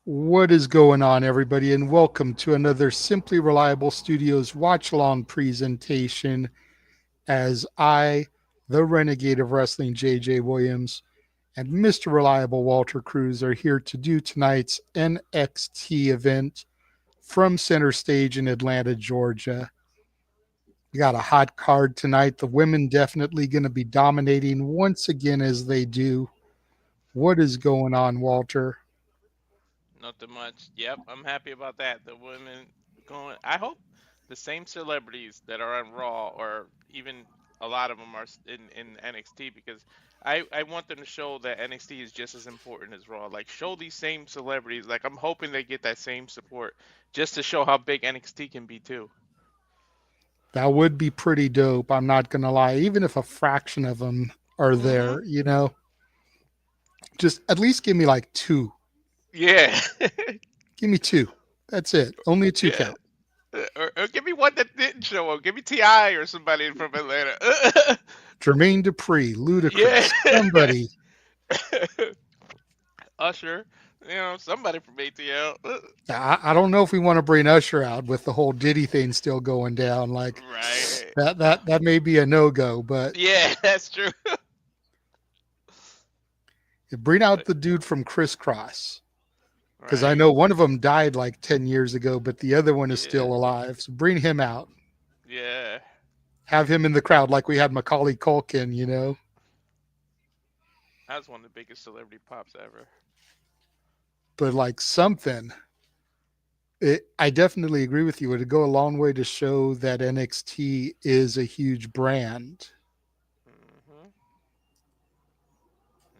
What is going on, everybody, and welcome to another Simply Reliable Studios watch along presentation as I, the renegade of wrestling, JJ Williams, and Mr. Reliable Walter Cruz are here to do tonight's NXT event from Center Stage in Atlanta, Georgia. We got a hot card tonight. The women definitely going to be dominating once again as they do. What is going on, Walter? Nothing much. Yep, I'm happy about that. The women going. I hope the same celebrities that are on Raw, or even a lot of them, are in NXT, because I want them to show that NXT is just as important as Raw. Like, show these same celebrities. Like, I'm hoping they get that same support just to show how big NXT can be too. That would be pretty dope. I'm not going to lie. Even if a fraction of them are Mhm. there, just at least give me like two. Yeah. Give me two. That's it. Only a two Yeah. count. Or give me one that didn't show up. Give me Ti or somebody from Atlanta. Jermaine Dupri, Yeah. Ludacris, somebody. Usher, somebody from ATL. I don't know if we want to bring Usher out with the whole Diddy thing still going down. Like Right. that may be a no go. But Yeah, that's true. bring out But the dude from Crisscross because I right. know one of them died like 10 years ago, but the other one is Yeah. still alive. So bring him out. Yeah. Have him in the crowd like we had Macaulay Culkin. That's one of the biggest celebrity pops ever. But like something. I definitely agree with you. It would go a long way to show that NXT is a huge brand. Hmm.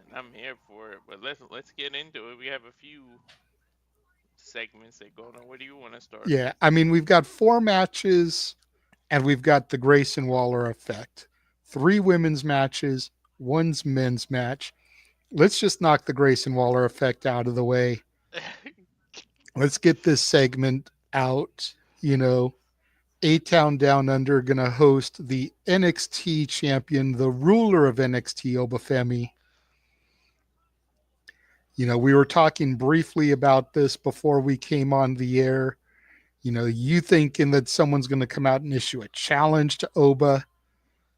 And I'm here for it. But let's get into it. We have a few segments that go on. Where do you want to start? Yeah, I mean, we've got four matches and we've got the Grayson Waller effect. Three women's matches, one's men's match. Let's just knock the Grayson Waller effect out of the way. Let's get this segment out. You know, A Town Down Under going to host the NXT champion, the ruler of NXT, Obafemi. We were talking briefly about this before we came on the air. You thinking that someone's going to come out and issue a challenge to Oba.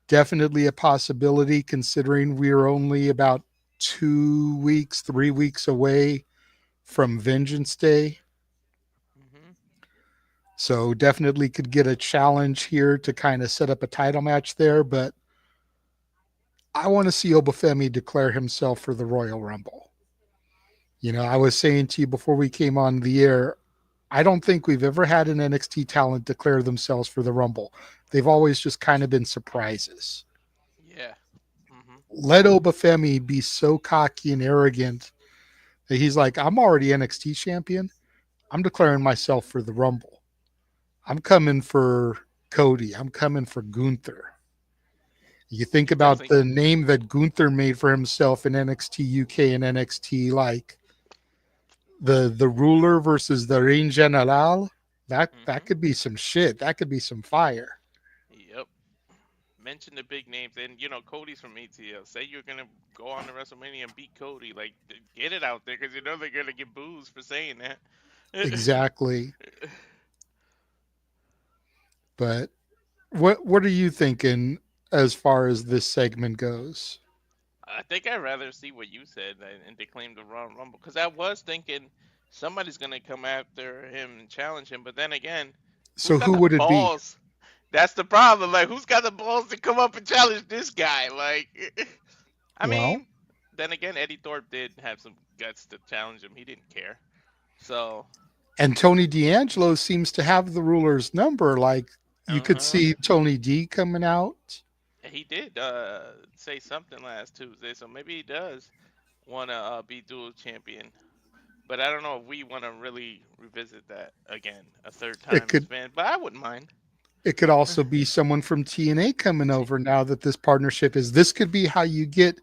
Definitely a possibility considering we're only about 2 weeks, 3 weeks away from Vengeance Day. Hmm. So definitely could get a challenge here to kind of set up a title match there. But I want to see Obafemi declare himself for the Royal Rumble. I was saying to you before we came on the air, I don't think we've ever had an NXT talent declare themselves for the Rumble. They've always just kind of been surprises. Yeah. Hmm. Let Obafemi be so cocky and arrogant that he's like, I'm already NXT champion. I'm declaring myself for the Rumble. I'm coming for Cody. I'm coming for Gunther. You think He about definitely. the name that Gunther made for himself in NXT UK and NXT, like the ruler versus the Reign General. That Hmm. could be some shit. That could be some fire. Yep. Mention the big names, and Cody's from ATL. Say you're gonna go on to WrestleMania and beat Cody. Like, get it out there, because they're gonna get booed for saying that. Exactly. But what are you thinking as far as this segment goes? I think I'd rather see what you said and declaim the Royal Rumble, because I was thinking somebody's gonna come after him and challenge him. But then again, who's So got who the would it be? balls? That's the problem. Like, who's got the balls to come up and challenge this guy? Like, I Well, mean, then again, Eddie Thorpe did have some guts to challenge him. He didn't care. So, and Tony D'Angelo seems to have the ruler's number. Like you could uh-huh. see Tony D coming out. He did say something last Tuesday, so maybe he does want to be dual champion. But I don't know if we want to really revisit that again a third It time as could fans. But I wouldn't mind. it could also be someone from TNA coming over now that this partnership is. This could be how you get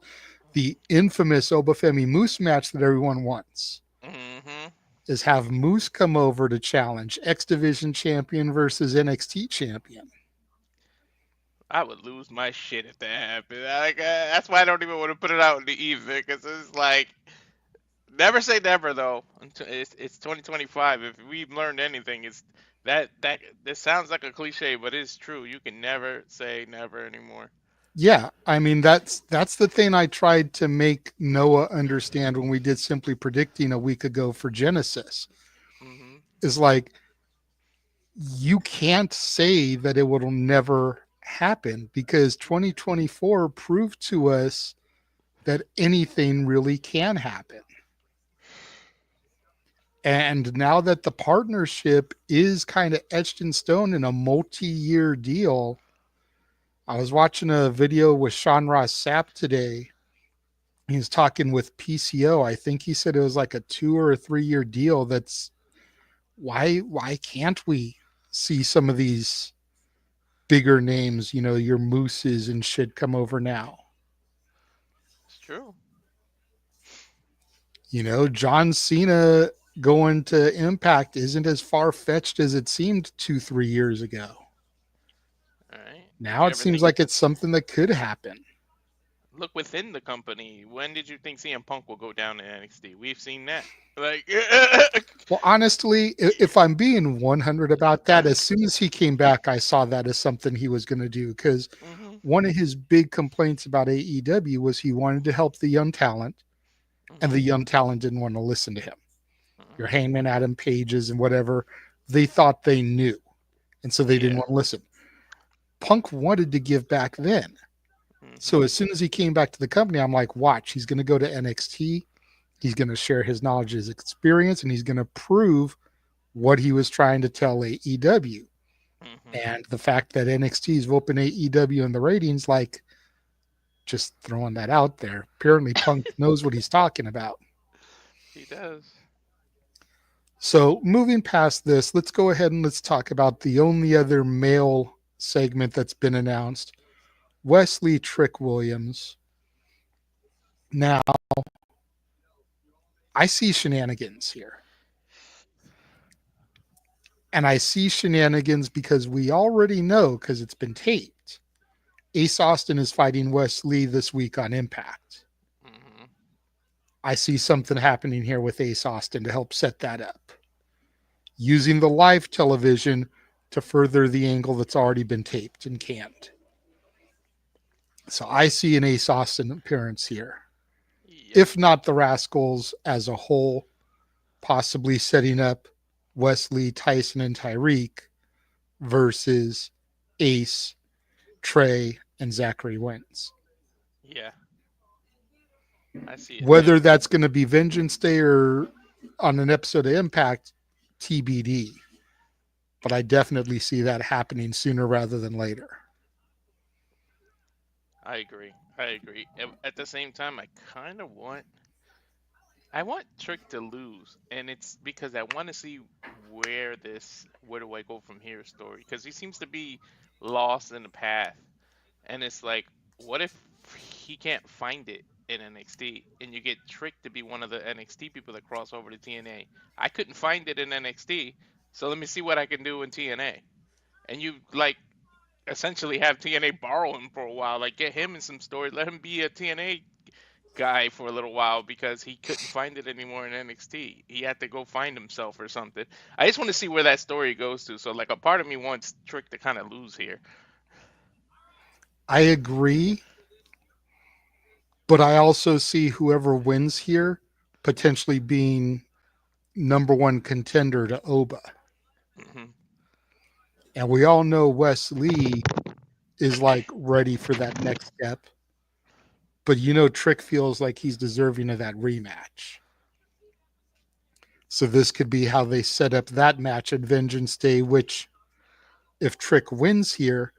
the infamous Obafemi Moose match that everyone wants. Hmm. Is have Moose come over to challenge X Division champion versus NXT champion. I would lose my shit if that happened. That's why I don't even want to put it out in the ether because it's like never say never though. It's 2025. If we've learned anything, it's that this sounds like a cliche, but it's true. You can never say never anymore. Yeah, I mean that's the thing I tried to make Noah understand when we did Simply Predicting a week ago for Genesis. Hmm. Is like you can't say that it will never happen because 2024 proved to us that anything really can happen. And now that the partnership is kind of etched in stone in a multi-year deal, I was watching a video with Sean Ross Sapp today. He was talking with PCO. I think he said it was like a 2 or 3 year deal. That's why can't we see some of these bigger names, your Mooses and shit come over now? It's true. John Cena going to Impact isn't as far fetched as it seemed 2, 3 years ago. All right. Now You it ever seems think like it's something that could happen. look within the company? When did you think CM Punk will go down to NXT? We've seen that. Like, Well, honestly, if I'm being 100 about that, as soon as he came back, I saw that as something he was going to do because hmm one of his big complaints about AEW was he wanted to help the young talent, and the hmm young talent didn't want to listen to him. Your hmm Hangman Adam Pages and whatever, they thought they knew, and so they didn't Yeah. want to listen. Punk wanted to give back then. So hmm as soon as he came back to the company, I'm like, watch, he's going to go to NXT. He's going to share his knowledge, his experience, and he's going to prove what he was trying to tell AEW. hmm And the fact that NXT is whooping AEW in the ratings, like just throwing that out there. Apparently, Punk knows what he's talking about. He does. So, moving past this, let's go ahead and let's talk about the only other male segment that's been announced. Wes Lee Trick Williams. Now, I see shenanigans here. And I see shenanigans because we already know, because it's been taped, Ace Austin is fighting Wes Lee this week on Impact. hmm I see something happening here with Ace Austin to help set that up, using the live television to further the angle that's already been taped and canned. So I see an Ace Austin appearance here. Yep. If not the Rascals as a whole, possibly setting up Wes Lee, Tyson, and Tyreek versus Ace, Trey, and Zachary Wentz. Yeah. I see it too. Whether that's going to be Vengeance Day or on an episode of Impact, TBD. But I definitely see that happening sooner rather than later. I agree. I agree. At the same time, I want Trick to lose, and it's because I want to see where do I go from here story because he seems to be lost in the path, and it's like, what if he can't find it in NXT, and you get Trick to be one of the NXT people that cross over to TNA? I couldn't find it in NXT, so let me see what I can do in TNA, and you like essentially have TNA borrow him for a while, like get him in some story, let him be a TNA guy for a little while because he couldn't find it anymore in NXT. He had to go find himself or something. I just want to see where that story goes to. So like a part of me wants Trick to kind of lose here. I agree, but I also see whoever wins here potentially being number one contender to Oba. Hmm. And we all know Wes Lee is like ready for that next step. But Trick feels like he's deserving of that rematch. So this could be how they set up that match at Vengeance Day, which, if Trick wins here,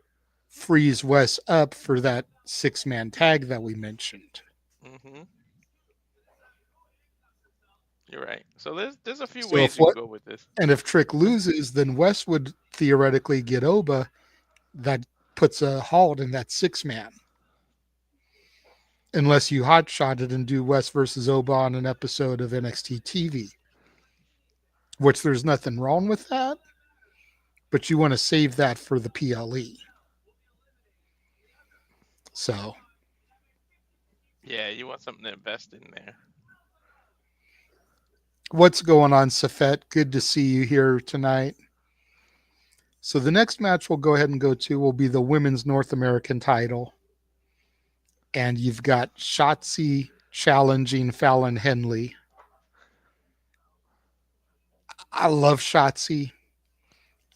frees Wes up for that 6-man tag that we mentioned. Hmm. You're right. So there's a few So ways if you can what go with this. and if Trick loses, then Wes would theoretically get Oba. That puts a halt in that 6-man. Unless you hotshot it and do Wes versus Oba on an episode of NXT TV, which there's nothing wrong with that, but you want to save that for the PLE. So, Yeah, you want something to invest in there. what's going on, Safet? Good to see you here tonight. So, the next match we'll go ahead and go to will be the Women's North American title. And you've got Shotzi challenging Fallon Henley. I love Shotzi.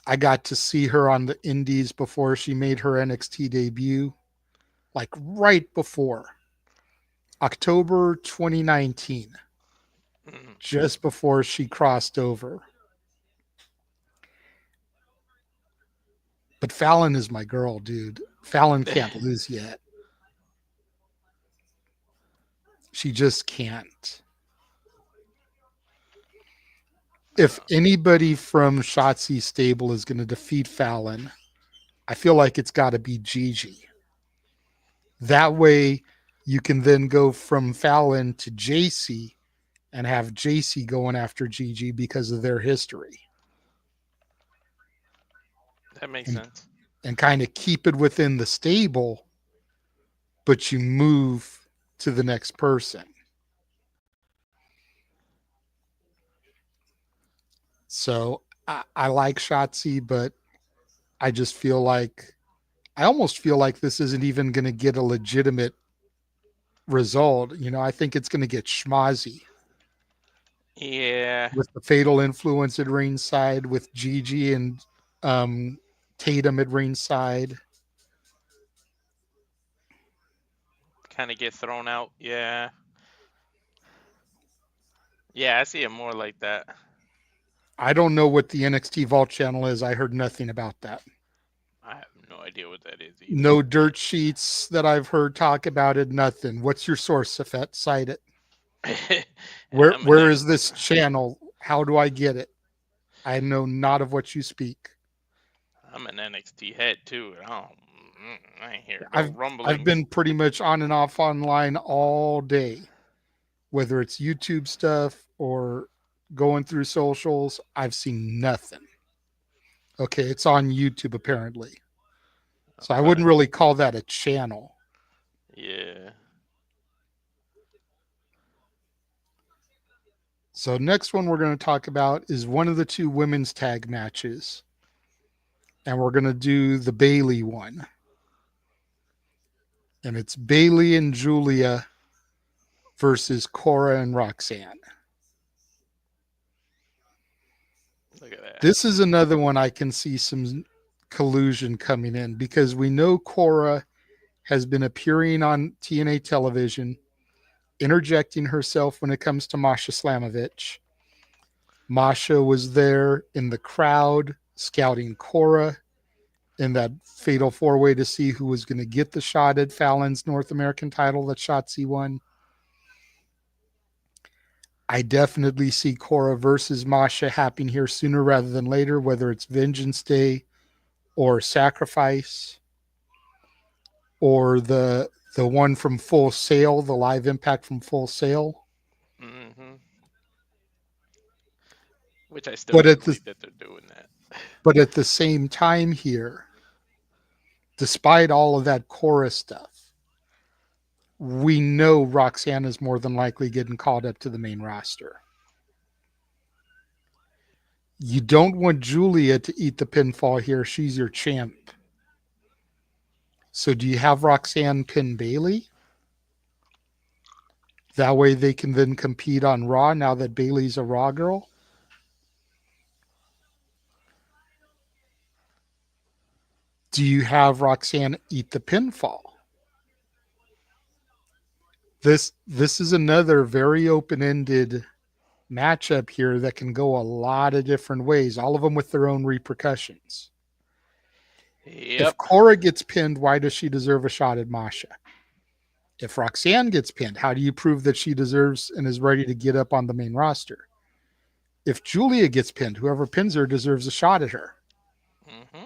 I got to see her on the Indies before she made her NXT debut, like right before October 2019, Mm. just before she crossed over. But Fallon is my girl, dude. Fallon can't lose yet. She just can't. If anybody from Shotzi's stable is going to defeat Fallon, I feel like it's got to be Gigi. That way, you can then go from Fallon to JC and have JC going after Gigi because of their history, That makes and sense. kind of keep it within the stable, but you move to the next person. So I like Shotzi, but I just feel like I almost feel like this isn't even going to get a legitimate result. You know, I think it's going to get schmozzy Yeah, with the fatal influence at ringside, with Gigi and um, Tatum at ringside. kind of get thrown out. Yeah. Yeah, I see it more like that. I don't know what the NXT Vault channel is. I heard nothing about that. I have no idea what that is either. No dirt sheets that I've heard talk about it. Nothing. What's your source, Safet? Cite it. I'm an Where is this channel? How do I get it? I know not of what you speak. I'm an NXT head too. I ain't hear no I've rumblings. been pretty much on and off online all day, whether it's YouTube stuff or going through socials. I've seen nothing. Okay, it's on YouTube apparently. So I Okay. wouldn't really call that a channel. Yeah. So next one we're going to talk about is one of the two women's tag matches. And we're going to do the Bayley one. And it's Bayley and Giulia versus Cora and Roxanne. Look at that. This is another one I can see some collusion coming in because we know Cora has been appearing on TNA television, interjecting herself when it comes to Masha Slamovich. Masha was there in the crowd scouting Cora in that fatal four-way to see who was going to get the shot at Fallon's North American title that Shotzi won. I definitely see Cora versus Masha happening here sooner rather than later, whether it's Vengeance Day or Sacrifice or the one from Full Sail, the live impact from Full Sail. Hmm. Which I still But can't at the believe that they're doing that. but at the same time here, despite all of that Cora stuff, we know Roxanne is more than likely getting called up to the main roster. You don't want Giulia to eat the pinfall here. She's your champ. So do you have Roxanne pin Bayley? That way they can then compete on Raw now that Bayley's a Raw girl. Do you have Roxanne eat the pinfall? This is another very open-ended matchup here that can go a lot of different ways, all of them with their own repercussions. If Yep. Cora gets pinned, why does she deserve a shot at Masha? If Roxanne gets pinned, how do you prove that she deserves and is ready to get up on the main roster? If Giulia gets pinned, whoever pins her deserves a shot at her. Hmm.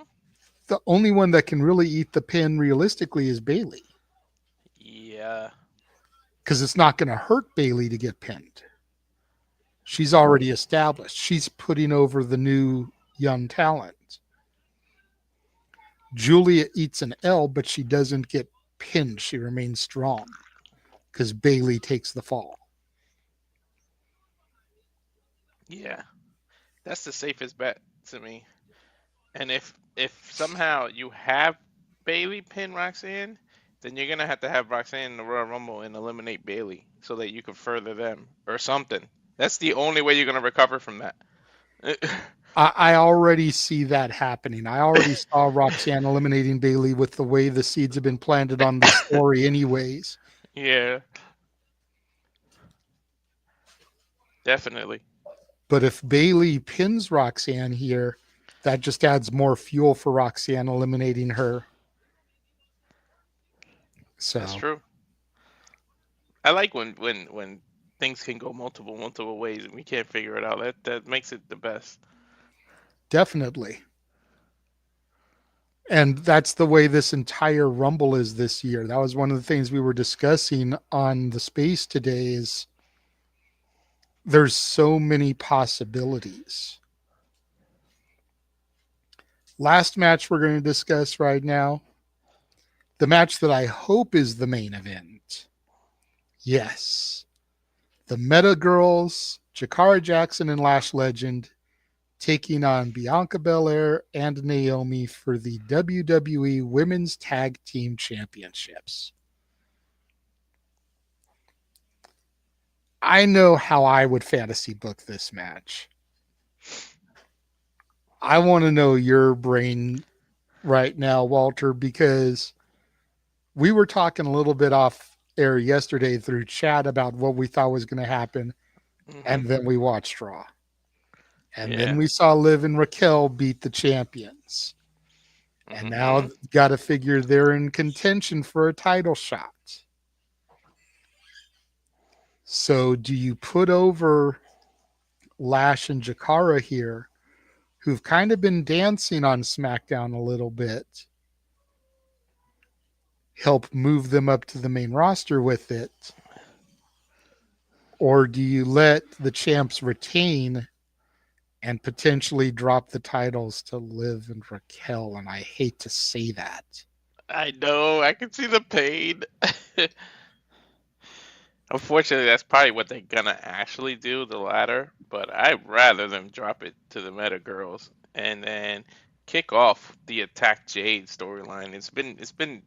The only one that can really eat the pin realistically is Bayley Yeah. because it's not going to hurt Bayley to get pinned. She's No. already established. She's putting over the new young talent. Giulia eats an L, but she doesn't get pinned, she remains strong because Bayley takes the fall. Yeah, that's the safest bet to me. And if somehow you have Bayley pin Roxanne, then you're gonna have to have Roxanne in the Royal Rumble and eliminate Bayley so that you can further them or something. That's the only way you're gonna recover from that. I already see that happening. I already saw Roxanne eliminating Bayley with the way the seeds have been planted on the story, anyways. Yeah, definitely. But if Bayley pins Roxanne here, that just adds more fuel for Roxanne eliminating her. That's So true. I like when things can go multiple ways and we can't figure it out. That makes it the best. definitely. And that's the way this entire Rumble is this year. That was one of the things we were discussing on the space today is there's so many possibilities. Last match we're going to discuss right now, the match that I hope is the main event. Yes, the Meta Girls, Jakara Jackson and Lash Legend, taking on Bianca Belair and Naomi for the WWE Women's Tag Team Championships. I know how I would fantasy book this match. I want to know your brain right now, Walter, because we were talking a little bit off air yesterday through chat about what we thought was going to happen, Hmm. and then we watched Raw. And then Yeah. we saw Liv and Raquel beat the champions. And now Hmm. got to figure they're in contention for a title shot. So do you put over Lash and Jakara here, who've kind of been dancing on SmackDown a little bit, help move them up to the main roster with it? Or do you let the champs retain and potentially drop the titles to Liv and Raquel? And I hate to say that. I know. I can see the pain. Unfortunately, that's probably what they're gonna actually do, the latter. But I'd rather them drop it to the Meta Girls and then kick off the Attack Jade storyline. It's been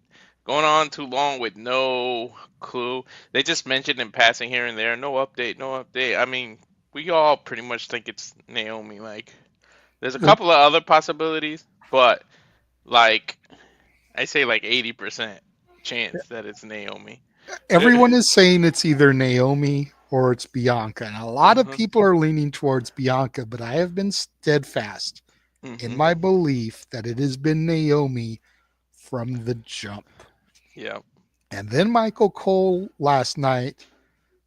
going on too long with no clue. They just mentioned in passing here and there, no update, no update. I mean, we all pretty much think it's Naomi. Like, there's a couple of other possibilities, but like I say, like 80% chance that it's Naomi. Everyone is saying it's either Naomi or it's Bianca. And a lot of Mhm. people are leaning towards Bianca, but I have been steadfast in Mhm. my belief that it has been Naomi from the jump. Yeah. And then Michael Cole last night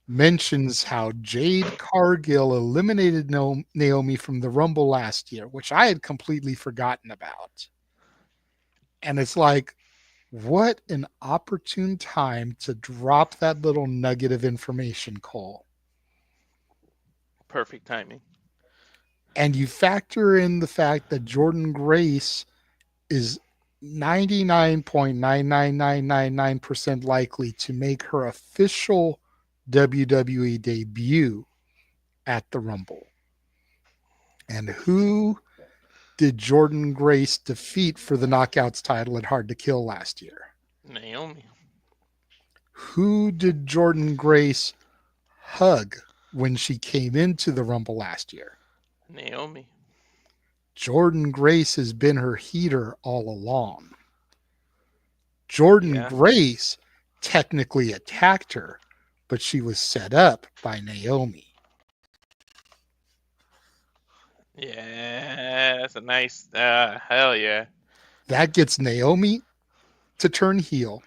mentions how Jade Cargill eliminated Naomi from the Rumble last year, which I had completely forgotten about. And it's like, what an opportune time to drop that little nugget of information, Cole. Perfect timing. And you factor in the fact that Jordan Grace is 99.99999% likely to make her official WWE debut at the Rumble. And who did Jordan Grace defeat for the Knockouts title at Hard to Kill last year? Naomi. Who did Jordan Grace hug when she came into the Rumble last year? Naomi. Jordan Grace has been her heater all along. Jordan Yeah. Grace technically attacked her, but she was set up by Naomi. Yeah. That's a nice. Hell yeah. That gets Naomi to turn heel.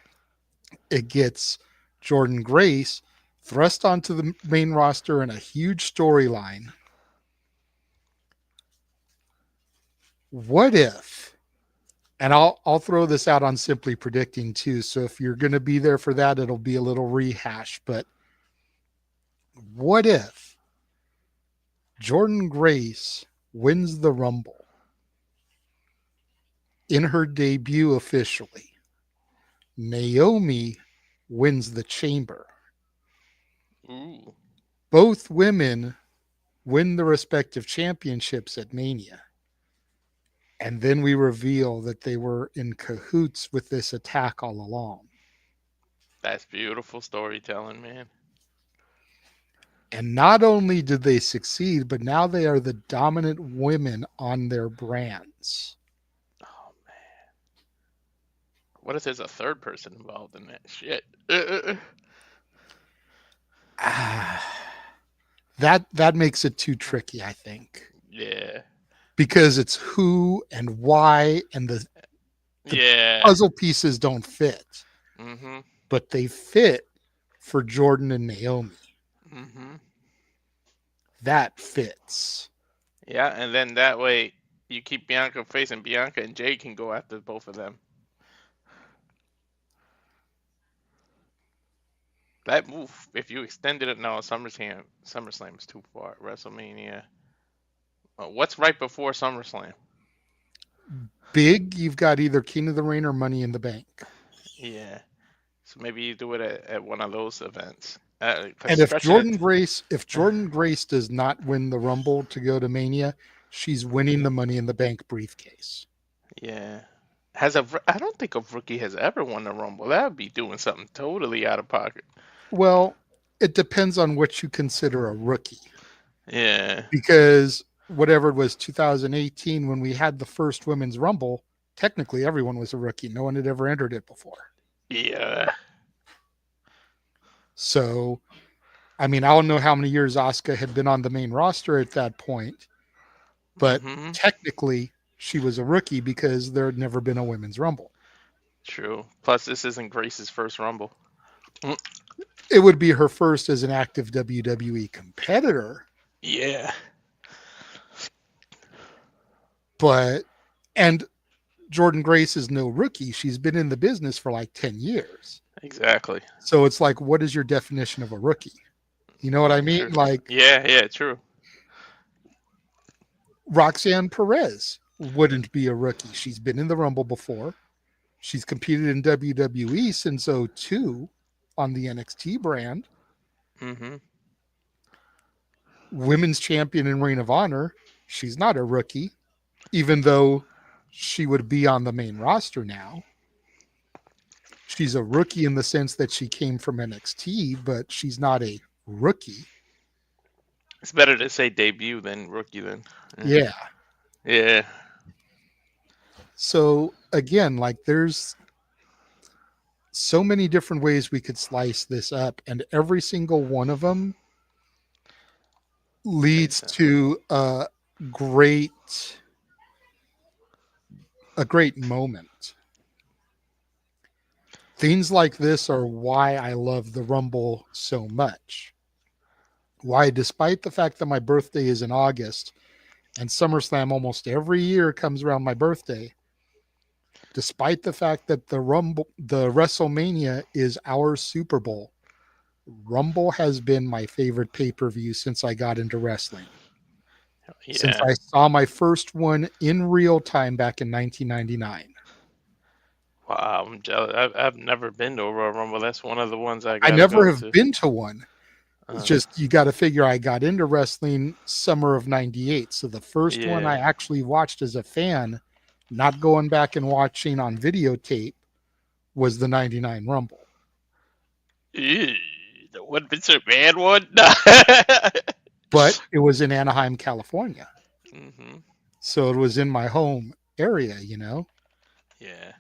It gets Jordan Grace thrust onto the main roster in a huge storyline. What if, and I'll throw this out on Simply Predicting too. So if you're going to be there for that, it'll be a little rehash. But what if Jordan Grace wins the Rumble in her debut officially? Naomi wins the chamber. Ooh, Both women win the respective championships at Mania. And then we reveal that they were in cahoots with this attack all along. that's beautiful storytelling, man. And not only did they succeed, but now they are the dominant women on their brands. Oh man, what if there's a third person involved in that shit? Ah, that makes it too tricky, I think, Yeah, because it's who and why, and the yeah. puzzle pieces don't fit, Mhm, but they fit for Jordan and Naomi. mhm. That fits. Yeah, and then that way you keep Bianca facing Bianca, and Jade can go after both of them. That move, if you extended it now, SummerSlam is too far. WrestleMania. What's right before SummerSlam? Big, you've got either King of the Ring or Money in the Bank. Yeah. So maybe you do it at one of those events. Cause And if stretching it. Jordan Grace does not win the Rumble to go to Mania, she's winning the Money in the Bank briefcase. Yeah. I don't think a rookie has ever won the Rumble. That would be doing something totally out of pocket. Well, it depends on what you consider a rookie. Yeah. Because whatever it was, 2018, when we had the first women's Rumble, technically everyone was a rookie. No one had ever entered it before. Yeah. So, I mean, I don't know how many years Asuka had been on the main roster at that point, but Mhm. technically she was a rookie because there had never been a women's Rumble. True. Plus, this isn't Grace's first Rumble. Mm. It would be her first as an active WWE competitor, Yeah. but and Jordan Grace is no rookie. She's been in the business for like 10 years. Exactly. So it's like, what is your definition of a rookie? You know what I mean? True. Like Yeah. Yeah. True. Roxanne Perez wouldn't be a rookie. She's been in the Rumble before. She's competed in WWE since '02 on the NXT brand. Mhm. Women's champion in Ring of Honor. She's not a rookie, even though she would be on the main roster now. She's a rookie in the sense that she came from NXT, but she's not a rookie. It's better to say debut than rookie then. Yeah. Yeah. Yeah. So again, like there's so many different ways we could slice this up, and every single one of them Makes leads sense. to great a great moment. Things like this are why I love the Rumble so much. Why, despite the fact that my birthday is in August and SummerSlam almost every year comes around my birthday, despite the fact that the WrestleMania is our Super Bowl, Rumble has been my favorite pay per view since I got into wrestling. Since Yeah. I saw my first one in real time back in 1999. Wow, I'm jealous. I've never been to a Royal Rumble. That's one of the ones I I gotta never go have to. been to one. It's Uh, just you got to figure I got into wrestling summer of 98. So the first one I yeah. actually watched as a fan, not going back and watching on videotape, was the 99 Rumble. Ew, the one Vince McMahon one. But it was in Anaheim, California. Mhm. So it was in my home area. Yeah,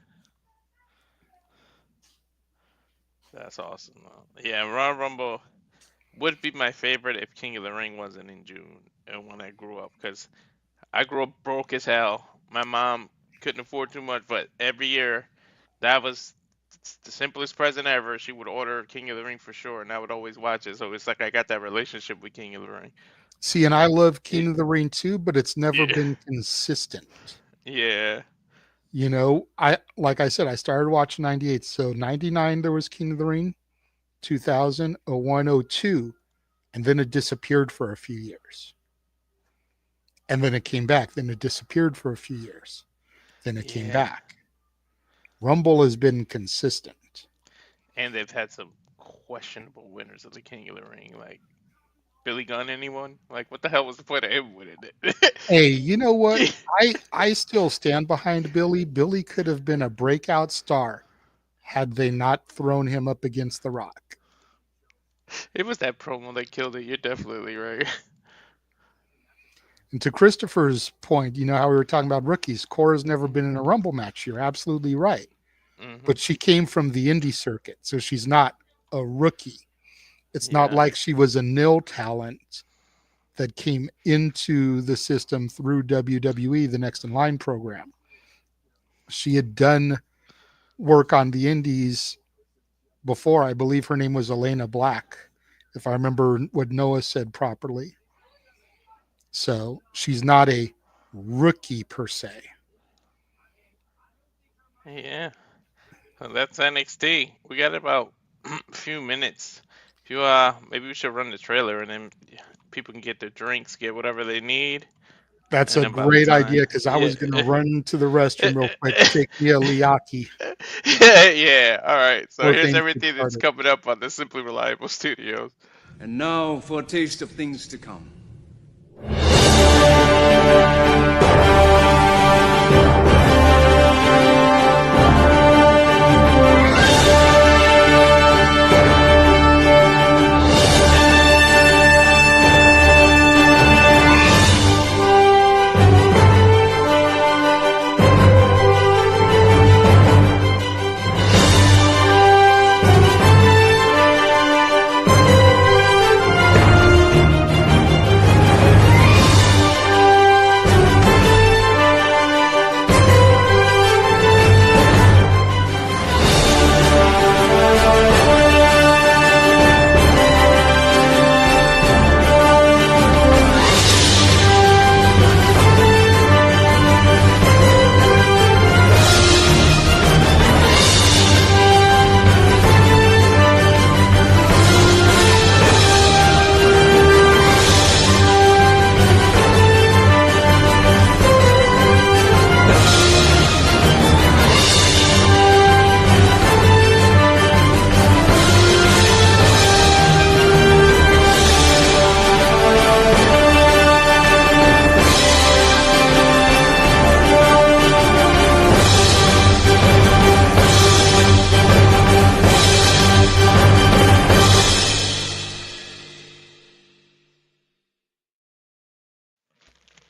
that's awesome. Though. Yeah, Royal Rumble would be my favorite if King of the Ring wasn't in June and when I grew up, because I grew up broke as hell. My mom couldn't afford too much, but every year that was the simplest present ever. She would order King of the Ring for sure, and I would always watch it. So it's like I got that relationship with King of the Ring. See, and I love It, King of the Ring too, but it's never yeah, been consistent. yeah, I like I said, I started watching 98. So 99 there was King of the Ring, 2000, 01, 02, and then it disappeared for a few years. And then it came back. Then it disappeared for a few years. Then it came yeah. back. Rumble has been consistent. And they've had some questionable winners of the King of the Ring, like Billy Gunn. Anyone? Like, what the hell was the point of him winning Hey, you know what? it? I still stand behind Billy. Billy could have been a breakout star had they not thrown him up against the Rock. It was that promo that killed it. You're definitely right. And to Christopher's point, you know how we were talking about rookies. Cora's never been in a Rumble match. You're absolutely right. Hmm. But she came from the indie circuit, so she's not a rookie. It's not Yeah. like she was a nil talent that came into the system through WWE, the Next in Line program. She had done work on the indies before. I believe her name was Elena Black, if I remember what Noah said properly. So she's not a rookie per se. Yeah. So that's NXT. We got about a few minutes. If you maybe we should run the trailer and then people can get their drinks, get whatever they need, That's and a then by the great time, idea because I yeah. was going to run to the restroom real quick, take me a Liaki Yeah. All right. So before here's things get everything that's started. coming up on the Simply Reliable Studios. And now for a taste of things to come.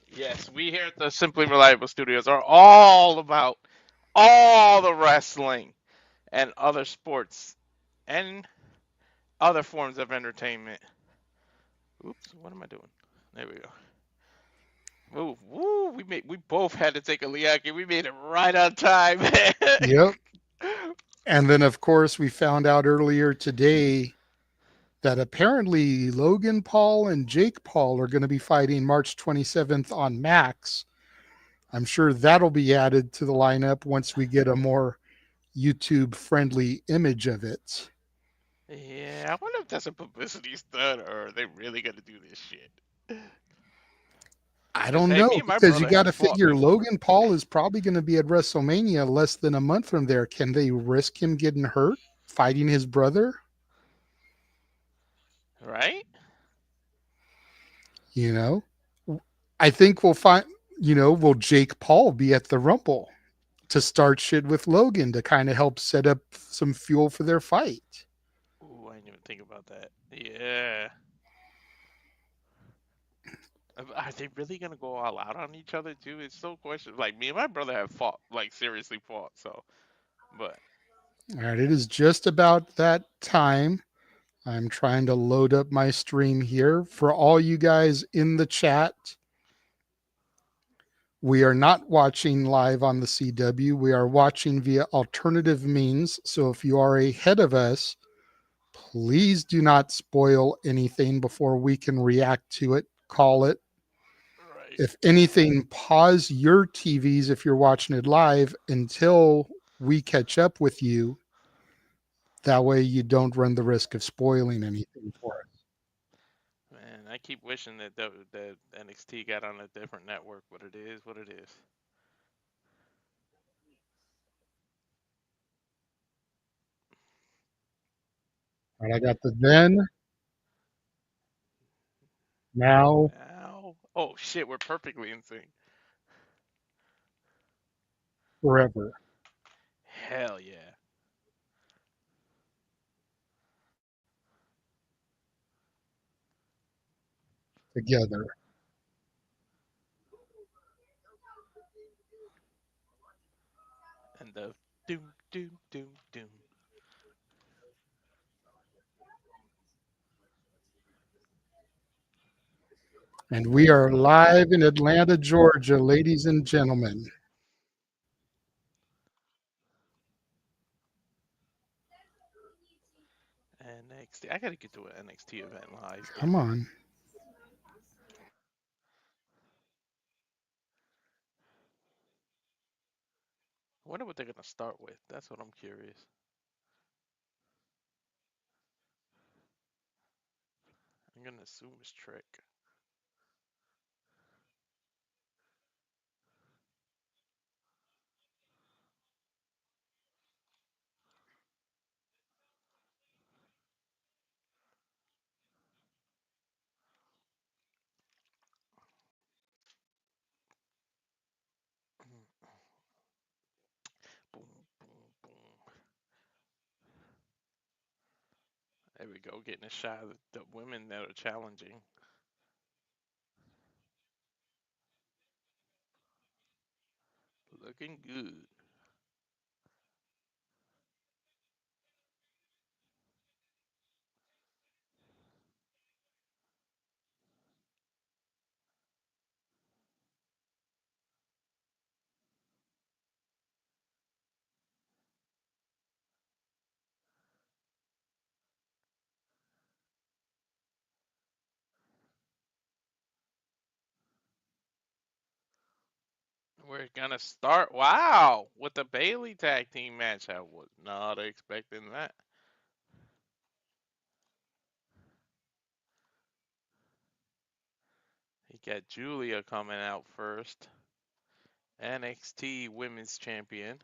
Yes, we here at the Simply Reliable Studios are all about all the wrestling and other sports and other forms of entertainment. Oops, what am I doing? There we go. Ooh, woo, we both had to take a Liaki. We made it right on time. Yep. And then, of course, we found out earlier today that apparently Logan Paul and Jake Paul are going to be fighting March 27th on Max. I'm sure that'll be added to the lineup once we get a more YouTube friendly image of it. Yeah, I wonder if that's a publicity stunt or are they really gonna do this shit? I Cause don't hey, me know and my because you brother got have to fought figure before, Logan Paul is probably going to be at WrestleMania less than a month from there. Can they risk him getting hurt fighting his brother? right? You know, I think we'll find, will Jake Paul be at the Rumble to start shit with Logan to kind of help set up some fuel for their fight? Ooh, I didn't even think about that. Yeah. Are they really gonna go all out on each other too? It's so question. Like me and my brother have fought, like seriously fought. So, but All right, it is just about that time. I'm trying to load up my stream here. For all you guys in the chat, we are not watching live on the CW. We are watching via alternative means. So if you are ahead of us, please do not spoil anything before we can react to it, call it. right. If anything, pause your TVs if you're watching it live until we catch up with you. That way you don't run the risk of spoiling anything for us. Man, I keep wishing that that NXT got on a different network, but it is what it is. All right, I got the then, now, Now. Oh shit, we're perfectly in sync. forever Hell yeah. together. And the doom doom doom doom. And we are live in Atlanta, Georgia, ladies and gentlemen. NXT. I gotta get to an NXT event live, damn Come it. on. I wonder what they're gonna start with. That's what I'm curious. I'm gonna assume it's Trick. Boom, boom, boom. There we go, getting a shot of the women that are challenging. Looking good. We're gonna start. Wow, with the Bayley tag team match. I was not expecting that. He got Giulia coming out first. NXT Women's Champion.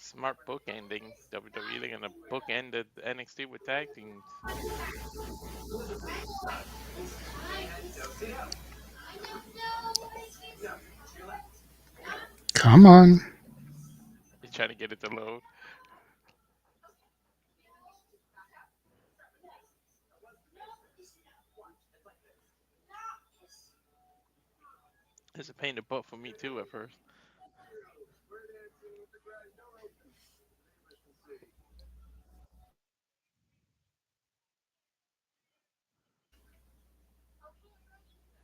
Smart book ending. WWE, they're gonna bookend the NXT with tag teams. Come on. They trying to get it to load. It's a pain in the butt for me too at first.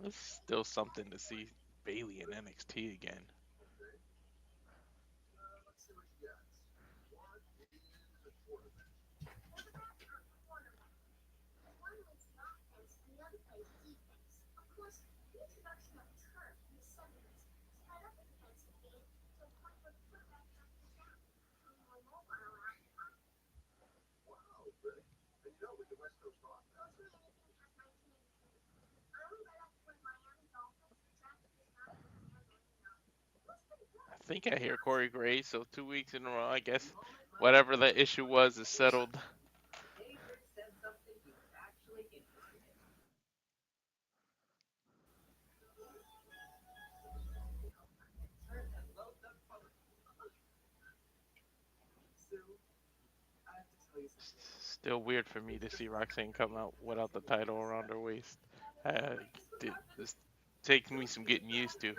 It's still something to see Bayley in NXT again. I think I hear Corey Graves, so 2 weeks in a row. I guess whatever the issue was is settled. Still weird for me to see Roxanne come out without the title around her waist. This takes me some getting used to.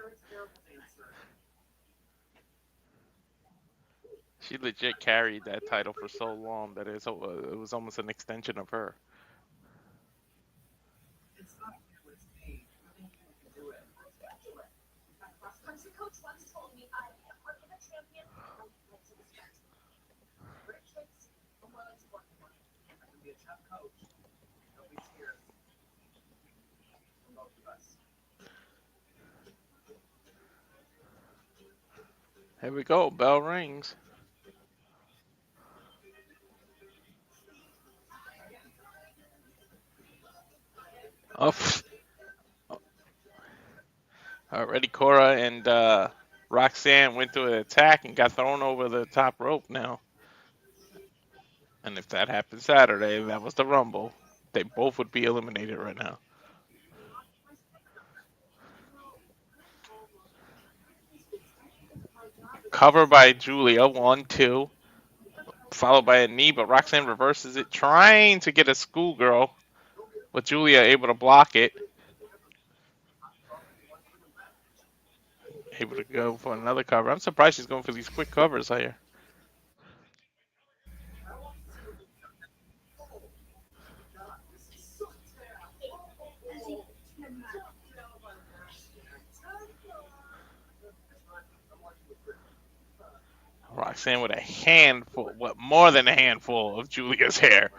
She legit carried that title for so long that it was almost an extension of her. Here we go. Bell rings. Oh, already Cora and Roxanne went to an attack and got thrown over the top rope now. And if that happened Saturday, that was the Rumble. They both would be eliminated right now. Cover by Giulia, 1-2, followed by a knee, but Roxanne reverses it, trying to get a schoolgirl, but Giulia able to block it. Able to go for another cover. I'm surprised she's going for these quick covers here. Roxanne with a handful, what, more than a handful of Giulia's hair.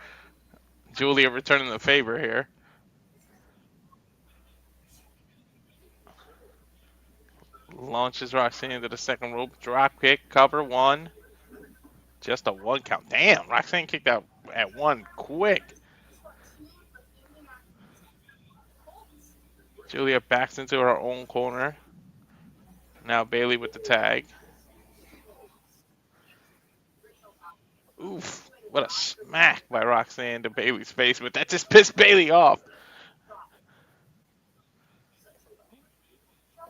Giulia returning the favor here. Launches Roxanne into the second rope. Drop kick, cover one. Just a one count. Damn, Roxanne kicked out at one quick. Giulia backs into her own corner. Now Bayley with the tag. Oof. What a smack by Roxanne to Bayley's face, but that just pissed Bayley off.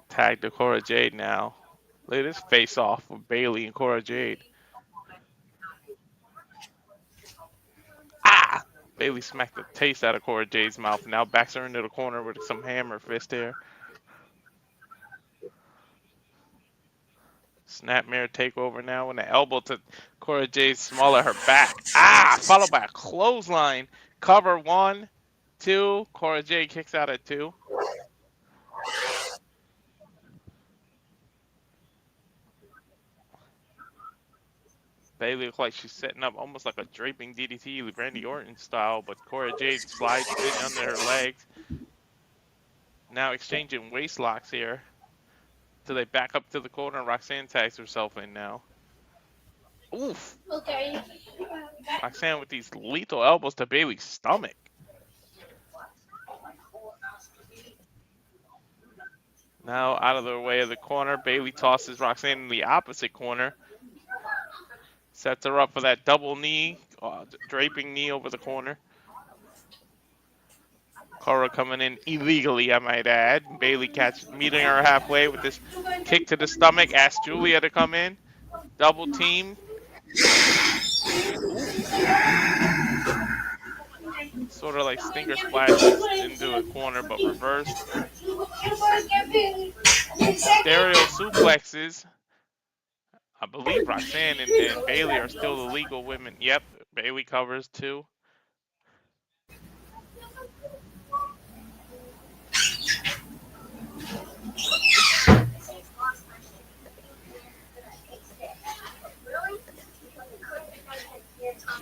Tag to Cora Jade now. Look at this face off with Bayley and Cora Jade. Ah! Bayley smacked the taste out of Cora Jade's mouth. Now backs her into the corner with some hammer fist here. Snapmare takeover now with an elbow to Cora Jade, small at her back. Ah! Followed by a clothesline. Cover 1, 2. Cora Jade kicks out at 2. Bayley looks like she's setting up almost like a draping DDT, Randy Orton style, but Cora Jade slides in under her legs. Now exchanging waist locks here. So they back up to the corner. Roxanne tags herself in now. Oof. Okay. Roxanne with these lethal elbows to Bayley's stomach. Now out of the way of the corner, Bayley tosses Roxanne in the opposite corner. Sets her up for that double knee, draping knee over the corner. Cora coming in illegally, I might add. Bayley meeting her halfway with this kick to the stomach. Asks Giulia to come in. Double team. Oof. Sort of like stinger splashes into a corner, but reversed. Stereo suplexes. I believe Roxanne and Bayley are still the legal women. Yep, Bayley covers too.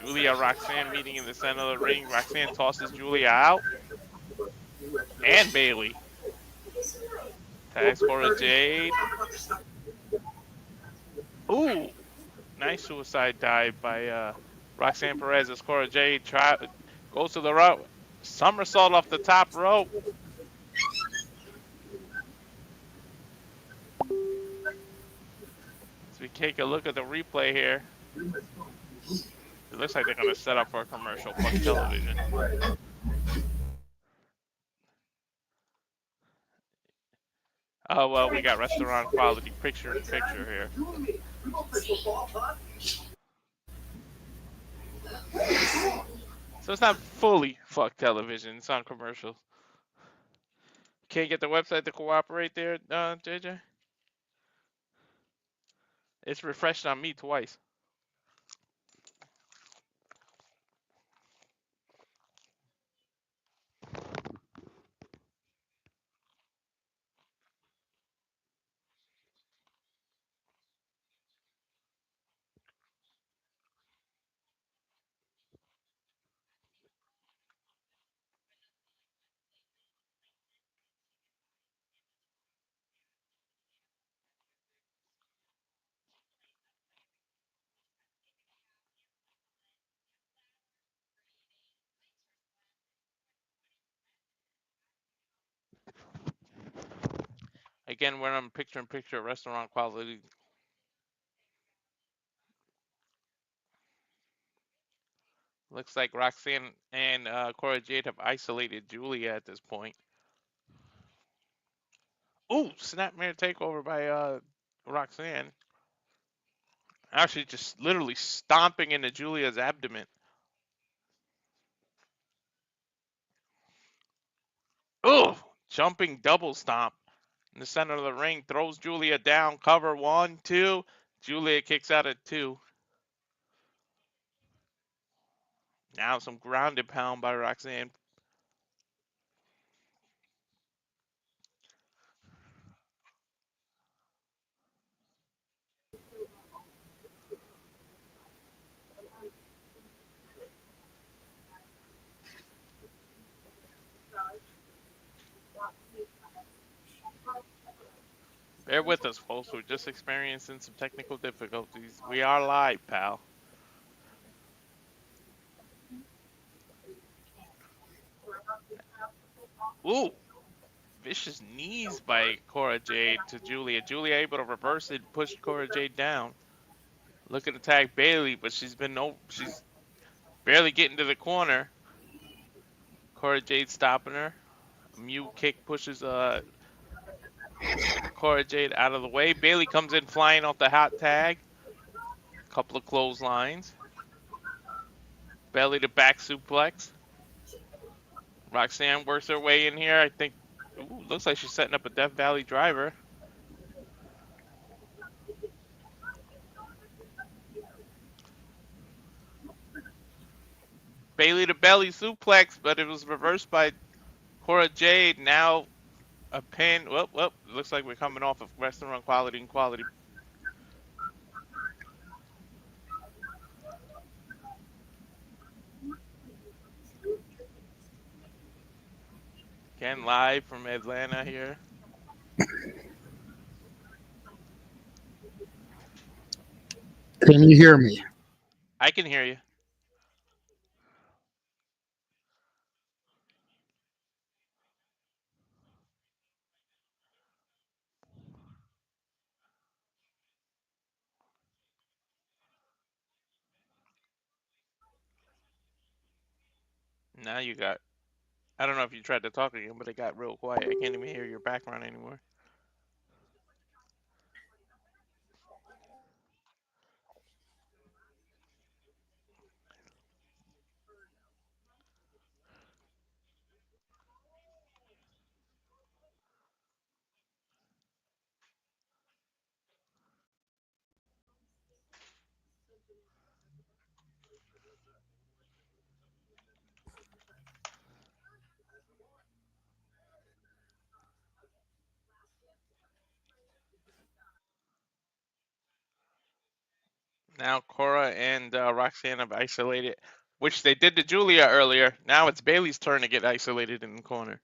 Giulia, Roxanne meeting in the center of the ring. Roxanne tosses Giulia out. And Bayley. Tags Cora Jade. Ooh. Nice suicide dive by Roxanne Perez as Cora Jade goes to the rope. Somersault off the top rope. As we take a look at the replay here. It looks like they're going to set up for a commercial. Fuck television. Oh, well, we got restaurant quality picture-in-picture here. So it's not fully fuck television. It's on commercials. Can't get the website to cooperate there, JJ? It's refreshed on me twice. Again, we're on picture-in-picture restaurant quality. Looks like Roxanne and Cora Jade have isolated Giulia at this point. Ooh, snapmare takeover by Roxanne. Actually, just literally stomping into Giulia's abdomen. Ooh, jumping double stomp in the center of the ring. Throws Giulia down. Cover 1, 2. Giulia kicks out at 2. Now some grounded pound by Roxanne. Bear with us, folks. We're just experiencing some technical difficulties. We are live, pal. Ooh, vicious knees by Cora Jade to Giulia. Giulia able to reverse it, push Cora Jade down. Looking to tag Bayley, but she's barely getting to the corner. Cora Jade stopping her. A mute kick pushes Cora Jade out of the way. Bayley comes in flying off the hot tag. Couple of clotheslines. Belly to back suplex. Roxanne works her way in here. I think, ooh, looks like she's setting up a Death Valley driver. Bayley to belly suplex, but it was reversed by Cora Jade. Now a pin. Well, looks like we're coming off of restaurant quality and quality. Again, live from Atlanta here. Can you hear me? I can hear you. Now you got. I don't know if you tried to talk again, but it got real quiet. I can't even hear your background anymore. Now Cora and Roxanne have isolated, which they did to Giulia earlier. Now it's Bayley's turn to get isolated in the corner.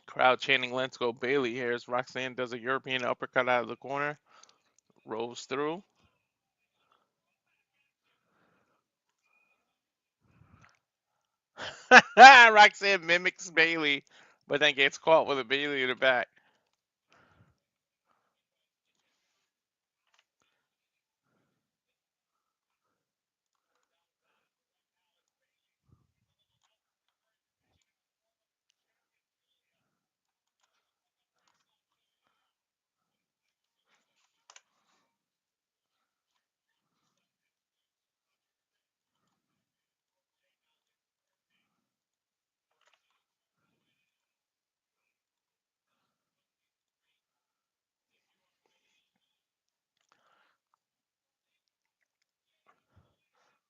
Crowd chanting, "Let's go Bayley!" Here as Roxanne does a European uppercut out of the corner, rolls through. Roxanne mimics Bayley, but then gets caught with a Bayley in the back.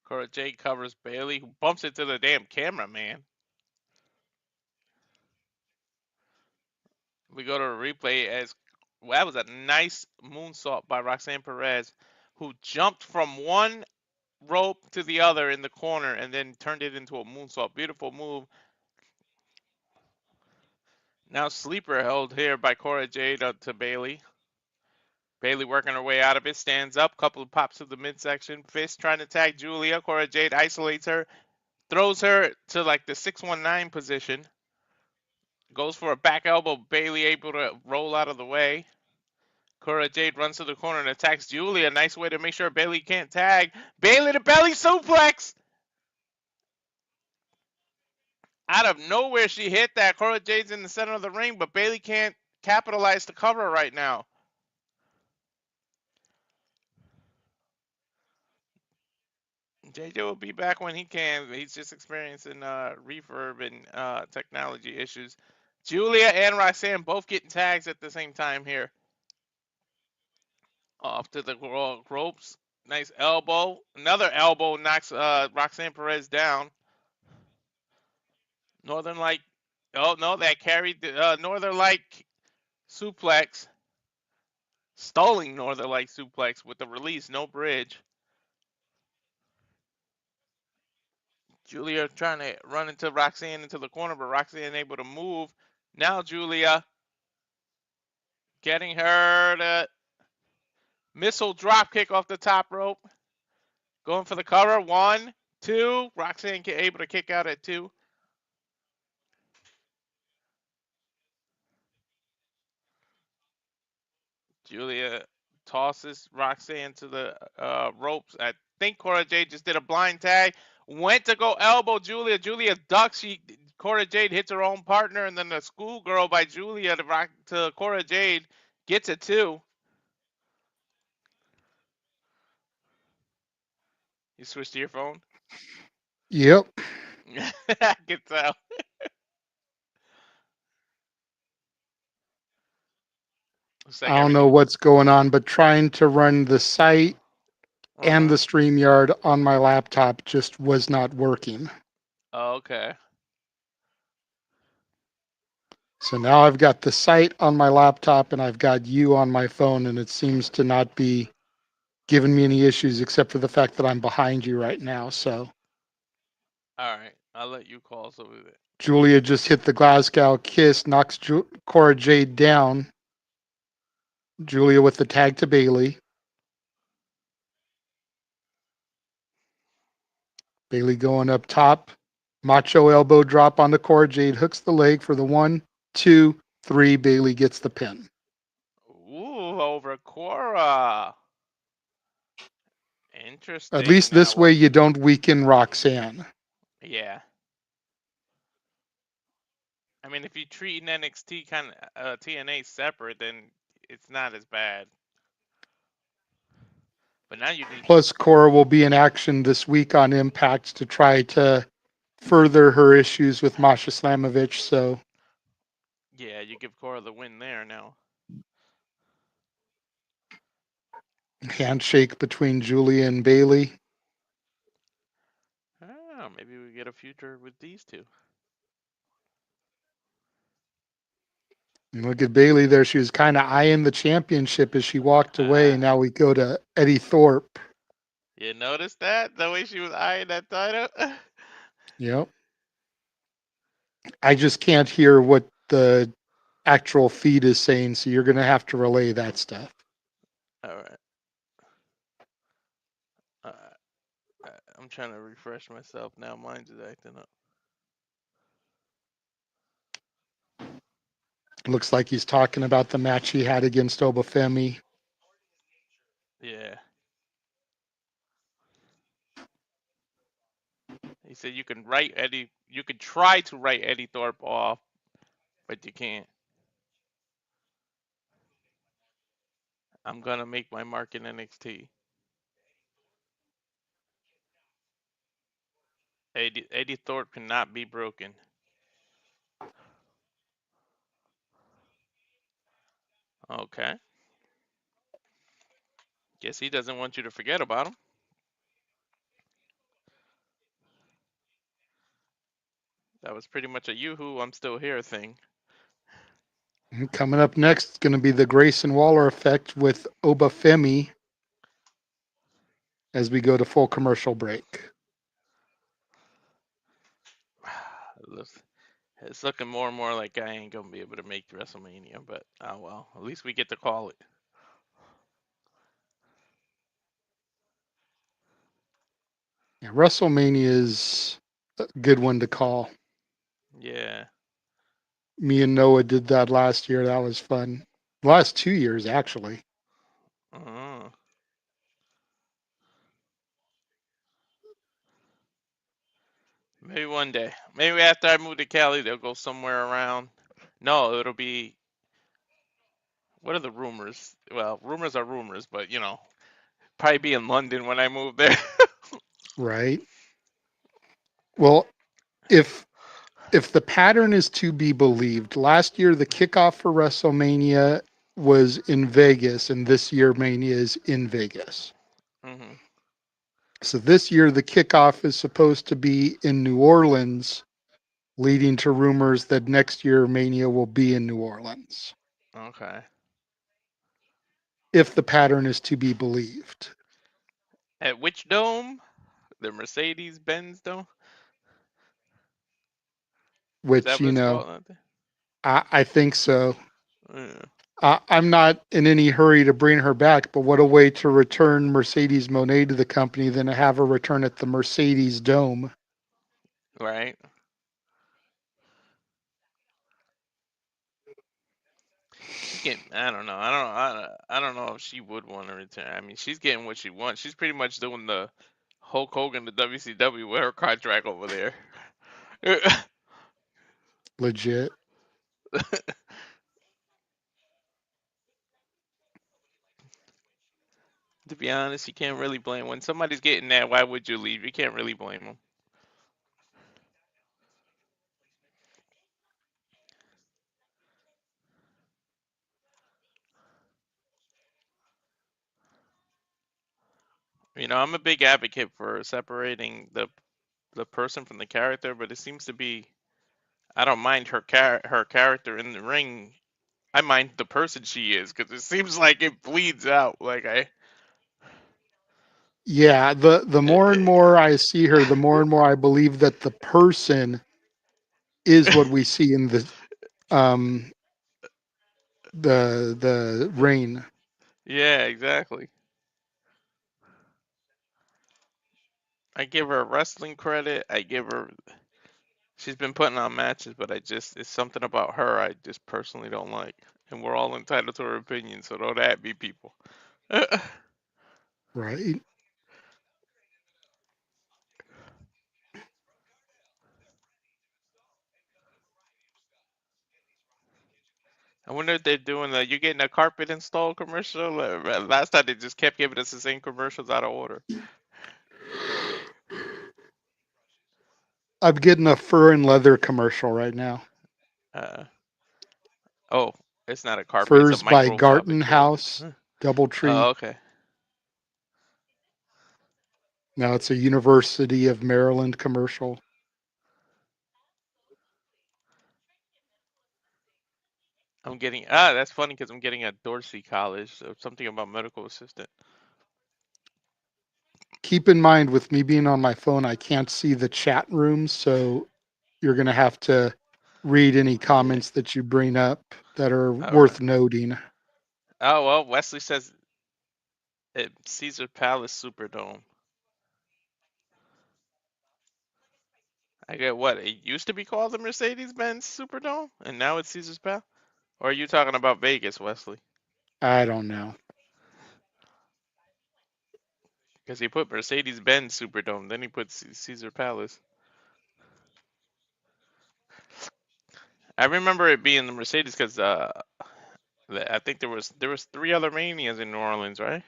Cora Jade covers Bayley, who bumps into the damn camera, man. We go to a replay as well, that was a nice moonsault by Roxanne Perez, who jumped from one rope to the other in the corner and then turned it into a moonsault. Beautiful move. Now sleeper held here by Cora Jade to Bayley. Bayley working her way out of it, stands up, couple of pops to the midsection. Fist trying to tag Giulia. Cora Jade isolates her, throws her to like the 619 position. Goes for a back elbow. Bayley able to roll out of the way. Cora Jade runs to the corner and attacks Giulia. Nice way to make sure Bayley can't tag. Bayley to belly suplex. Out of nowhere, she hit that. Cora Jade's in the center of the ring, but Bayley can't capitalize to cover right now. JJ will be back when he can. He's just experiencing refurb and technology issues. Giulia and Roxanne both getting tags at the same time here. Off to the ropes. Nice elbow. Another elbow knocks Roxanne Perez down. Northern Light. Oh, no, that carried the Northern Light suplex. Stalling Northern Light suplex with the release, no bridge. Giulia trying to run into Roxanne into the corner, but Roxanne able to move. Now Giulia getting her to missile drop kick off the top rope. Going for the cover. 1, 2. Roxanne able to kick out at 2. Giulia tosses Roxanne to the ropes. I think Cora Jade just did a blind tag. Went to go elbow Giulia. Giulia ducks. Cora Jade hits her own partner, and then the schoolgirl by Giulia to Cora Jade gets it too. You switched to your phone? Yep. I can tell. Looks like I don't know everything. what's going on, but trying to run the site and the StreamYard on my laptop just was not working. Oh, okay. So now I've got the site on my laptop and I've got you on my phone, and it seems to not be giving me any issues except for the fact that I'm behind you right now. So All right. I'll let you call some of it. Giulia just hit the Glasgow kiss, knocks Cora Jade down. Giulia with the tag to Bayley. Bayley going up top. Macho elbow drop on the Cora Jade. Hooks the leg for the 1, 2, 3. Bayley gets the pin. Ooh, over Cora. At Interesting. least Now, this way you don't weaken Roxanne. yeah. I mean, if you treat an NXT kind of TNA separate, then it's not as bad. But now you need. Plus, Cora will be in action this week on Impact to try to further her issues with Masha Slamovich. So, Yeah, you give Cora the win there now. handshake between Giulia and Bayley. Oh, maybe we get a future with these two. And look at Bayley there. She was kind of eyeing the championship as she walked away. And now we go to Eddie Thorpe. You noticed that? The way she was eyeing that title? Yep. I just can't hear what the actual feed is saying, so you're going to have to relay that stuff. All right. I'm trying to refresh myself now. Mine's acting up. Looks like he's talking about the match he had against Femi. Yeah. He said you can write Eddie. You could try to write Eddie Thorpe off, but you can't. I'm gonna make my mark in NXT. Eddie Thorpe cannot be broken. Okay. Guess he doesn't want you to forget about him. That was pretty much a yoo-hoo, I'm still here thing. Coming up next is going to be the Grayson Waller effect with Femi as we go to full commercial break. It's looking more and more like I ain't gonna be able to make WrestleMania, but oh well. At least we get to call it. Yeah, WrestleMania is a good one to call. Yeah. Me and Noah did that last year. That was fun. Last 2 years, actually. Uh, Maybe one day. Maybe after I move to Cali, they'll go somewhere around. No, it'll be. What are the rumors? Well, rumors are rumors, but probably be in London when I move there. Right. Well, if if the pattern is to be believed, last year the kickoff for WrestleMania was in Vegas, and this year Mania is in Vegas. hmm So this year the kickoff is supposed to be in New Orleans, leading to rumors that next year Mania will be in New Orleans, Okay. if the pattern is to be believed. At which dome? The Mercedes Benz dome? Is Which, that what it's called out there? I think so. Yeah. I'm not in any hurry to bring her back, but what a way to return Mercedes Monet to the company than to have her return at the Mercedes Dome. Right. She's getting. I don't know. I don't know if she would want to return. I mean, she's getting what she wants. She's pretty much doing the Hulk Hogan to WCW with her contract over there. Legit. To be honest, you can't really blame when somebody's getting that. Why would you leave? You can't really blame them. I'm a big advocate for separating the person from the character, but it seems to be I don't mind her character in the ring. I mind the person she is because it seems like it bleeds out. Like I, Yeah, the eh, more and more I see her, the more and more I believe that the person is what we see in um the rain. yeah, exactly. I give her wrestling credit. I give her. She's been putting on matches, but it's something about her I just personally don't like. And we're all entitled to our opinion, so don't at me, people. Right. I wonder if they're doing the you getting a carpet installed commercial. Last time they just kept giving us the same commercials out of order. I'm getting a fur and leather commercial right now. Uh, oh, it's not a carpet; it's a Furs by microfiber Garten clothing. House, Huh. Doubletree. Oh, okay. Now it's a University of Maryland commercial. I'm getting that's funny because I'm getting a Dorsey College, so something about medical assistant. Keep in mind, with me being on my phone, I can't see the chat rooms, so you're going to have to read any Yeah. comments that you bring up that are All right. worth noting. Oh well, Wesley says it Caesar Palace Superdome. I get what it used to be called the Mercedes-Benz Superdome, and now it's Caesar's Palace. Or are you talking about Vegas, Wesley? I don't know. Because he put Mercedes-Benz Superdome, then he put Caesar Palace. I remember it being the Mercedes because I think there was three other manias in New Orleans, right?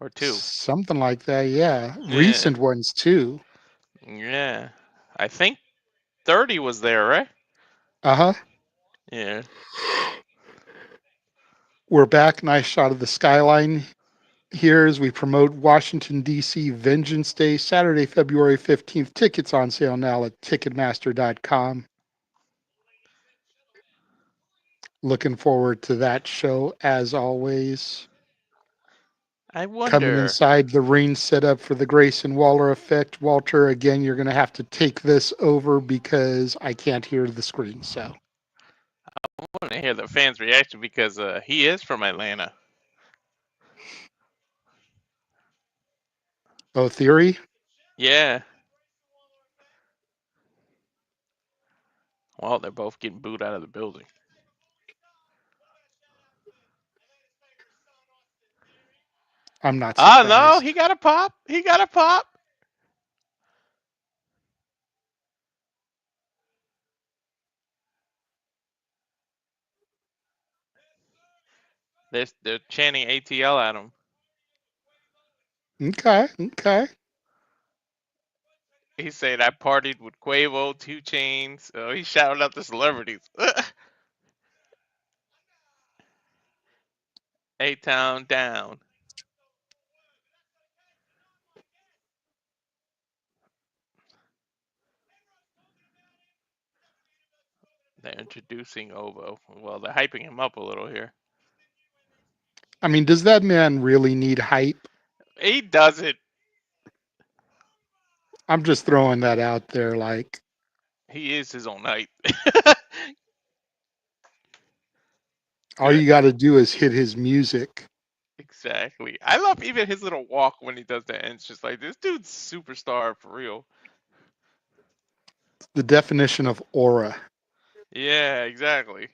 Or two. Something like that, yeah. Yeah, Recent ones too. yeah. I think 30 was there, right? Uh huh. Yeah. We're back. Nice shot of the skyline here as we promote Washington, D.C. Vengeance Day, Saturday, February 15th. Tickets on sale now at Ticketmaster.com. Looking forward to that show as always. I Coming wonder. inside the ring set up for the Grayson Waller effect. Walter, again, you're going to have to take this over because I can't hear the screen. So, I want to hear the fans' reaction because he is from Atlanta. oh, Theory? Yeah. Well, they're both getting booed out of the building. I'm not Oh no, surprised. he got a pop. He got a pop. They're chanting ATL at him. Okay, okay. He said I partied with Quavo, 2 Chainz. Oh, he shouted out the celebrities. A-Town down. They're introducing Ovo. Well, they're hyping him up a little here. I mean, does that man really need hype? He doesn't. I'm just throwing that out there. Like, He is his own hype. all you got to do is hit his music. Exactly. I love even his little walk when he does that, and it's just like this dude's superstar for real. The definition of aura. Yeah, exactly.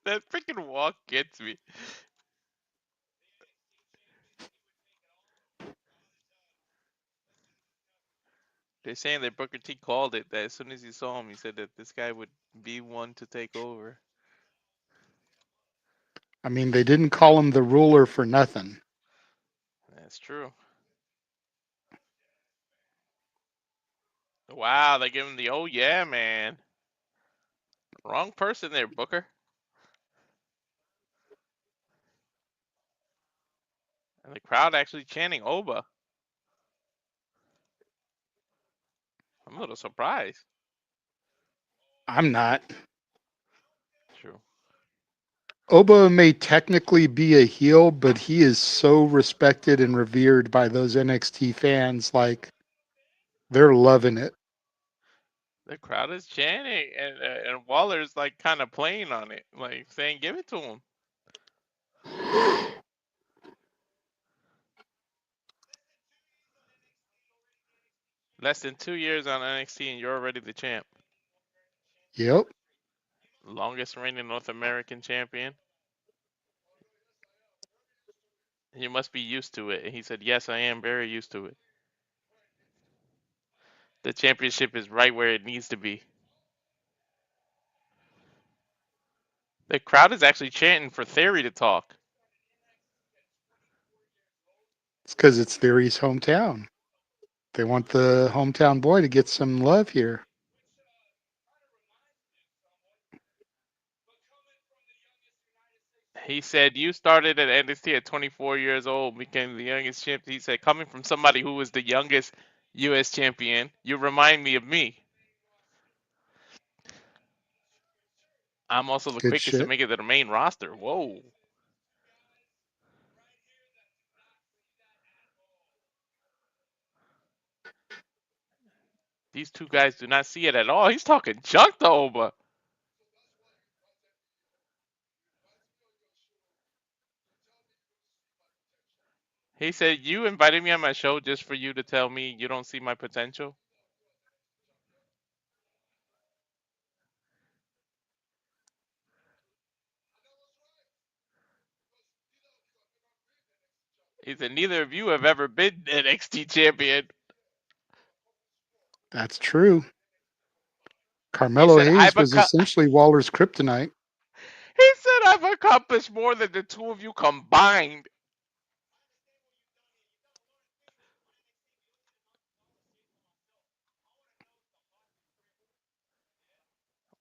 That freaking walk gets me. They're saying that Booker T called it that as soon as he saw him, he said that this guy would be one to take over. I mean, they didn't call him the ruler for nothing. That's true. Wow, they give him the oh yeah, man. Wrong person there, Booker. And the crowd actually chanting Oba. I'm a little surprised. I'm not. True. Oba may technically be a heel, but he is so respected and revered by those NXT fans. Like, they're loving it. The crowd is chanting, and Waller's like kind of playing on it, like saying, "Give it to him." Less than 2 years on NXT, and you're already the champ, Yep. longest reigning North American champion. You must be used to it. And he said, "Yes, I am very used to it. The championship is right where it needs to be." The crowd is actually chanting for Theory to talk. It's because it's Theory's hometown. They want the hometown boy to get some love here. He said, "You started at NXT at 24 years old, became the youngest champ." He said, "Coming from somebody who was the youngest U.S. champion, you remind me of me. I'm also the Good quickest to shit. make it to the main roster." Whoa. These two guys do not see it at all. He's talking junk to Oba. He said, "You invited me on my show just for you to tell me you don't see my potential?" He said, "Neither of you have ever been NXT champion." That's true. He Carmelo said, Hayes was essentially Waller's kryptonite. he said, "I've accomplished more than the two of you combined."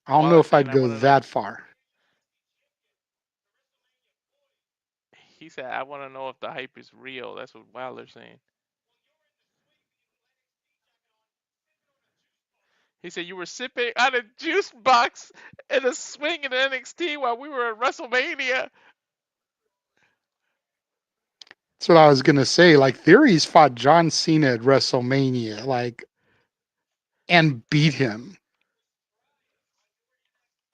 I don't know Waller if saying, I'd "I go want to know." that far. He said, "I want to know if the hype is real." That's what Wilder's saying. He said you were sipping out a juice box in a swing in NXT while we were at WrestleMania. That's what I was gonna say. Like Theory's fought John Cena at WrestleMania, like, and beat him.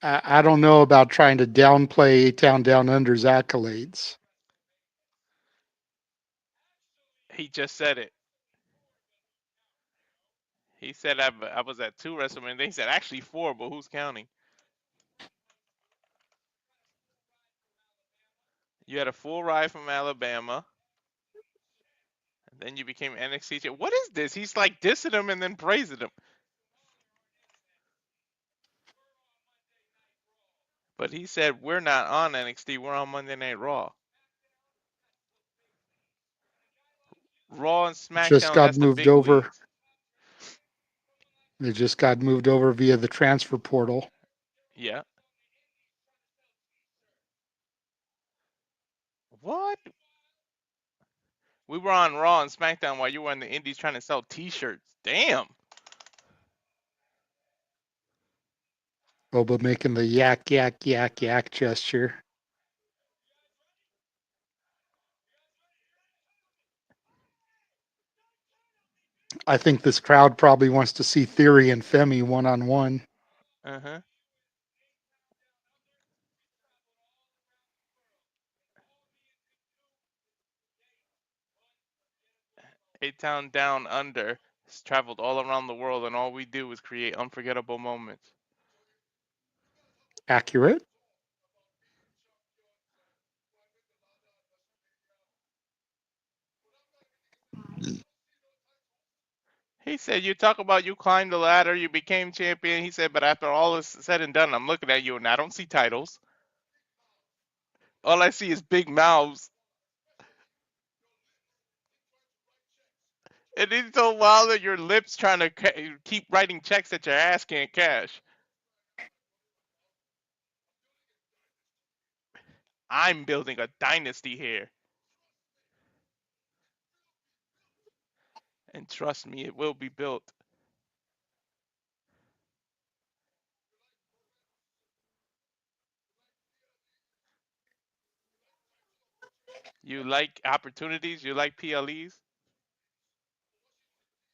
I don't know about trying to downplay A-Town Down Under's accolades. He just said it. He said I was at 2 WrestleMania. He said actually 4, but who's counting? You had a full ride from Alabama. And then you became NXT. What is this? He's like dissing him and then praising him. But he said we're not on NXT. We're on Monday Night Raw. Raw and Just SmackDown, got that's the moved big over. leagues. They just got moved over via the transfer portal. Yeah. What? We were on Raw and SmackDown while you were in the Indies trying to sell T-shirts. Damn. Boba making the yak, yak, yak, yak gesture. I think this crowd probably wants to see Theory and Femi one-on-one. Uh-huh. A-Town Down Under has traveled all around the world, and all we do is create unforgettable moments. Accurate. He said, you talk about you climbed the ladder, you became champion. He said, but after all is said and done, I'm looking at you and I don't see titles. All I see is big mouths. And he told Wilder, your lips trying to keep writing checks that your ass can't cash. I'm building a dynasty here. And trust me, it will be built. You like opportunities? You like PLEs?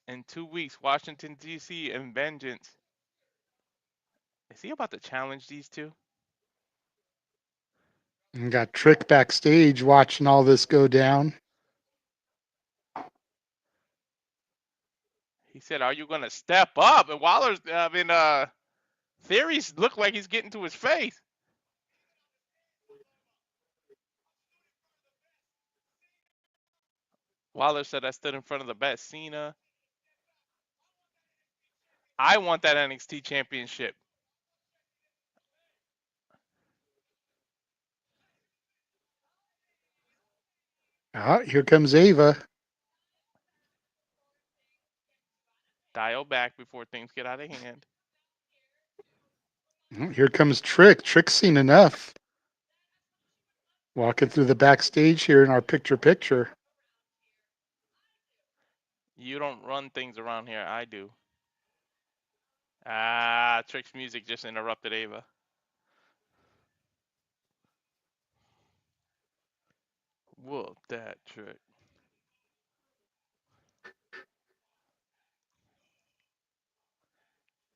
In 2 weeks, Washington, D.C. and Vengeance. Is he about to challenge these two? And got Trick backstage watching all this go down. He said, are you going to step up? And Wilder's, Theories look like he's getting to his face. Wilder said, I stood in front of the best Cena. I want that NXT championship. Here comes Ava. Dial back before things get out of hand. Here comes Trick. Trick's seen enough. Walking through the backstage here in our picture. You don't run things around here. I do. Trick's music just interrupted Ava. Whoop that, Trick.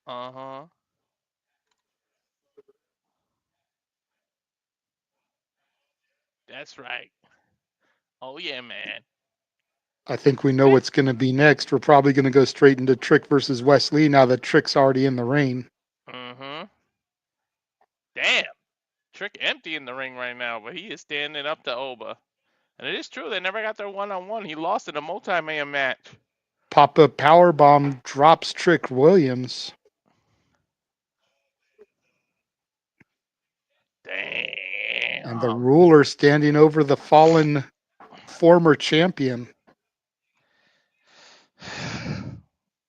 Uh-huh. That's right. Oh, yeah, man. I think we know what's going to be next. We're probably going to go straight into Trick versus Wes Lee now that Trick's already in the ring. Mm-hmm. Damn. Trick empty in the ring right now, but he is standing up to Oba. And it is true, they never got their one-on-one. He lost in a multi-man match. Pop-up powerbomb drops Trick Williams. Damn. And the ruler standing over the fallen former champion.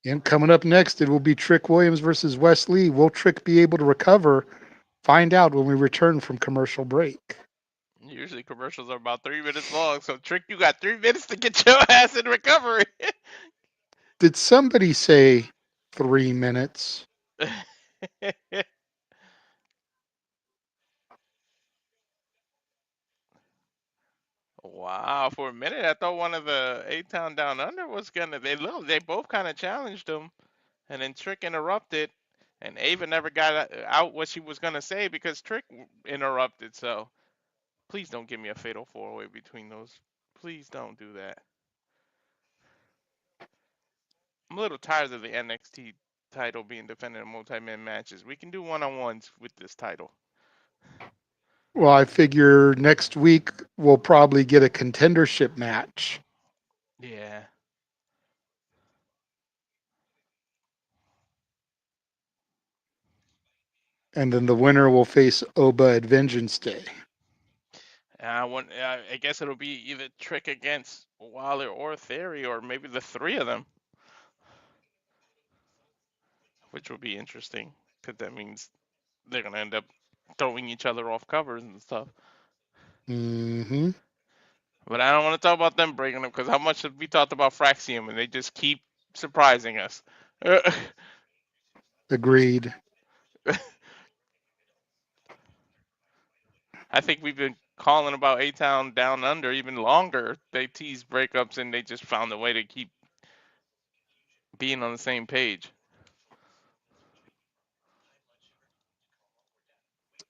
And coming up next, it will be Trick Williams versus Wes Lee. Will Trick be able to recover? Find out when we return from commercial break. Usually commercials are about 3 minutes long, so Trick, you got 3 minutes to get your ass in recovery. Did somebody say 3 minutes? Wow, for a minute I thought one of the A Town Down Under was gonna. They both kind of challenged him, and then Trick interrupted, and Ava never got out what she was gonna say because Trick interrupted. So please don't give me a fatal four way between those. Please don't do that. I'm a little tired of the NXT title being defended in multi-man matches. We can do one-on-ones with this title. Well, I figure next week we'll probably get a contendership match, Yeah. and then the winner will face Oba at Vengeance Day. I guess it'll be either Trick against Waller or Theory, or maybe the three of them, which will be interesting because that means they're gonna end up throwing each other off covers and stuff. Mm-hmm. But I don't want to talk about them breaking them because how much have we talked about Fraxium and they just keep surprising us. Agreed. I think we've been calling about A Town Down Under even longer. They tease breakups and they just found a way to keep being on the same page.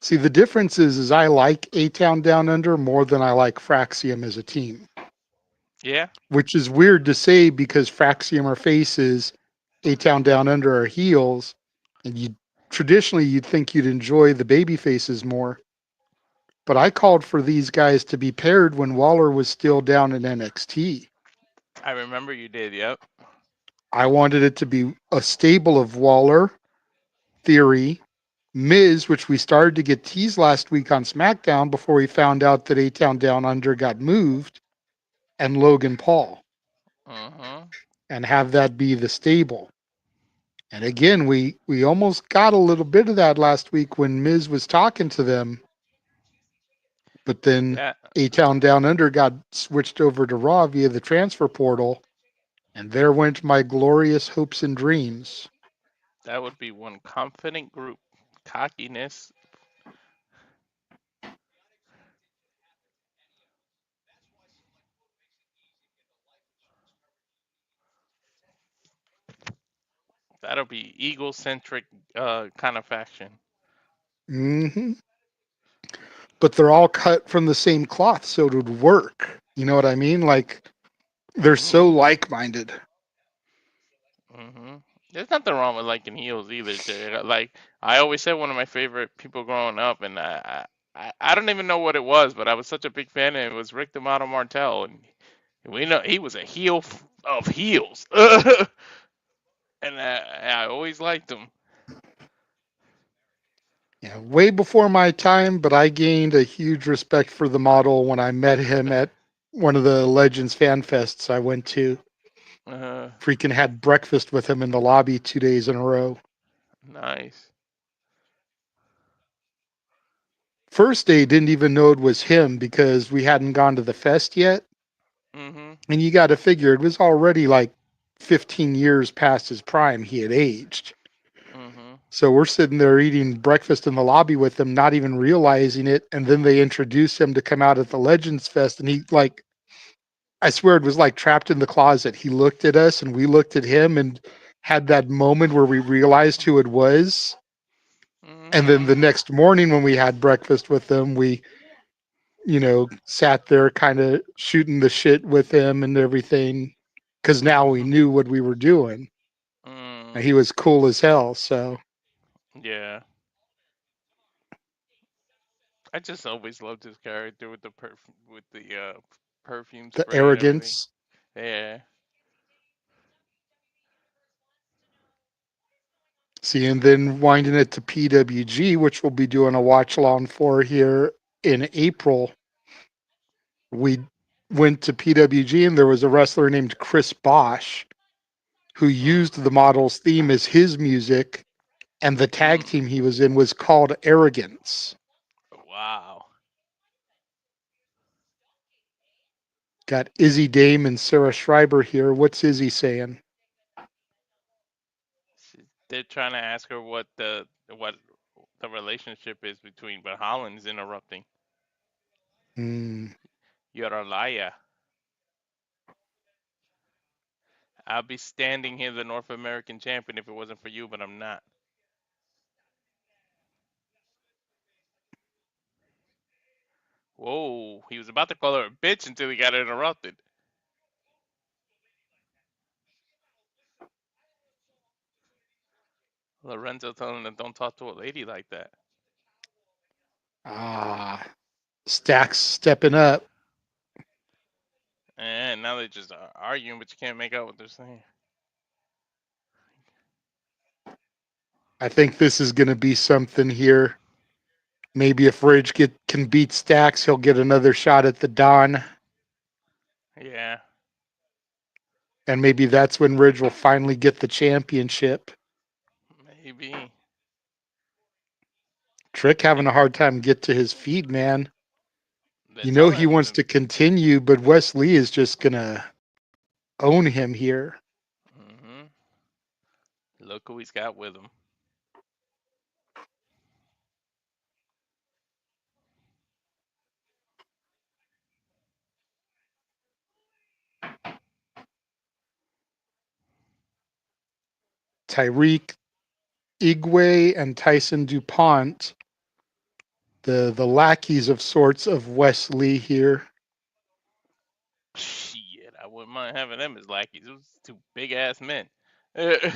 See, the difference is I like A Town Down Under more than I like Fraxium as a team, Yeah. which is weird to say because Fraxium are faces, A Town Down Under are heels, and you traditionally you'd think you'd enjoy the baby faces more. But I called for these guys to be paired when Waller was still down in NXT. I remember you did. Yep. I wanted it to be a stable of Waller, Theory, Miz, which we started to get teased last week on SmackDown before we found out that A Town Down Under got moved, and Logan Paul, Mhm. and have that be the stable. And again, we almost got a little bit of that last week when Miz was talking to them, but then That A Town Down Under got switched over to Raw via the transfer portal, and there went my glorious hopes and dreams. that would be one confident group. Cockiness. That'll be egocentric kind of faction. Hmm. But they're all cut from the same cloth, so it would work. You know what I mean? Like they're so Mhm. like-minded. There's nothing wrong with liking heels either, Jay. Like I always said, one of my favorite people growing up, and I don't even know what it was, but I was such a big fan, and it was Rick D'Amato Martel, and we know he was a heel of heels, and I always liked him. Yeah, way before my time, but I gained a huge respect for the model when I met him at one of the Legends fan fests I went to. Uh, Freaking had breakfast with him in the lobby 2 days in a row. nice. First day didn't even know it was him because we hadn't gone to the fest yet. Mhm. And you got to figure it was already like 15 years past his prime. He had aged. Mhm. So we're sitting there eating breakfast in the lobby with him, not even realizing it. And then they introduce him to come out at the Legends Fest. And he, like, I swear it was like trapped in the closet. He looked at us and we looked at him and had that moment where we realized who it was. And then Mhm. the next morning when we had breakfast with them, we, sat there kind of shooting the shit with him and everything because now we Mhm. knew what we were doing. And Mm. he was cool as hell. So Yeah. I just always loved his character with the perfume the spray and everything. arrogance. Yeah. See, and then winding it to PWG, which we'll be doing a watch along for here in April. We went to PWG and there was a wrestler named Chris Bosch who Mm. used the model's theme as his music, and the tag Mm. team he was in was called Arrogance. Wow. Got Izzy Dame and Sarah Schreiber here. What's Izzy saying? They're trying to ask her what the relationship is between, but Holland's interrupting. Mm, You're a liar. I'll be standing here the North American champion if it wasn't for you, but I'm not. Whoa, he was about to call her a bitch until he got interrupted. Lorenzo telling him don't talk to a lady like that. ah, Stacks stepping up. And now they're just arguing, but you can't make out what they're saying. I think this is going to be something here. Maybe if Ridge can beat Stacks, he'll get another shot at the Don. Yeah. And maybe that's when Ridge will finally get the championship. Maybe. Trick having a hard time get to his feet, man. They're You know telling he him wants to. to continue, but Wes Lee is just gonna own him here. Hmm. Look who he's got with him. Tyreek Igwe and Tyson DuPont, the lackeys of sorts of Wes Lee here. Shit, I wouldn't mind having them as lackeys. Those two big ass men. Eh,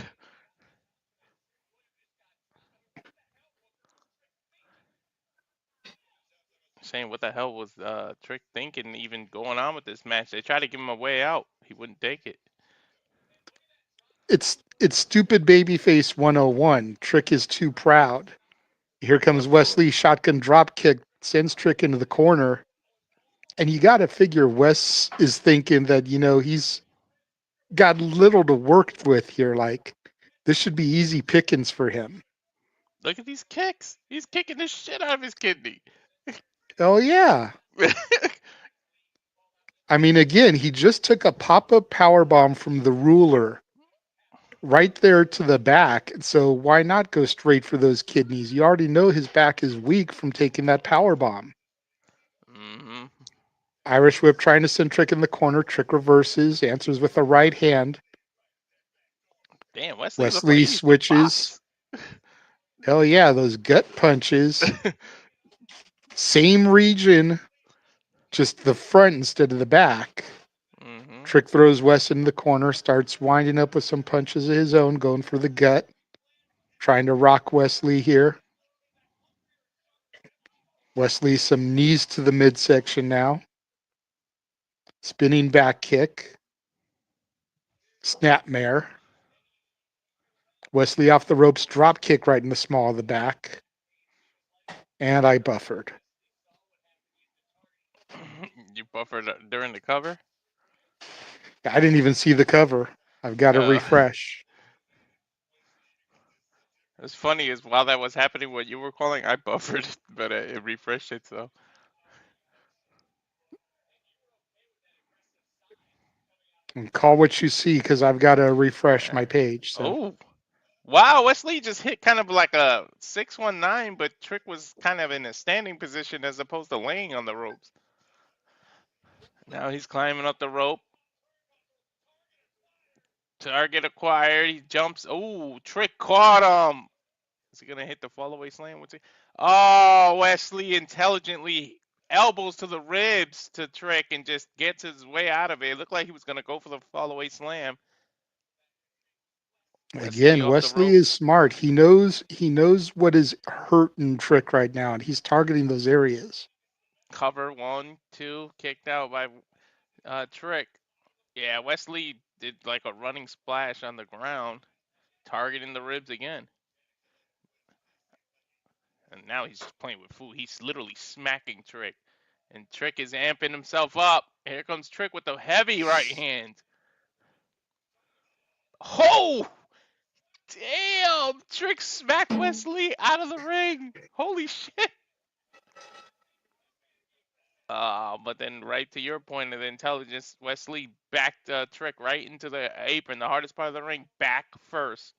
saying what the hell was Trick thinking, even going on with this match? They tried to give him a way out. He wouldn't take it. It's stupid babyface 101. Trick is too proud. Here comes Look for it. Wesley, shotgun drop kick, sends Trick into the corner. And you got to figure Wes is thinking that, he's got little to work with here. Like, this should be easy pickings for him. Look at these kicks. He's kicking the shit out of his kidney. Oh, yeah. I mean, again, he just took a pop up power bomb from the ruler right there to the back. So why not go straight for those kidneys? You already know his back is weak from taking that power bomb. Hmm. Irish whip trying to send Trick in the corner. Trick reverses, answers with a right hand. Damn, Wesley looked like Wesley he used to switches. box. Hell yeah, those gut punches. Same region, just the front instead of the back. Hmm. Trick throws Wes in the corner, starts winding up with some punches of his own, going for the gut, trying to rock Wesley here. Wesley, some knees to the midsection now. Spinning back kick. Snapmare. Wesley off the ropes, drop kick right in the small of the back. And I buffered. You buffered during the cover. I didn't even see the cover. I've got to Uh, refresh. it's funny is while that was happening, what you were calling, I buffered, but it refreshed it. So And call what you see because I've got to refresh uh, my page. So oh wow, Wesley just hit kind of like a 619, but Trick was kind of in a standing position as opposed to laying on the ropes. Now he's climbing up the rope. Target acquired. He jumps. Oh, Trick caught him. Is he gonna hit the fallaway slam? What's he? Oh, Wesley intelligently elbows to the ribs to Trick and just gets his way out of it. It looked like he was gonna go for the fallaway slam. Wesley again, off the Wesley is ropes. smart. He knows what is hurting Trick right now, and he's targeting those areas. Cover one, two, kicked out by Trick. Yeah, Wesley did like a running splash on the ground, targeting the ribs again. And now he's just playing with food. He's literally smacking Trick. And Trick is amping himself up. Here comes Trick with the heavy right hand. Oh! Damn! Trick smacked Wesley out of the ring. Holy shit. But then right to your point of the intelligence, Wesley backed Trick right into the apron, the hardest part of the ring, back first.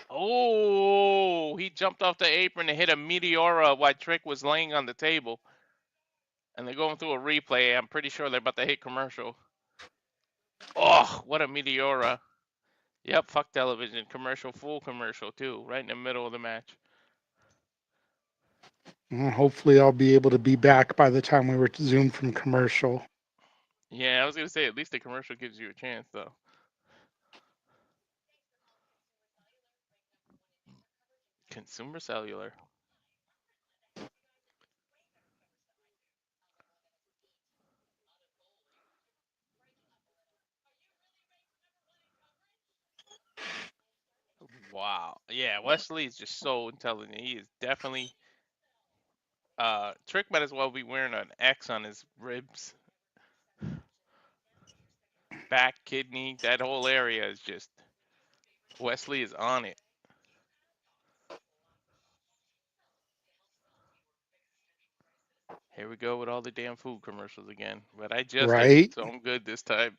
Oh, he jumped off the apron and hit a Meteora while Trick was laying on the table. And they're going through a replay. I'm pretty sure they're about to hit commercial. Oh, what a Meteora. Yep, fuck television. Commercial, full commercial too, right in the middle of the match. Hopefully, I'll be able to be back by the time we resume from commercial. Yeah, I was gonna say at least the commercial gives you a chance though. Consumer cellular. Wow. Yeah, Wes Lee is just so intelligent. He is definitely Trick might as well be wearing an X on his ribs. Back, kidney, that whole area is just Wesley is on it. Here we go with all the damn food commercials again. But I just ate, Right? so I'm good this time.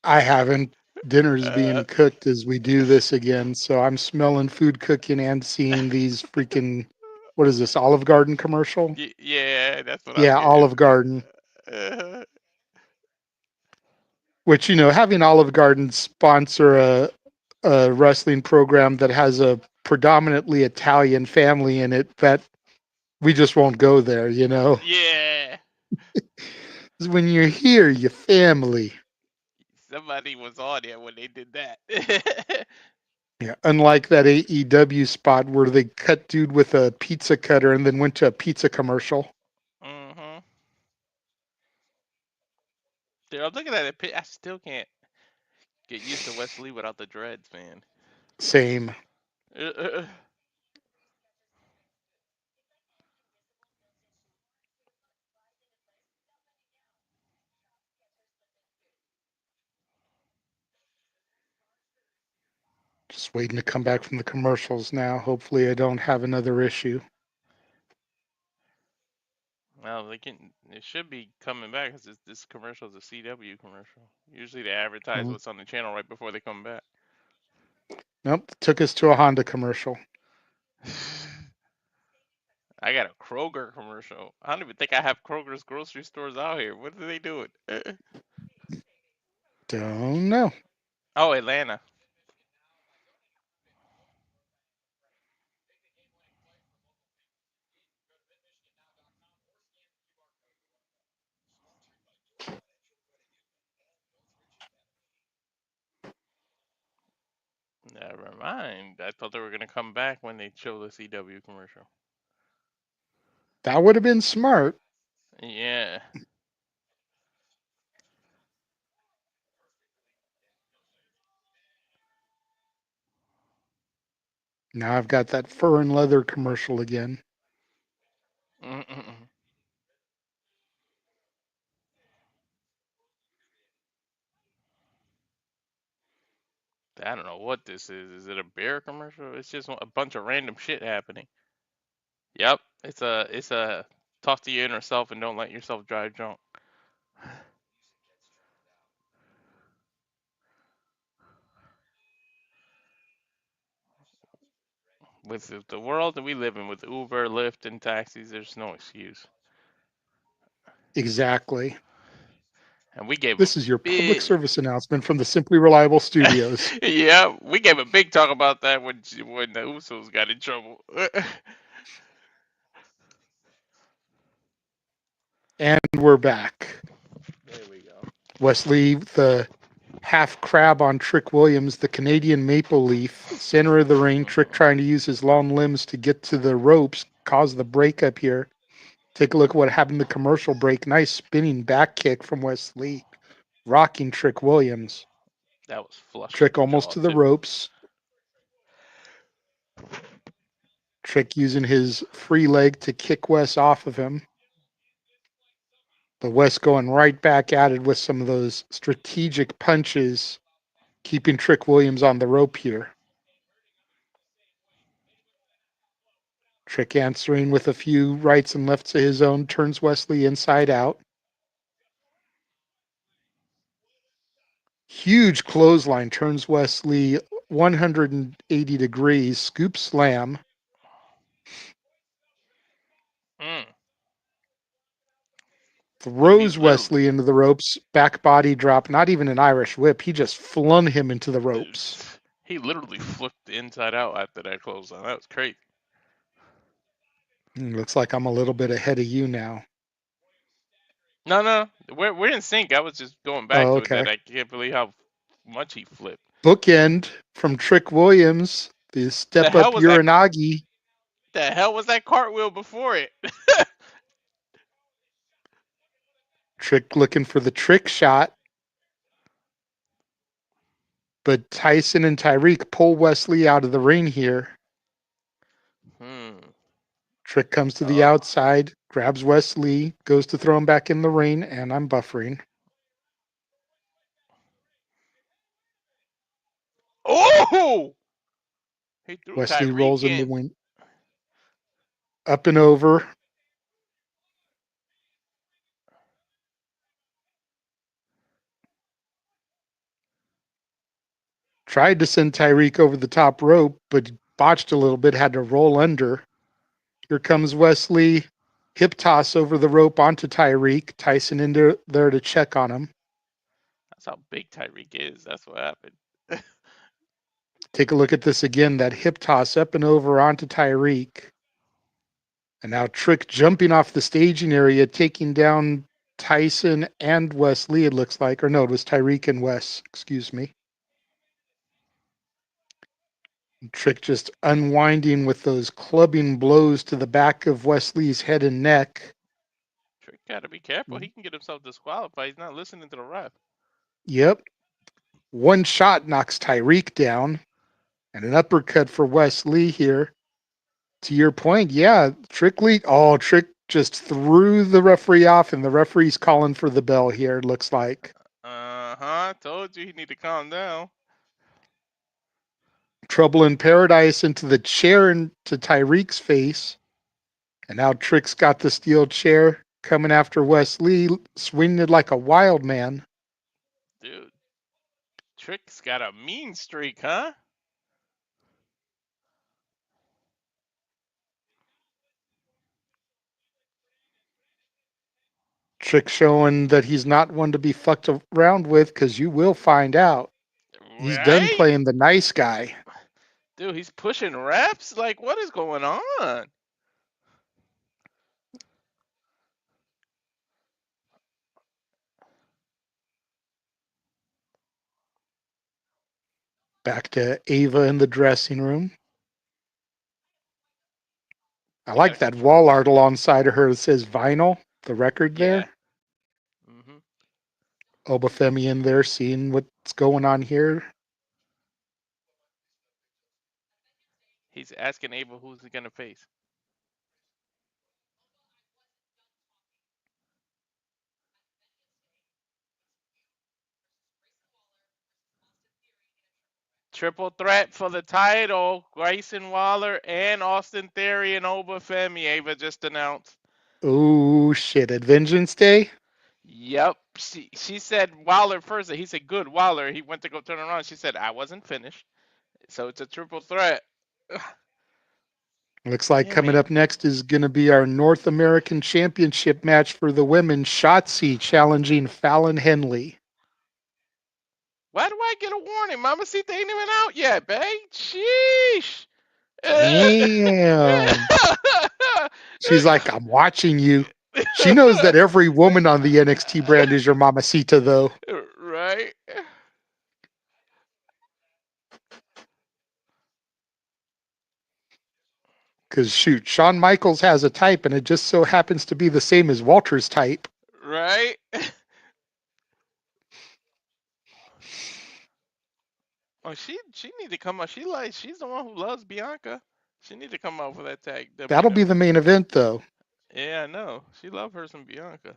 I haven't. Dinner's uh, being cooked as we do this again, so I'm smelling food cooking and seeing these freaking, what is this, Olive Garden commercial? yeah, that's what I'm Yeah, getting. Olive Garden. Uh, Which, having Olive Garden sponsor a wrestling program that has a predominantly Italian family in it, that we just won't go there. yeah, 'Cause when you're here, your family. somebody was on it when they did that. Yeah, unlike that AEW spot where they cut dude with a pizza cutter and then went to a pizza commercial. hmm Dude, I'm looking at it. I still can't get used to Wesley without the dreads, man. Same. Just waiting to come back from the commercials now. Hopefully, I don't have another issue. Well, it should be coming back because this commercial is a CW commercial. Usually they advertise Mm. what's on the channel right before they come back. Nope, took us to a Honda commercial. I got a Kroger commercial. I don't even think I have Kroger's grocery stores out here. What are they doing? Don't know. Oh, Atlanta. Never mind. I thought they were gonna come back when they show the CW commercial. That would have been smart. Yeah. Now I've got that fur and leather commercial again. Mm-mm. I don't know what this is. Is it a beer commercial? It's just a bunch of random shit happening. Yep. It's a talk to your inner self and don't let yourself drive drunk. With the world that we live in with Uber, Lyft, and taxis, there's no excuse. Exactly. And we gave a This is your public big, service announcement from the Simply Reliable Studios. yeah, we gave a big talk about that when the Usos got in trouble. And we're back. There we go. Wes Lee, the half crab on Trick Williams, the Canadian maple leaf, center of the ring. Trick trying to use his long limbs to get to the ropes, cause the breakup here. Take a look at what happened in the commercial break. Nice spinning back kick from Wes Lee, rocking Trick Williams. That was flush with Trick the almost jaw to the too. ropes. Trick using his free leg to kick Wes off of him. But Wes going right back at it with some of those strategic punches, keeping Trick Williams on the rope here. Trick answering with a few rights and lefts of his own, turns Wes Lee inside out. Huge clothesline turns Wes Lee 180 degrees, scoop slam, Mm. Dude, he throws literally, Wesley into the ropes, back body drop, not even an Irish whip. He just flung him into the ropes. he literally flipped inside out after that clothesline. That was crazy. Looks like I'm a little bit ahead of you now. No, we're in sync. I was just going back Oh, to it okay. that I can't believe how much he flipped. Bookend from Trick Williams, the The step hell up was that? Uranagi. The hell was that cartwheel before it? Trick looking for the trick shot. But Tyson and Tyreek pull Wesley out of the ring here. Hmm. Trick comes to the Oh. outside, grabs Wesley, goes to throw him back in the ring, and I'm buffering. Oh! He threw Wesley Tyreek rolls in the in. wind. Up and over. Tried to send Tyreek over the top rope, but botched a little bit, had to roll under. Here comes Wesley. Hip toss over the rope onto Tyreek. Tyson in there to check on him. That's how big Tyreek is. That's what happened. Take a look at this again. That hip toss up and over onto Tyreek. And now Trick jumping off the staging area, taking down Tyson and Wesley, it looks like. Or no, it was Tyreek and Wes. Excuse me. Trick just unwinding with those clubbing blows to the back of Wesley's head and neck. Trick gotta be careful. He can get himself disqualified. He's not listening to the ref. Yep. One shot knocks Tyreek down. And an uppercut for Wes Lee here. To your point, yeah, Trick just threw the referee off, and the referee's calling for the bell here, it looks like. Uh-huh. Told you he need to calm down. Trouble in Paradise into the chair into Tyreek's face. And now Trick's got the steel chair coming after Wes Lee, swinging it like a wild man. Dude, Trick's got a mean streak, huh? Trick showing that he's not one to be fucked around with, because you will find out. He's done Right? playing the nice guy. Dude, he's pushing refs? Like, what is going on? Back to Ava in the dressing room. I They gotta like that control. wall art alongside of her that says vinyl, the record Yeah. there. Mm-hmm. Femi in there seeing what's going on here. He's asking Ava who's he gonna face. Triple threat for the title. Grayson Waller and Austin Theory and Femi. Ava just announced. Oh shit, at Vengeance Day? Yep. She said Waller first. He said good Waller. He went to go turn around. She said I wasn't finished. So it's a triple threat. Looks like Yeah, coming man. up next is going to be our North American Championship match for the women. Shotzi challenging Fallon Henley. Why do I get a warning? Mama Sita ain't even out yet, babe. Sheesh. Damn. She's like, I'm watching you. She knows that every woman on the NXT brand is your mamacita, though. Right? Because, shoot, Shawn Michaels has a type, and it just so happens to be the same as Walter's type. Right? Oh, she need to come out. She's the one who loves Bianca. She need to come out for that tag That'll be the WWE. main event, though. Yeah, I know. She love her some Bianca.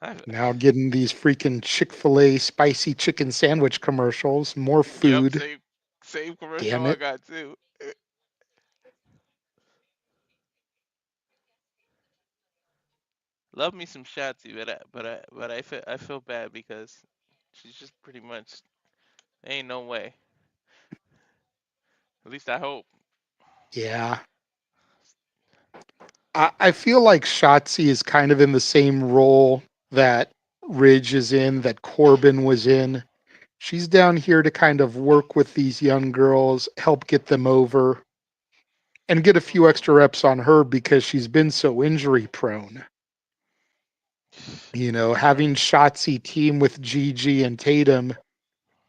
I, Now getting these freaking Chick-fil-A spicy chicken sandwich commercials. More yep, food. same commercial Damn I it. got too. Love me some Shotzi, but I feel bad because she's just pretty much ain't no way. At least I hope. Yeah. I feel like Shotzi is kind of in the same role that Ridge is in, that Corbin was in. She's down here to kind of work with these young girls, help get them over, and get a few Mm. extra reps on her because she's been so injury prone. You know, True. having Shotzi team with Gigi and Tatum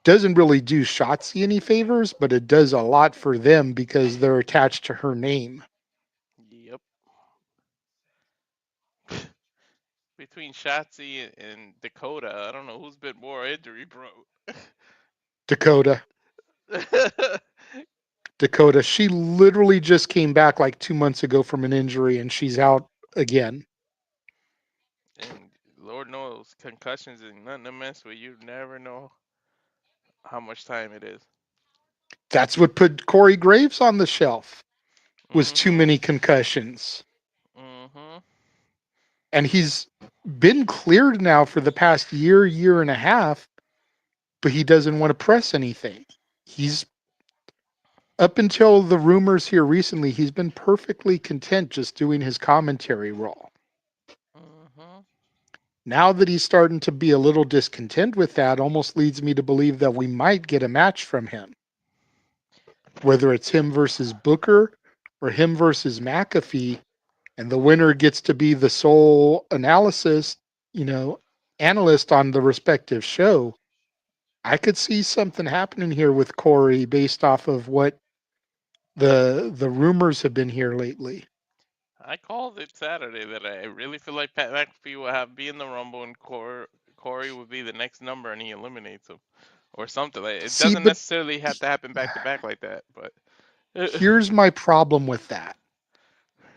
doesn't really do Shotzi any favors, but it does a lot for them because they're attached to her name. Yep. Between Shotzi and Dakota, I don't know who's been more injury prone. Dakota. Dakota. She literally just came back like 2 months ago from an injury and she's out again. And Lord knows, concussions is nothing to mess with. You never know how much time it is. That's what put Corey Graves on the shelf was too Mm-hmm. many concussions. Mm-hmm. And he's been cleared now for the past year, year and a half, but he doesn't want to press anything. He's up until the rumors here recently, he's been perfectly content just doing his commentary role. Mm-hmm. Now that he's starting to be a little discontent with that, almost leads me to believe that we might get a match from him, whether it's him versus Booker or him versus McAfee, and the winner gets to be the sole analysis, you know, analyst on the respective show. I could see something happening here with Corey based off of what the rumors have been here lately. I called it Saturday that I really feel like Pat McAfee will have be in the Rumble and Corey would be the next number and he eliminates him or something. Like it See, doesn't but necessarily have to happen back to back like that, but here's my problem with that.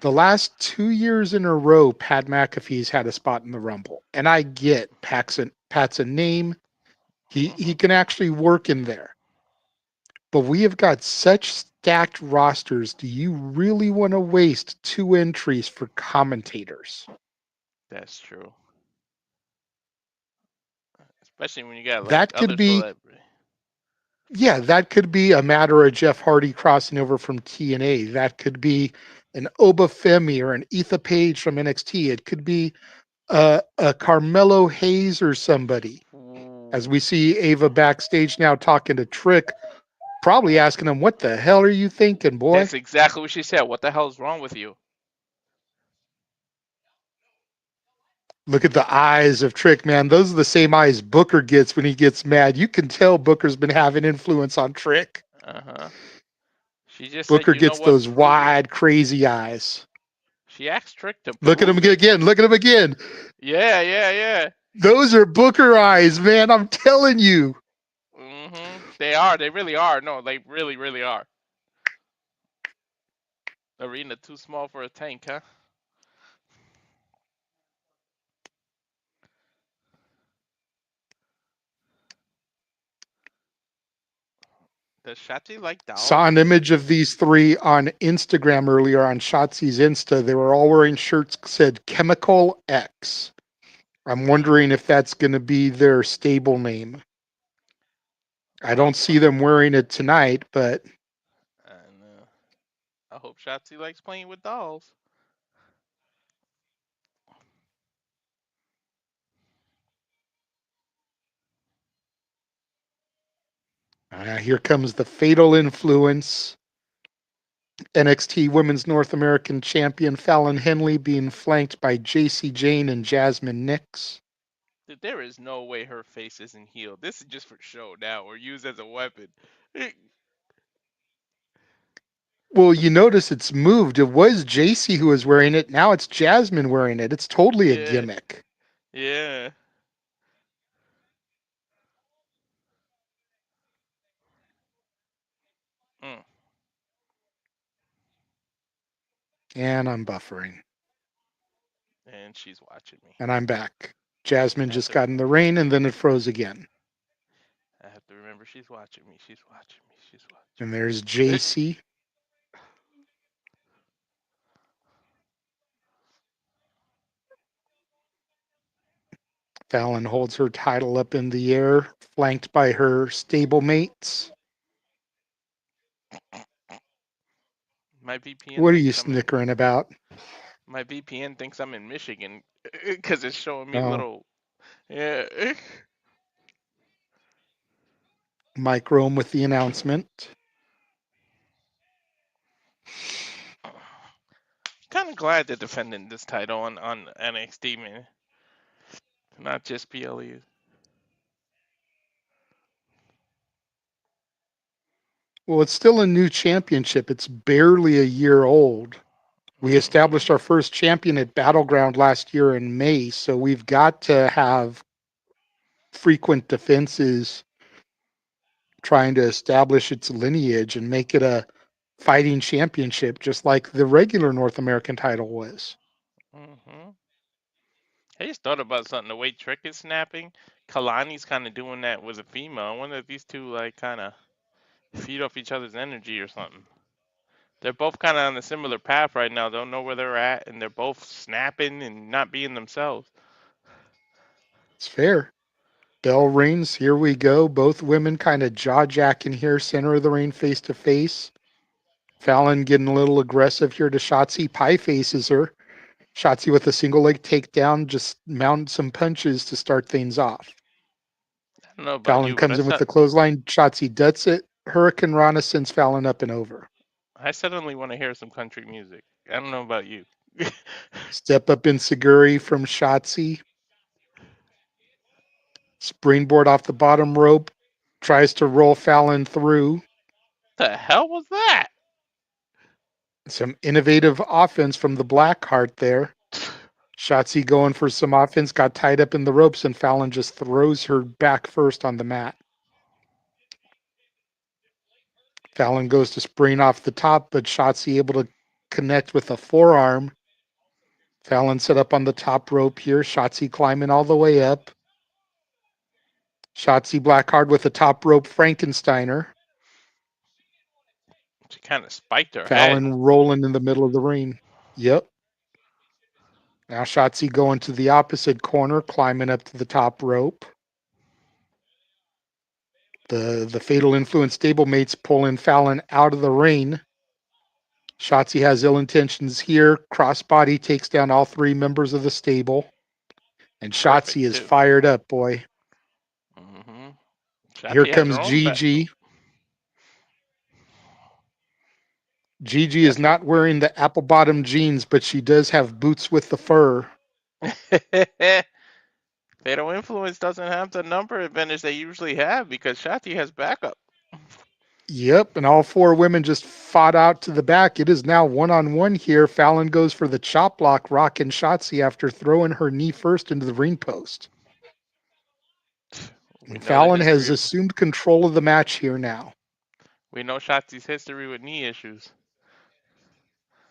The last 2 years in a row, Pat McAfee's had a spot in the Rumble, and I get Pat's a name. He hmm can actually work in there, but we have got such stacked rosters. Do you really want to waste two entries for commentators? that's true. Especially when you got like That could other be, celebrity. yeah, that could be a matter of Jeff Hardy crossing over from TNA. That could be an Oba Femi or an Etha Page from NXT. It could be a Carmelo Hayes or somebody. As Ooh, we see Ava backstage now talking to Trick, probably asking him, "What the hell are you thinking, boy?" that's exactly what she said. What the hell is wrong with you? Look at the eyes of Trick, man. Those are the same eyes Booker gets when he gets mad. You can tell Booker's been having influence on Trick. Uh huh. She just said, Booker you know gets what? those Prove it. wide, crazy eyes. She asked Trick to Look at him prove it. again. Look at him again. Yeah, yeah, yeah. Those are Booker eyes, man. I'm telling you. They are. They really are. No, they really, really are. Arena too small for a tank, huh? Does Shotzi like Saw an dolls? image of these three on Instagram earlier on Shotzi's Insta. They were all wearing shirts that said Chemical X. I'm wondering if that's going to be their stable name. I don't see them wearing it tonight, but And I hope Shotzi likes playing with dolls. here comes the fatal influence. NXT Women's North American Champion Fallon Henley being flanked by JC Jane and Jasmine Nix. There is no way her face isn't healed. This is just for show now or used as a weapon. Well, you notice it's moved. It was JC who was wearing it. Now it's Jasmine wearing it. It's totally a Yeah, gimmick. yeah. Mm. And I'm buffering. And she's watching me. And I'm back. Jasmine I have just to. got in the rain and then it froze again. I have to remember she's watching me. She's watching me. She's And there's watching. JC. Fallon holds her title up in the air, flanked by her stablemates. My VPN What are you thinks I'm in. snickering about? My VPN thinks I'm in Michigan because it's showing me Oh, little. Yeah. Mike Rome with the announcement. Kind of glad they're defending this title on NXT, man. Not just PLE. Well, it's still a new championship. It's barely a year old. We Mm-hmm. established our first champion at Battleground last year in May, so we've got to have frequent defenses trying to establish its lineage and make it a fighting championship, just like the regular North American title was. Mm-hmm. I just thought about something. The way Trick is snapping, Kalani's kind of doing that with a female. I wonder if these two like kind of feed off each other's energy or something. They're both kind of on a similar path right now. Don't know where they're at, and they're both snapping and not being themselves. It's fair. Bell rings. Here we go. Both women kind of jaw jacking here, center of the ring, face to face. Fallon getting a little aggressive here to Shotzi. Pie faces her. Shotzi with a single leg takedown, just mount some punches to start things off. I don't know about Fallon you, but comes in with the clothesline. Shotzi duds it. Hurricane Rana sends Fallon up and over. I suddenly want to hear some country music. I don't know about you. The Step up in Seguri from Shotzi. Springboard off the bottom rope. Tries to roll Fallon through. hell was that? Some innovative offense from the Blackheart there. Shotzi going for some offense, got tied up in the ropes, and Fallon just throws her back first on the mat. Fallon goes to spring off the top, but Shotzi able to connect with a forearm. Fallon set up on the top rope here. Shotzi climbing all the way up. Shotzi Blackheart with a top rope Frankensteiner. She kind of spiked her head. Fallon rolling in the middle of the ring. Yep. Now Shotzi going to the opposite corner, climbing up to the top rope. The Fatal Influence stablemates pulling Fallon out of the ring. Shotzi has ill intentions here. Crossbody takes down all three members of the stable. And Shotzi Perfect is too. fired up, boy. Mm-hmm. Here Shotzi has comes her own bet. Gigi. Gigi is Yes, not wearing the apple bottom jeans, but she does have boots with the fur. Fatal Influence doesn't have the number advantage they usually have because Shotzi has backup. Yep, and all four women just fought out to the back. It is now one-on-one here. Fallon goes for the chop block, rocking Shotzi after throwing her knee first into the ring post. We And know the Fallon has history of. assumed control of the match here now. We know Shotzi's history with knee issues.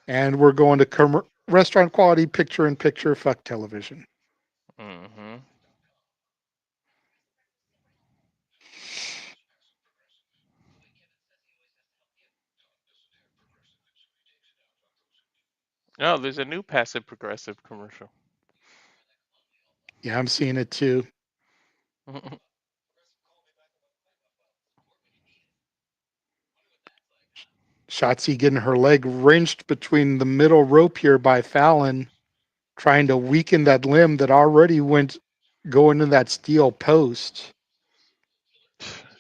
And we're going to restaurant quality picture-in-picture fuck television. Mm-hmm. No, there's a new passive progressive commercial. Yeah, I'm seeing it too. Shotzi getting her leg wrenched between the middle rope here by Fallon, trying to weaken that limb that already went going in that steel post.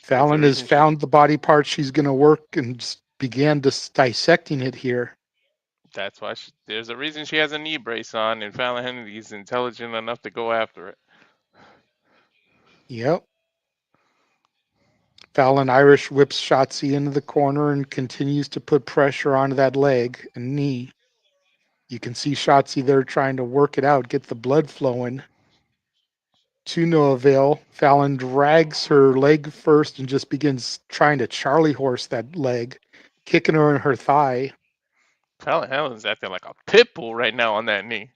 There's a Fallon has reason she. found the body part she's going to work and began dissecting it here. That's why she. There's a reason she has a knee brace on, and Fallon Henley's intelligent enough to go after it. Yep. Fallon Irish whips Shotzi into the corner and continues to put pressure onto that leg and knee. You can see Shotzi there trying to work it out, get the blood flowing. To no avail. Fallon drags her leg first and just begins trying to Charlie horse that leg, kicking her in her thigh. Fallon Henley's acting like a pit bull right now on that knee.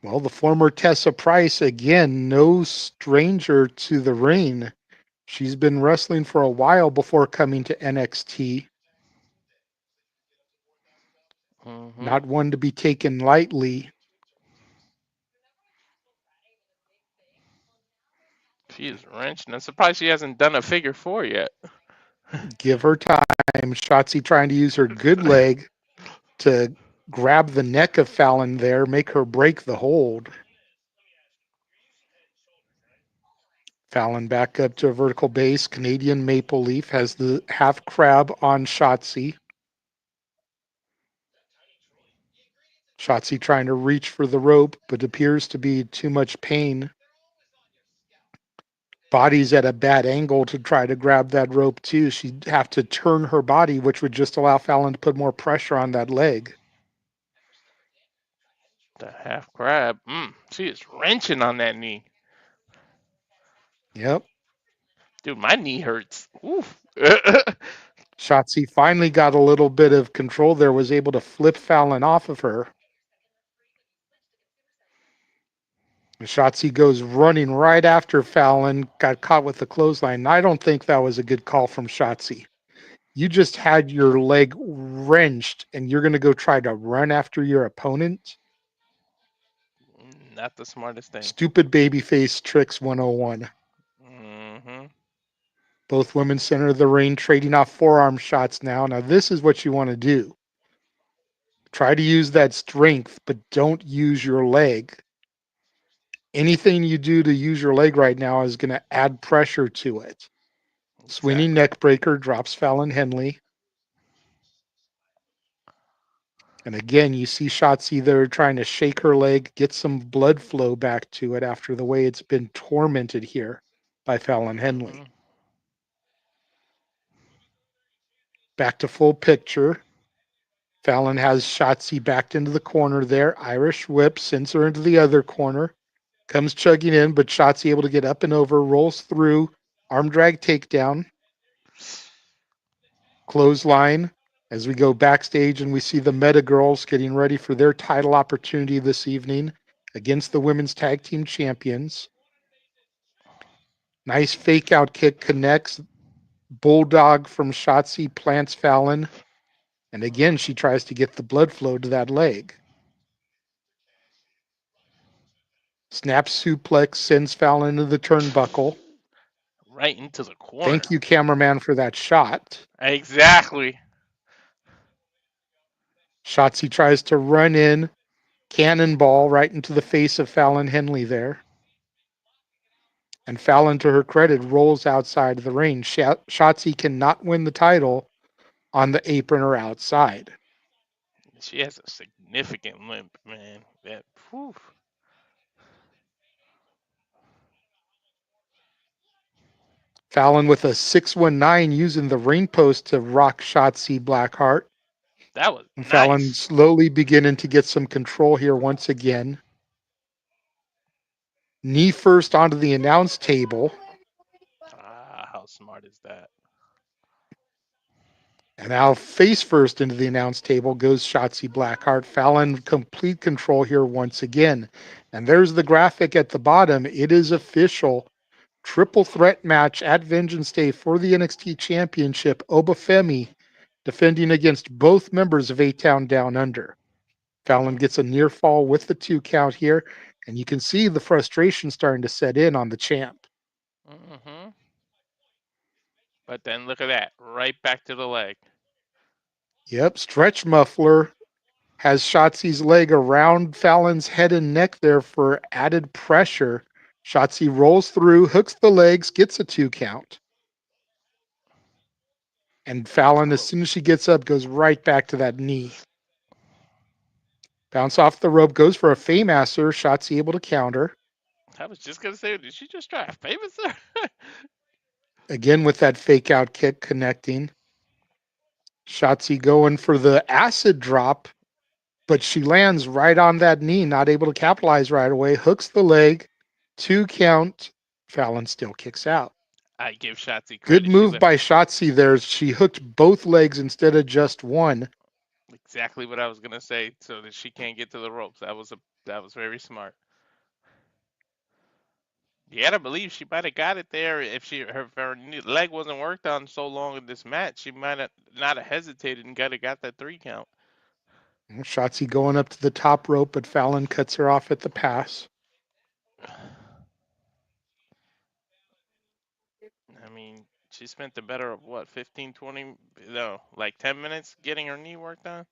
Well, the former Tessa Price, again, no stranger to the ring. She's been wrestling for a while before coming to NXT. Mm-hmm. Not one to be taken lightly. She is wrenching. I'm surprised she hasn't done a figure four yet. Give her time. Shotzi trying to use her good leg to grab the neck of Fallon there, make her break the hold. Fallon back up to a vertical base. Canadian Maple Leaf has the half crab on Shotzi. Shotzi trying to reach for the rope, but appears to be too much pain. Body's at a bad angle to try to grab that rope too. She'd have to turn her body, which would just allow Fallon to put more pressure on that leg. The half crab. She is wrenching on that knee. Yep. Dude, my knee hurts. Oof. Shotzi finally got a little bit of control there, was able to flip Fallon off of her. Shotzi goes running right after Fallon, got caught with the clothesline. I don't think that was a good call from Shotzi. You just had your leg wrenched and you're going to go try to run after your opponent? Not the smartest thing. Stupid babyface tricks 101. Mm-hmm. Both women center the ring, trading off forearm shots now. Now, this is what you want to do. Try to use that strength, but don't use your leg. Anything you do to use your leg right now is going to add pressure to it. Swinging Exactly. neck breaker drops Fallon Henley. And again, you see Shotzi there trying to shake her leg, get some blood flow back to it after the way it's been tormented here by Fallon Henley. Mm-hmm. Back to full picture. Fallon has Shotzi backed into the corner there. Irish whip sends her into the other corner. Comes chugging in, but Shotzi able to get up and over, rolls through. Arm drag takedown. Clothesline as we go backstage and we see the Meta Girls getting ready for their title opportunity this evening against the women's tag team champions. Nice fake out kick connects. Bulldog from Shotzi plants Fallon. And again, she tries to get the blood flow to that leg. Snap suplex sends Fallon into the turnbuckle. Right into the corner. Thank you, cameraman, for that shot. Exactly. Shotzi tries to run in, cannonball right into the face of Fallon Henley there. And Fallon, to her credit, rolls outside the ring. Shotzi cannot win the title on the apron or outside. She has a significant limp, man. That. Whew. Fallon with a 619 using the ring post to rock Shotzi Blackheart. That was And Fallon nice. slowly beginning to get some control here once again. Knee first onto the announce table. How smart is that? And now face first into the announce table goes Shotzi Blackheart. Fallon complete control here once again. And there's the graphic at the bottom. It is official. Triple threat match at Vengeance Day for the NXT Championship. Oba Femi defending against both members of A-Town Down Under. Fallon gets a near fall with the 2 count here. And you can see the frustration starting to set in on the champ. Mm-hmm. But then look at that. Right back to the leg. Yep, stretch muffler has Shotzi's leg around Fallon's head and neck there for added pressure. Shotzi rolls through, hooks the legs, gets a 2 count. And Fallon, as soon as she gets up, goes right back to that knee. Bounce off the rope, goes for a Faymaster. Shotzi able to counter. I was just gonna say, did she just try a famous her? Again with that fake out kick connecting. Shotzi going for the acid drop, but she lands right on that knee, not able to capitalize right away. Hooks the leg, 2 count. Fallon still kicks out. I give Shotzi Good credit. She move left by Shotzi there. She hooked both legs instead of just one. exactly what I was gonna say, so that she can't get to the ropes. That was very smart. You gotta believe she might have got it there if her leg wasn't worked on so long in this match. She might have not have hesitated and got that 3 count. Shotzi going up to the top rope, but Fallon cuts her off at the pass. She spent the better of what, 15, 20, no, like 10 minutes getting her knee worked on?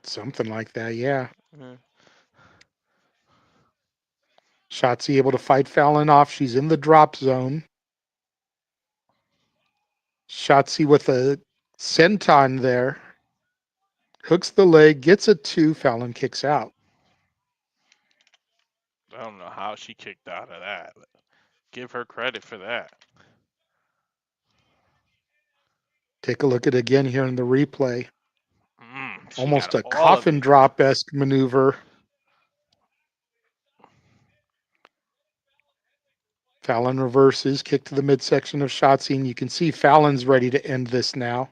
Something like that, yeah. Mm. Shotzi able to fight Fallon off. She's in the drop zone. Shotzi with a senton there. Hooks the leg, gets a 2. Fallon kicks out. I don't know how she kicked out of that. Give her credit for that. Take a look at it again here in the replay. She Almost got a all of coffin it. drop-esque maneuver. Fallon reverses, kick to the midsection of Shotzi, and you can see Fallon's ready to end this now.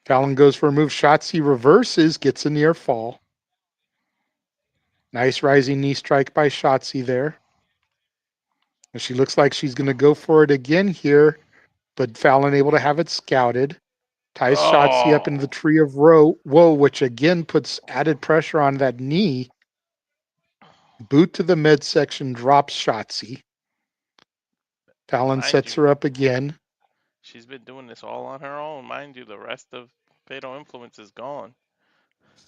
Fallon goes for a move. Shotzi reverses, gets a near fall. Nice rising knee strike by Shotzi there. And she looks like she's going to go for it again here, but Fallon able to have it scouted. Ties Shotzi up into the tree of woe, which again puts added pressure on that knee. Boot to the midsection, drops Shotzi. Fallon sets her up again. She's been doing this all on her own. Mind you, the rest of Fatal Influence is gone.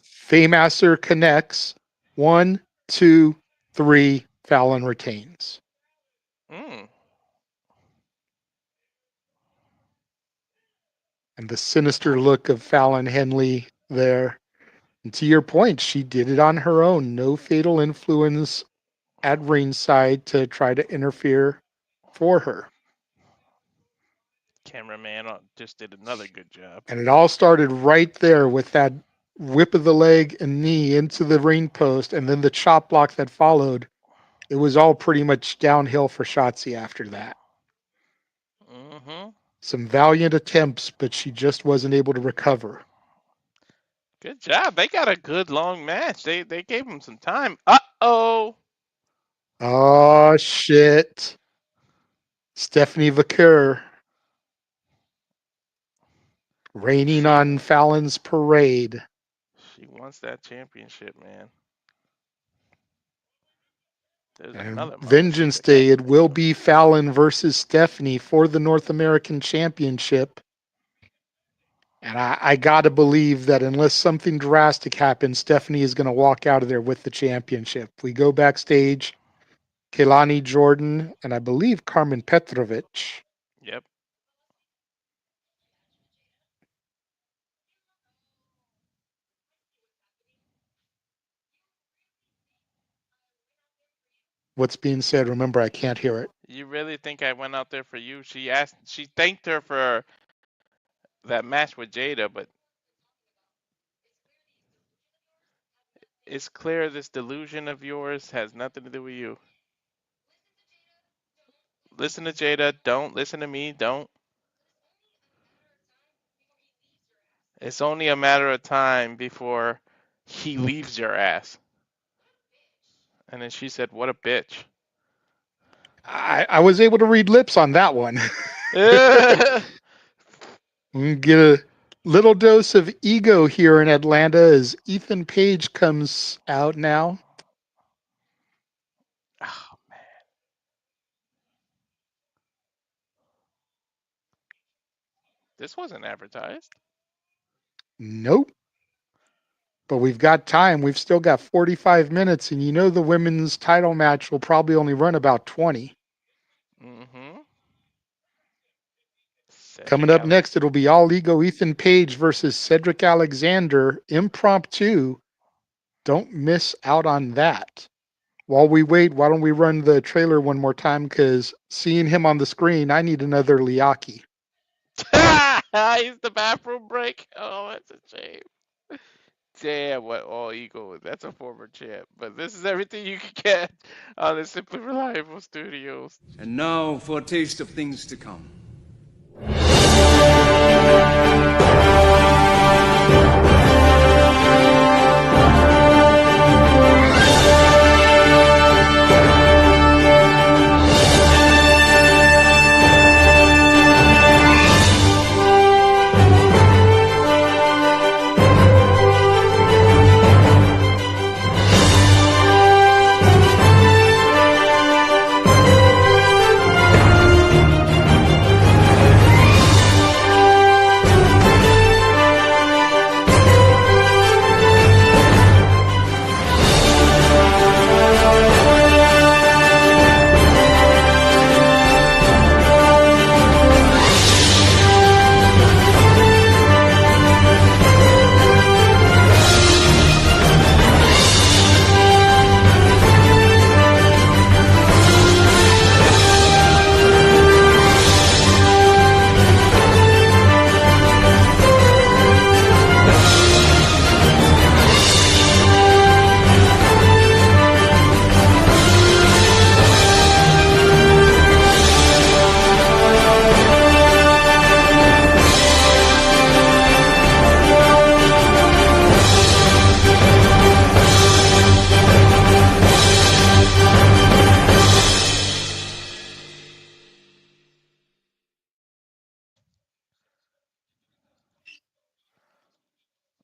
Faymaster connects. 1, 2, 3. Fallon retains. And the sinister look of Fallon Henley there. And to your point, she did it on her own. No Fatal Influence at ringside to try to interfere for her. Cameraman just did another good job. And it all started right there with that whip of the leg and knee into the ring post, and then the chop block that followed. It was all pretty much downhill for Shotzi after that. Some valiant attempts, but she just wasn't able to recover. Good job. They got a good long match. They gave him some time. Uh-oh. Oh, shit. Stephanie Vaquer raining on Fallon's parade. She wants that championship, man. There's and another Vengeance Day, it will be Fallon versus Stephanie for the North American Championship. And I got to believe that unless something drastic happens, Stephanie is going to walk out of there with the championship. We go backstage. Kelani Jordan and I believe Carmen Petrovich. Yep. What's being said? Remember, I can't hear it. You really think I went out there for you? She thanked her for that match with Jada, but it's clear this delusion of yours has nothing to do with you. Listen to Jada. Don't listen to me. Don't. It's only a matter of time before he leaves your ass. And then she said, what a bitch. I was able to read lips on that one. Get a little dose of ego here in Atlanta as Ethan Page comes out now. Oh, man. This wasn't advertised. Nope. But we've got time. We've still got 45 minutes, and you know the women's title match will probably only run about 20. Coming up next, it'll be All Ego Ethan Page versus Cedric Alexander. Impromptu. Don't miss out on that. While we wait, why don't we run the trailer one more time? Because seeing him on the screen, I need another Liaki. He's the bathroom break. Oh, that's a shame. Damn, what All Ego. That's a former champ. But this is everything you can get on the Simply Reliable Studios. And now for a taste of things to come.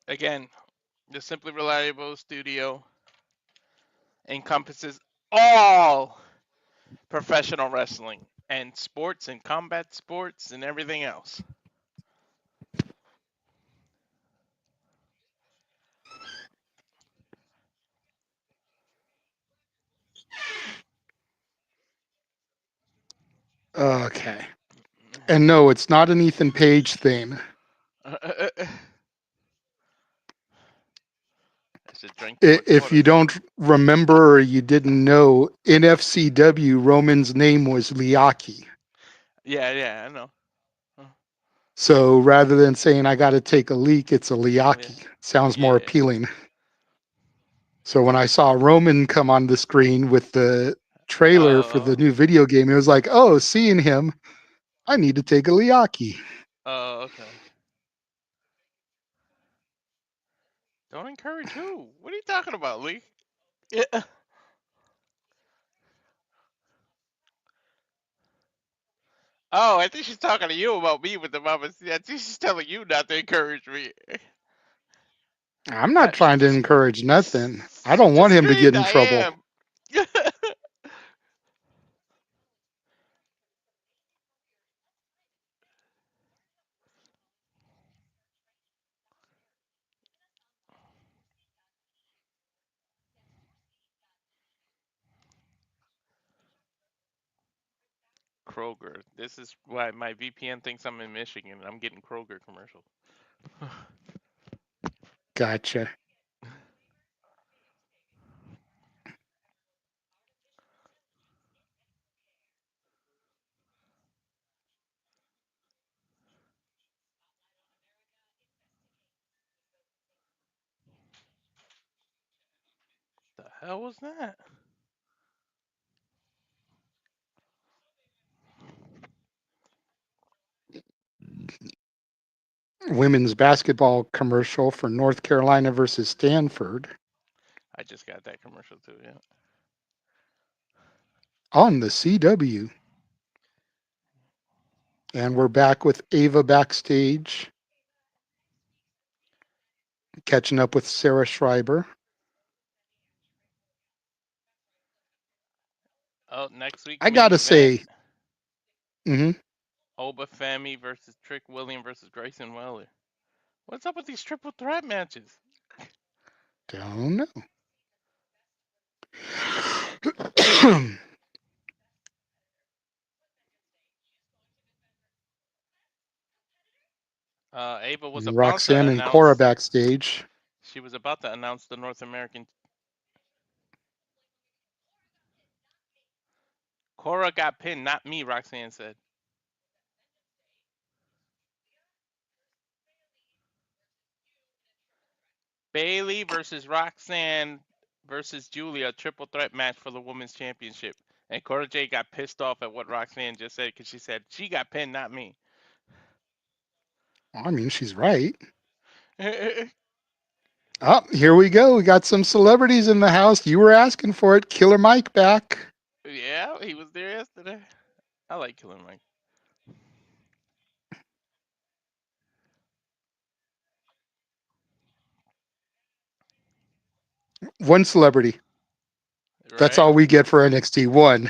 Again, the Simply Reliable studio encompasses all professional wrestling and sports and combat sports and everything else. Okay. And no, it's not an Ethan Page thing. I should drink too much If water. you don't remember or you didn't know, in FCW, Roman's name was Liaki. Yeah, I know. So rather than saying I got to take a leak, it's a Yeah, Liaki. Sounds more yeah. appealing. So when I saw Roman come on the screen with the trailer for the Oh, new video game, it was like, oh, seeing him, I need to take a Liaki. okay. Don't encourage who? What are you talking about, Lee? Yeah. Oh, I think she's talking to you about me with the mama. I think she's telling you not to encourage me. I'm not trying to encourage nothing. I She don't want just him to get screamed, in I trouble. am. Kroger. This is why my VPN thinks I'm in Michigan and I'm getting Kroger commercials. Gotcha. The hell was that? Women's basketball commercial for North Carolina versus Stanford I just got that commercial too, yeah. on the CW. And we're back with Ava backstage, catching up with Sarah Schreiber. Oh, next week I main gotta event. say, mhm, Oba Femi versus Trick William versus Grayson Weller. What's up with these triple threat matches? don't know. Ava was about to Roxanne and Cora announce. backstage. She was about to announce the North American. Cora got pinned, not me. Roxanne said. Bayley versus Roxanne versus Giulia, triple threat match for the women's championship. And Cora Jade got pissed off at what Roxanne just said because she said she got pinned, not me. I mean, she's right. Yeah, Oh, here we go. We got some celebrities in the house. You were asking for it. Killer Mike back. he was there yesterday. I like Killer Mike. One celebrity. That's Right? all we get for NXT. One.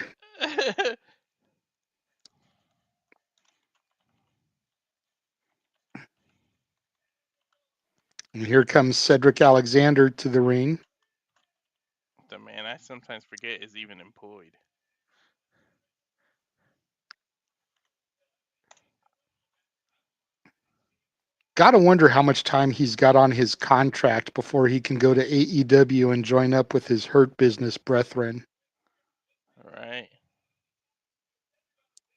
And here comes Cedric Alexander to the ring. The man I sometimes forget is even employed. Gotta wonder how much time he's got on his contract before he can go to AEW and join up with his Hurt Business brethren. Right?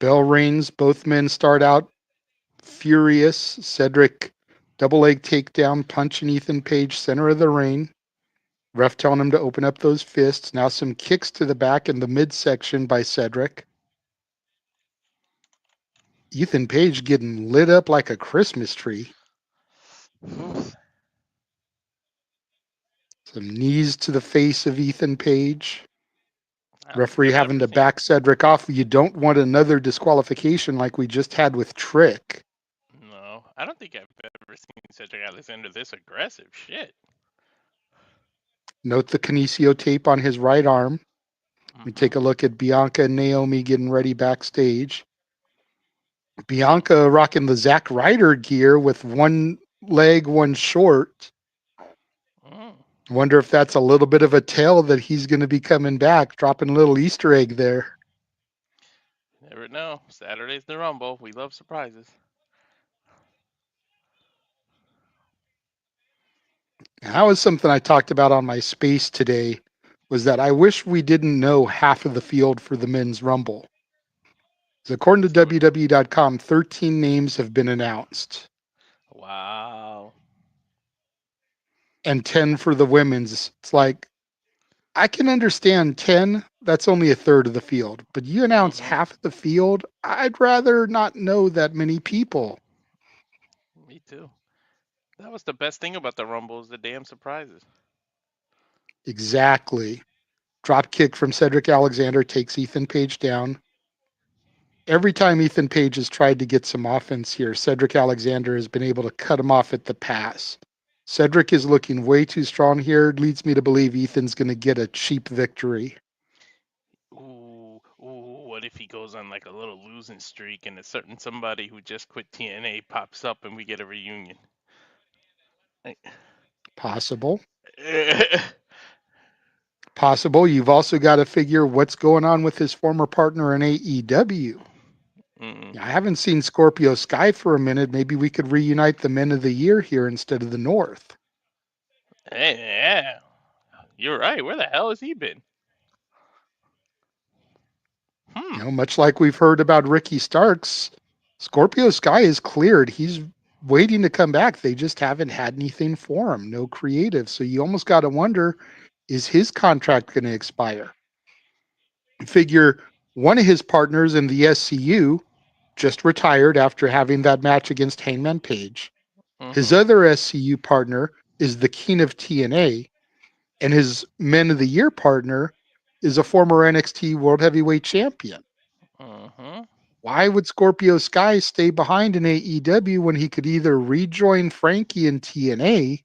Bell rings. Both men start out furious. Cedric double leg takedown, punching Ethan Page center of the ring. Ref telling him to open up those fists. Now some kicks to the back in the midsection by Cedric. Ethan Page getting lit up like a Christmas tree. Some knees to the face of Ethan Page. I don't think Referee I've having ever to seen. back Cedric off. You don't want another disqualification like we just had with Trick. No, I don't think I've ever seen Cedric Alexander this aggressive. Shit. Note the kinesio tape on his right arm. We Mm-hmm. take a look at Bianca and Naomi getting ready backstage. Bianca rocking the Zack Ryder gear with one leg, one short. Mm. Wonder if that's a little bit of a tell that he's going to be coming back, dropping a little Easter egg there. Never know. Saturday's the Rumble. We love surprises. And that was something I talked about on my space today, was that I wish we didn't know half of the field for the men's Rumble. Because according to So, WWE.com, 13 names have been announced wow. and 10 for the women's. It's like, I can understand 10, that's only a third of the field, but you announce Mm-hmm. half of the field, I'd rather not know that many people. Me too. That was the best thing about the Rumble is the damn surprises. Exactly. Drop kick from Cedric Alexander takes Ethan Page down. Every time Ethan Page has tried to get some offense here, Cedric Alexander has been able to cut him off at the pass. Cedric is looking way too strong here. Leads me to believe Ethan's going to get a cheap victory. Ooh, what if he goes on like a little losing streak and a certain somebody who just quit TNA pops up and we get a reunion? Possible. Possible. You've also got to figure what's going on with his former partner in AEW. Mm. I haven't seen Scorpio Sky for a minute. Maybe we could reunite the men of the year here instead of the North. Hey, yeah, you're right. Where the hell has he been? Much like we've heard about Ricky Starks, Scorpio Sky is cleared. He's waiting to come back. They just haven't had anything for him, no creative. So you almost got to wonder, is his contract going to expire? Figure one of his partners in the SCU just retired after having that match against Hangman Page. His Mm-hmm. other SCU partner is the King of TNA, and his Men of the Year partner is a former NXT World Heavyweight Champion. Mm-hmm. Why would Scorpio Sky stay behind in AEW when he could either rejoin Frankie in TNA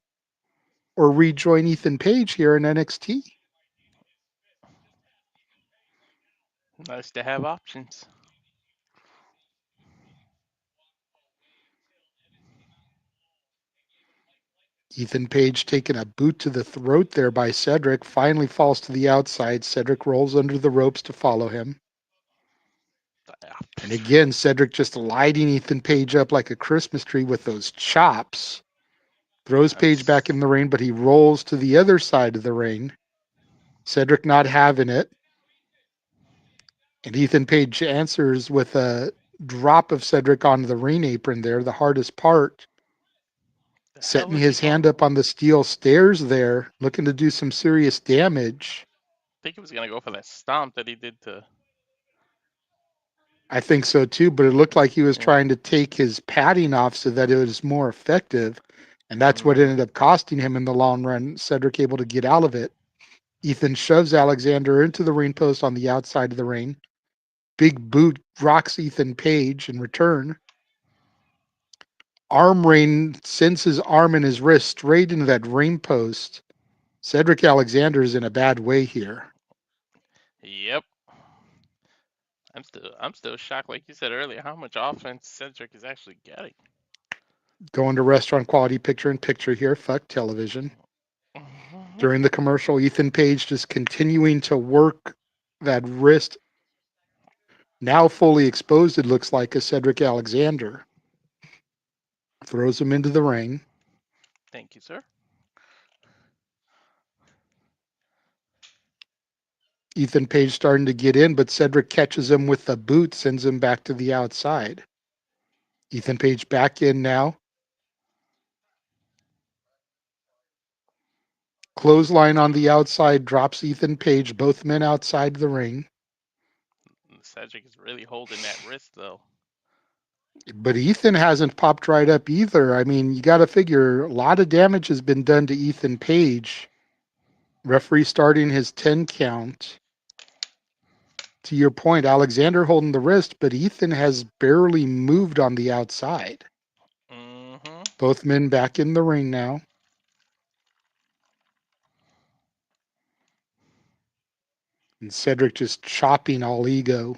or rejoin Ethan Page here in NXT? Nice to have options. Ethan Page taking a boot to the throat there by Cedric, finally falls to the outside. Cedric rolls under the ropes to follow him. And again, Cedric just lighting Ethan Page up like a Christmas tree with those chops. Throws I'm Page back in the ring, but he rolls to the other side of the ring. Cedric not having it. And Ethan Page answers with a drop of Cedric onto the ring apron there, the hardest part. the hell Setting is he his going? hand up on the steel stairs there, looking to do some serious damage. I think he was gonna go for that stomp that he did to. I think so too, but it looked like he was Yeah. trying to take his padding off so that it was more effective. And that's what Mm-hmm. ended up costing him in the long run. Cedric able to get out of it. Ethan shoves Alexander into the ring post on the outside of the ring. Big boot rocks Ethan Page in return. Arm rain sends his arm and his wrist straight into that ring post. Cedric Alexander is in a bad way here. Yep. I'm still shocked, like you said earlier, how much offense Cedric is actually getting. Going to restaurant quality picture in picture here. Fuck television. During the commercial, Ethan Page just continuing to work that wrist. Now fully exposed, it looks like, as Cedric Alexander. Throws him into the ring. Thank you, sir. Ethan Page starting to get in, but Cedric catches him with the boot, sends him back to the outside. Ethan Page back in now. Clothesline on the outside drops Ethan Page, both men outside the ring. Cedric is really holding that wrist though. But Ethan hasn't popped right up either. I mean, you got to figure a lot of damage has been done to Ethan Page. Referee starting his 10 count. To your point, Alexander holding the wrist, but Ethan has barely moved on the outside. Mm-hmm. Both men back in the ring now. And Cedric just chopping all ego.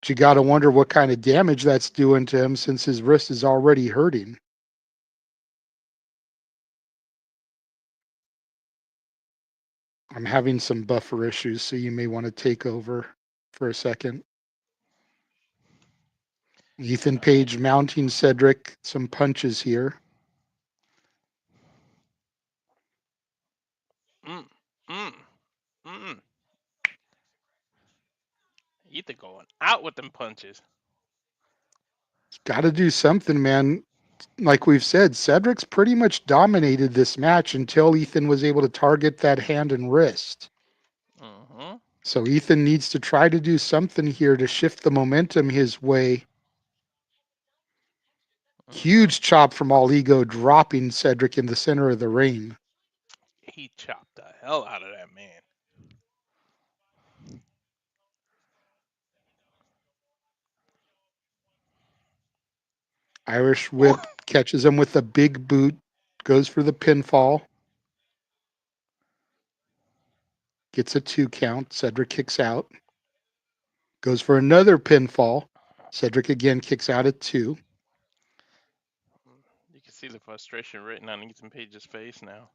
But you got to wonder what kind of damage that's doing to him since his wrist is already hurting. I'm having some buffer issues, so you may want to take over for a second. Ethan Page mounting Cedric some punches here. Mm, mm, mm. Ethan going out with them punches. Got to do something, man. Like we've said, Cedric's pretty much dominated this match until Ethan was able to target that hand and wrist. Mm-hmm. So Ethan needs to try to do something here to shift the momentum his way. Mm-hmm. Huge chop from All Ego, dropping Cedric in the center of the ring. He chopped the hell out of that man. Irish whip catches him with a big boot, goes for the pinfall. Gets a 2 count. Cedric kicks out. Goes for another pinfall. Cedric again kicks out at 2. You can see the frustration written on Ethan Page's face now.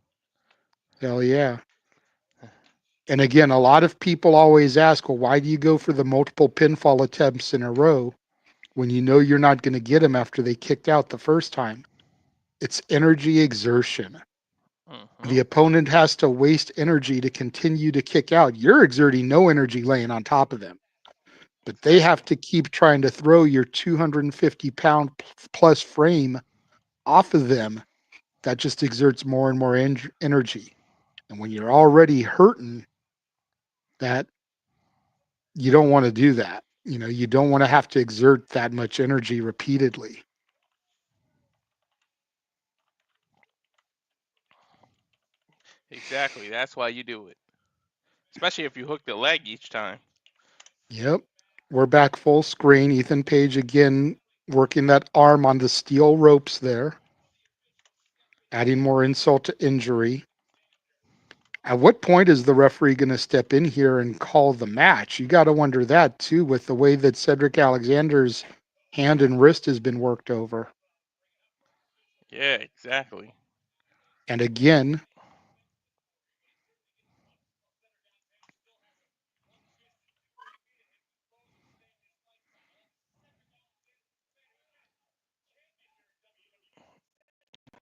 Hell yeah. And again, a lot of people always ask, well, why do you go for the multiple pinfall attempts in a row when you know you're not going to get them after they kicked out the first time? It's energy exertion. Mm-hmm. The opponent has to waste energy to continue to kick out. You're exerting no energy laying on top of them, but they have to keep trying to throw your 250-pound plus frame off of them. That just exerts more and more energy. And when you're already hurting, that you don't want to do that. You know, you don't want to have to exert that much energy repeatedly. Exactly. That's why you do it. Especially if you hook the leg each time. Yep. We're back full screen. Ethan Page again working that arm on the steel ropes there, adding more insult to injury. At what point is the referee going to step in here and call the match? You got to wonder that too, with the way that Cedric Alexander's hand and wrist has been worked over. Yeah, exactly. And again,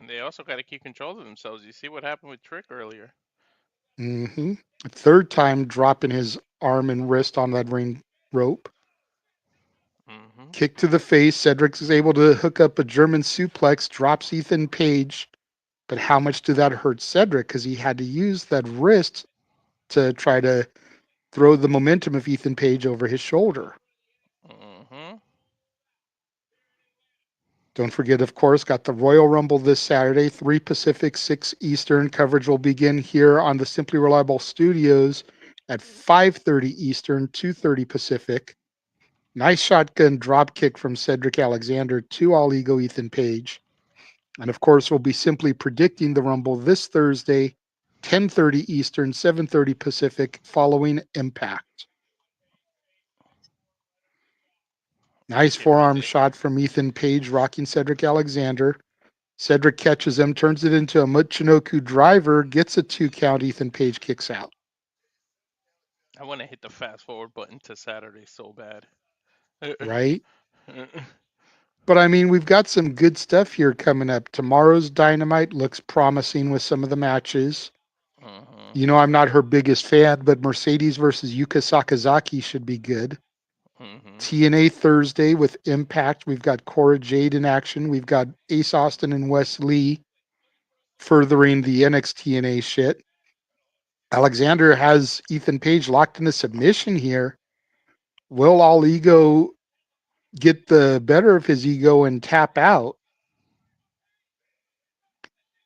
And they also got to keep control of themselves. You see what happened with Trick earlier. a third time dropping his arm and wrist on that ring rope. Mm-hmm. Kick to the face. Cedric is able to hook up a German suplex, drops Ethan Page. But how much did that hurt Cedric? Because he had to use that wrist to try to throw the momentum of Ethan Page over his shoulder. Mm-hmm. Don't forget, of course, got the Royal Rumble this Saturday, 3 Pacific, 6 Eastern. Coverage will begin here on the Simply Reliable Studios at 5:30 Eastern, 2:30 Pacific. Nice shotgun drop kick from Cedric Alexander to All Ego Ethan Page. And of course, we'll be simply predicting the Rumble this Thursday, 10:30 Eastern, 7:30 Pacific, following Impact. Nice Yeah, forearm shot from Ethan Page, rocking Cedric Alexander. Cedric catches him, turns it into a Michinoku driver, gets a 2 count. Ethan Page kicks out. I want to hit the fast forward button to Saturday so bad. Right? But I mean, we've got some good stuff here coming up. Tomorrow's Dynamite looks promising with some of the matches. Mm-hmm. You know, I'm not her biggest fan, but Mercedes versus Yuka Sakazaki should be good. Mm-hmm. TNA Thursday with Impact. We've got Cora Jade in action. We've got Ace Austin and Wes Lee furthering the NXT shit. Alexander has Ethan Page locked in a submission here. Will All Ego get the better of his ego and tap out?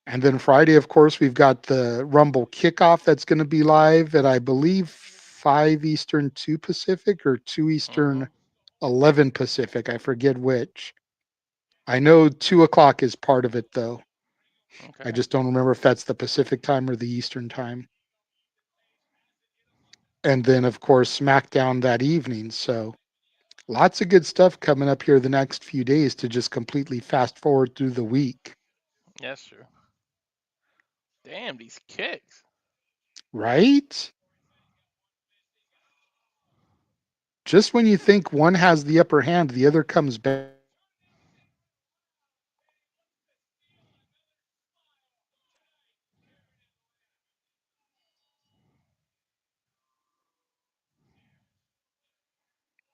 And then Friday, of course, we've got the Rumble kickoff that's going to be live at, I believe, 5 Eastern, 2 Pacific, or 2 Mm-hmm. Eastern, 11 Pacific. I forget which. I know 2 o'clock is part of it, though. I Okay. just don't remember if that's the Pacific time or the Eastern time. And then, of course, SmackDown that evening. So lots of good stuff coming up here the next few days to just completely fast forward through the week, That's true. Damn, these kicks. right? Just when you think one has the upper hand, the other comes back.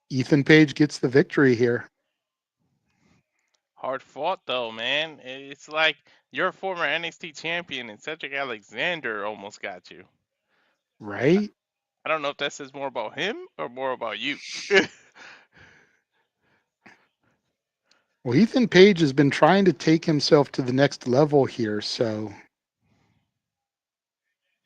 Ethan Page gets the victory here, Hard fought though, man. It's like your former NXT champion and Cedric Alexander almost got you. right? I don't know if that says more about him or more about you. Well, Ethan Page has been trying to take himself to the next level here, so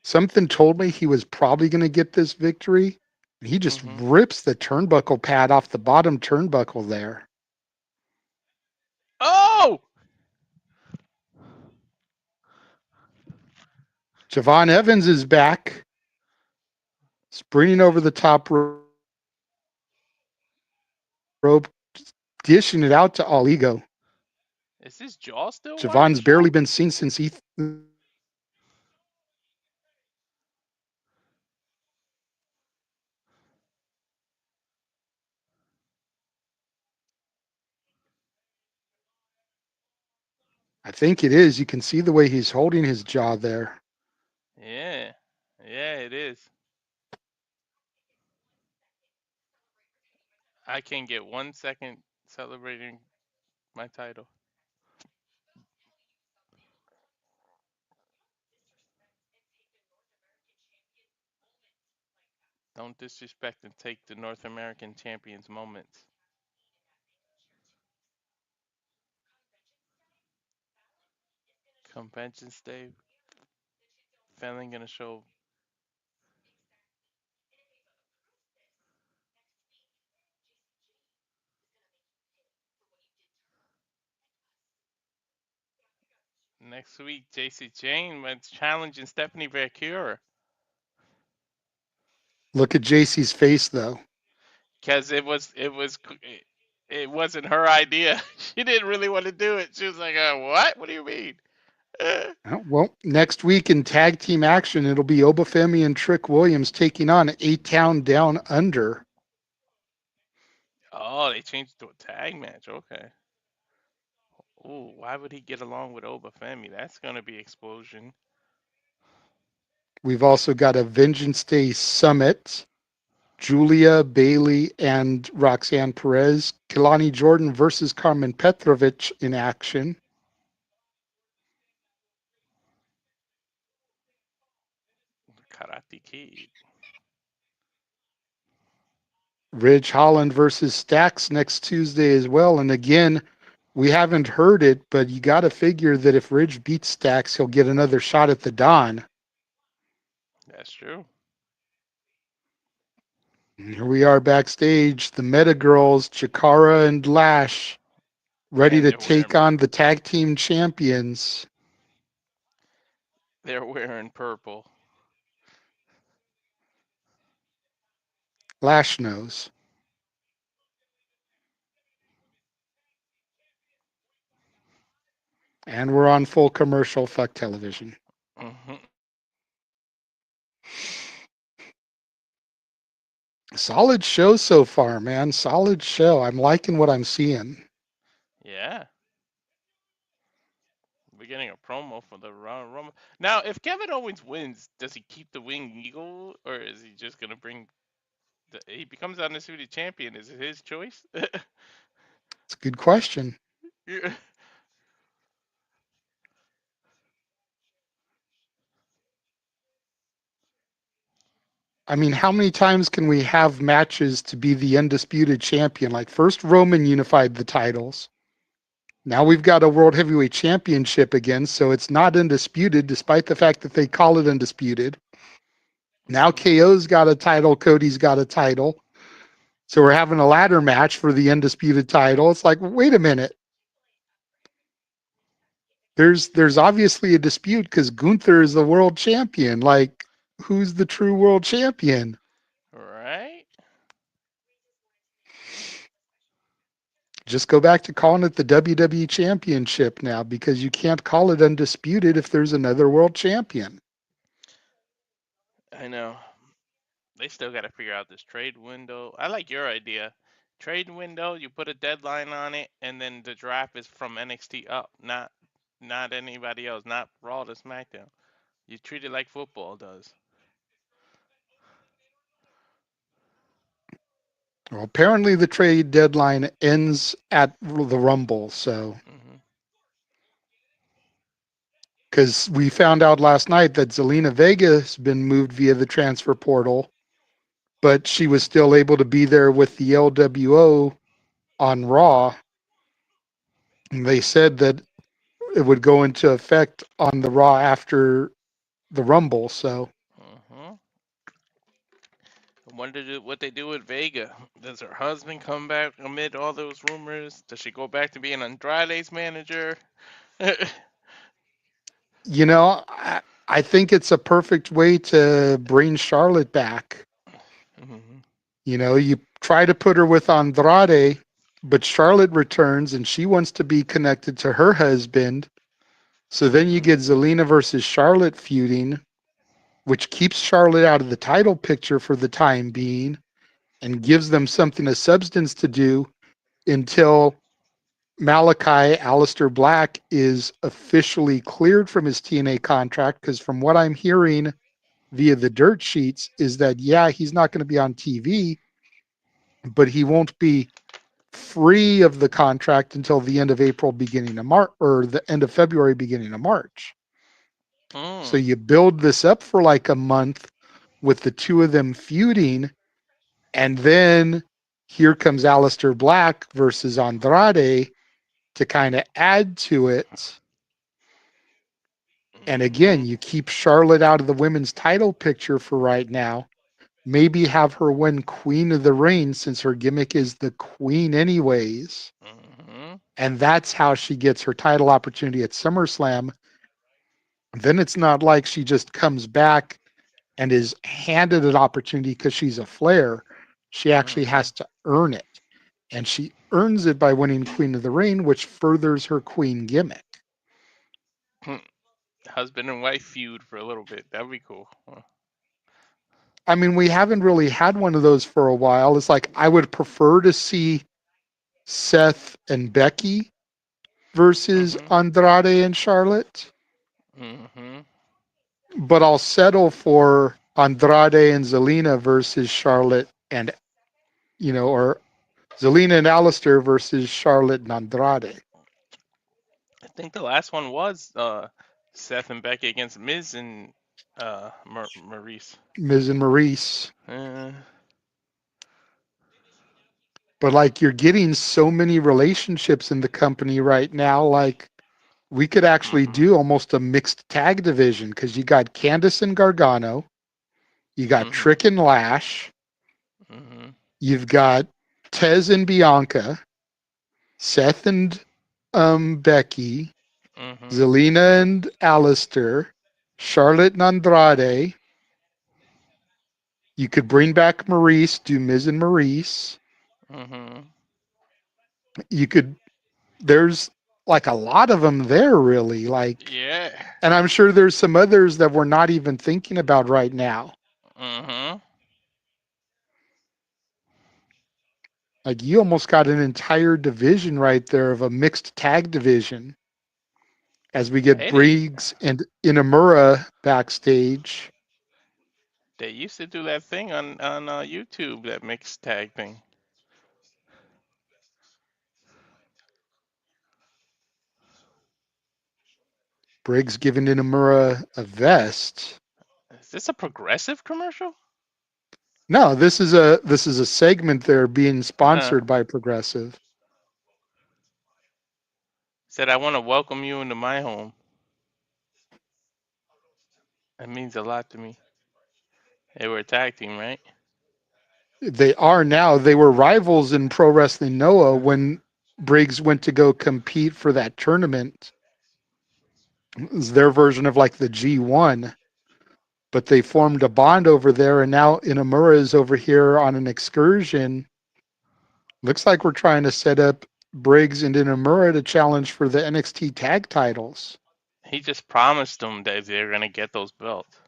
something told me he was probably going to get this victory. He just hmm rips the turnbuckle pad off the bottom turnbuckle there. Oh! Javon Evans is back, sprinting over the top rope, dishing it out to All Ego. Is his jaw still Javon's wired barely shut? been seen since Ethan. I think it is. You can see the way he's holding his jaw there. Yeah. Yeah, it is. I can get 1 second celebrating my title. Don't disrespect and take the North American champions moments. Convention Day, Fallon gonna show next week. JC Jane went challenging Stephanie Vercure Look at JC's face, though. because it wasn't her idea. She didn't really want to do it. She was like, "What? What do you mean?" Well, next week in tag team action, it'll be Obafemi and Trick Williams taking on A-Town Down Under. Oh, they changed it to a tag match. Okay. Ooh, why would he get along with Oba Femi? That's gonna be explosion. We've also got a Vengeance Day Summit. Giulia, Bayley, and Roxanne Perez. Kilani Jordan versus Carmen Petrovich in action. Karate Kid. Ridge Holland versus Stax next Tuesday as well. And again, we haven't heard it, but you got to figure that if Ridge beats Stax, he'll get another shot at the Don. That's true. And here we are backstage. The Meta Girls, Jakara and Lash, ready Man, to take on the tag team champions. they're wearing purple. Lash knows. And we're on full commercial. Fuck television. hmm Solid show so far, man. Solid show. I'm liking what I'm seeing. Yeah. We're getting a promo for the Royal Rumble. Now, if Kevin Owens wins, does he keep the Winged Eagle, or is he just gonna bring he becomes undisputed champion? Is it his choice? It's a good question. Yeah. I mean, how many times can we have matches to be the undisputed champion? Like, first Roman unified the titles. Now we've got a world heavyweight championship again, so it's not undisputed, despite the fact that they call it undisputed. Now Mhm. KO's got a title, Cody's got a title. So we're having a ladder match for the undisputed title. It's like, wait a minute. there's obviously a dispute because Gunther is the world champion. Like, who's the true world champion? Right? Just go back to calling it the WWE Championship now because you can't call it undisputed if there's another world champion. I know. They still got to figure out this trade window. I like your idea. Trade window, you put a deadline on it, and then the draft is from NXT up, not anybody else, not Raw to SmackDown. You treat it like football does. Well, apparently the trade deadline ends at the Rumble, so Hmm. because we found out last night that Zelina Vega has been moved via the transfer portal, but she was still able to be there with the LWO on Raw. And they said that it would go into effect on the Raw after the Rumble. So Hmm. I wonder what they do with Vega. Does her husband come back amid all those rumors? Does she go back to being Andrade's manager? you know, I think it's a perfect way to bring Charlotte back. Hmm. You know, you try to put her with Andrade, but Charlotte returns and she wants to be connected to her husband. So then you Hmm. get Zelina versus Charlotte feuding, which keeps Charlotte out of the title picture for the time being and gives them something of substance to do until Malachi Alistair Black is officially cleared from his TNA contract. Because from what I'm hearing via the dirt sheets, is that, yeah, he's not going to be on TV, but he won't be free of the contract until the end of April, beginning of March, or the end of February, beginning of March. So Mm. you build this up for like a month with the two of them feuding, and then here comes Alistair Black versus Andrade to kind of add to it. And Hmm. again, you keep Charlotte out of the women's title picture for right now. Maybe have her win Queen of the Ring since her gimmick is the Queen, anyways. Hmm. And that's how she gets her title opportunity at SummerSlam. Then it's not like she just comes back and is handed an opportunity because she's a Flair. She actually Hmm. has to earn it. And she earns it by winning Queen of the Ring, which furthers her Queen gimmick. Husband and wife feud for a little bit. That'd be cool. I mean, we haven't really had one of those for a while. It's like I would prefer to see Seth and Becky versus Hmm. Andrade and Charlotte, Hmm. but I'll settle for Andrade and Zelina versus Charlotte and, or Zelina and Alistair versus Charlotte and Andrade. I think the last one was Seth and Becky against Miz and Maurice. Miz and Maurice. Uh, But like you're getting so many relationships in the company right now, like we could actually hmm. do almost a mixed tag division because you got Candice and Gargano, you got Hmm. Trick and Lash, Hmm. you've got Tez and Bianca, Seth and Becky, Hmm. Zelina and Alistair, Charlotte and Andrade. You could bring back Maurice, do Miz and Maurice. Hmm. You could, there's like a lot of them there, really. Like, Yeah. and I'm sure there's some others that we're not even thinking about right now. Hmm. Like, you almost got an entire division right there of a mixed tag division as we get Hey, Briggs and Inamura backstage. they used to do that thing on YouTube, that mixed tag thing. Briggs giving Inamura a vest. Is this a progressive commercial? No, this is a segment there being Uh, sponsored by Progressive. Said I want to welcome you into my home. That means a lot to me. They were a tag team, right? They are now. They were rivals in Pro Wrestling Noah Uh, when Briggs went to go compete for that tournament. It's their version of like the G1, but they formed a bond over there, and now Inamura is over here on an excursion. Looks like we're trying to set up Briggs and Inamura to challenge for the NXT tag titles. He just promised them that they're gonna get those belts.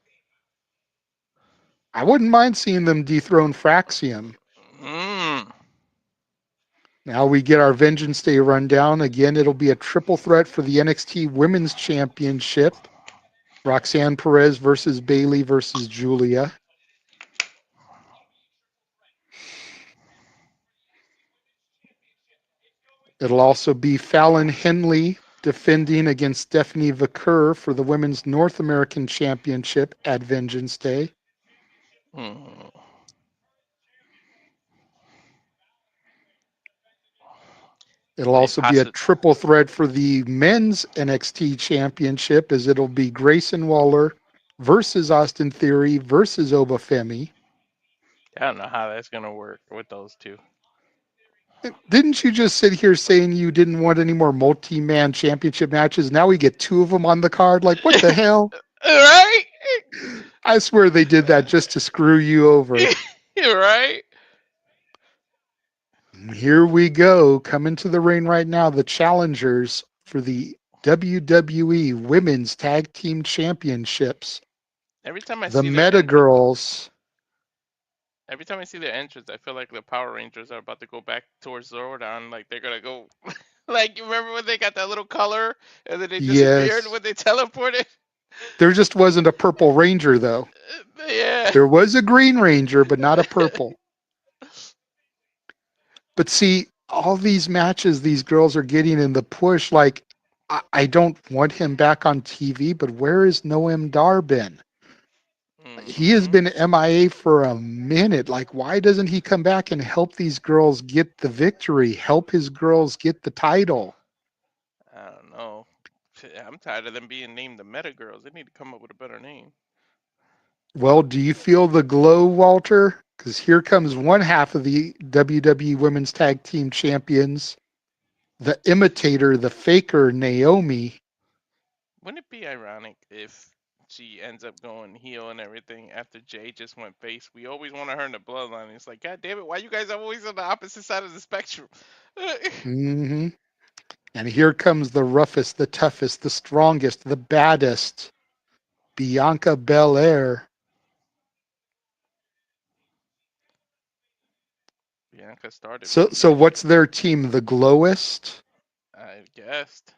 I wouldn't mind seeing them dethrone Fraxium. Mm. Now we get our Vengeance Day rundown. Again, it'll be a triple threat for the NXT Women's Championship. Roxanne Perez versus Bayley versus Giulia. It'll also be Fallon Henley defending against Stephanie Vaquer for the Women's North American Championship at Vengeance Day. Mm. It'll They also be a possibly. triple threat for the Men's NXT Championship, as it'll be Grayson Waller versus Austin Theory versus Obafemi. I don't know how that's gonna work with those two. Didn't you just sit here saying you didn't want any more multi-man championship matches? Now we get two of them on the card. Like, what the hell? Right? I swear they did that just to screw you over. Right? Here we go. Coming to the ring right now, the challengers for the WWE Women's Tag Team Championships. Every time I The see their Meta Girls. every time I see their entrance, I feel like the Power Rangers are about to go back towards Zordon. Like they're gonna go. Like you remember when they got that little color and then they disappeared Yes. when they teleported? There just wasn't a Purple Ranger, though. Yeah. There was a Green Ranger, but not a purple. But see, all these matches these girls are getting in the push, like, I don't want him back on TV, but where is Noam Dar been? He has Hmm. been MIA for a minute. Like, why doesn't he come back and help these girls get the victory? Help his girls get the title? I don't know. I'm tired of them being named the Meta Girls. They need to come up with a better name. Well, do you feel the glow, Walter? Because here comes one half of the WWE Women's Tag Team Champions, the imitator, the faker, Naomi. Wouldn't it be ironic if she ends up going heel and everything after Jade just went face? We always wanted her in the bloodline. It's like, God damn it, why you guys always on the opposite side of the spectrum? Hmm. And here comes the roughest, the toughest, the strongest, the baddest, Bianca Belair. Bianca started So, from so there, what's their team? The glowest? I guessed.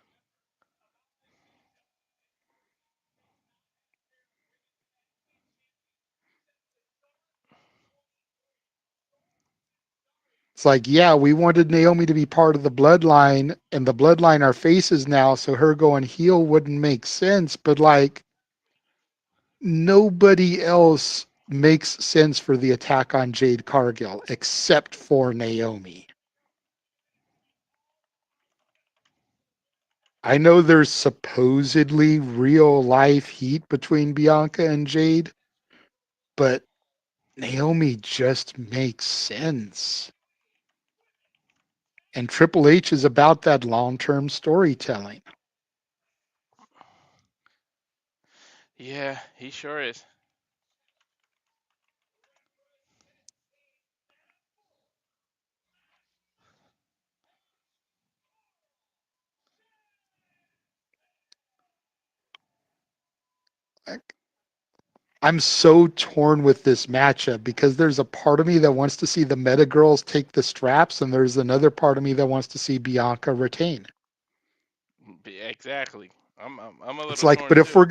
It's like, yeah, we wanted Naomi to be part of the bloodline, and the bloodline are faces now, so her going heel wouldn't make sense. But like, nobody else makes sense for the attack on Jade Cargill except for Naomi. I know there's supposedly real life heat between Bianca and Jade, but Naomi just makes sense. And Triple H is about that long term storytelling. Yeah, he sure is. I'm so torn with this matchup because there's a part of me that wants to see the Meta Girls take the straps, and there's another part of me that wants to see Bianca retain. Exactly. I'm a It's little like, torn but too.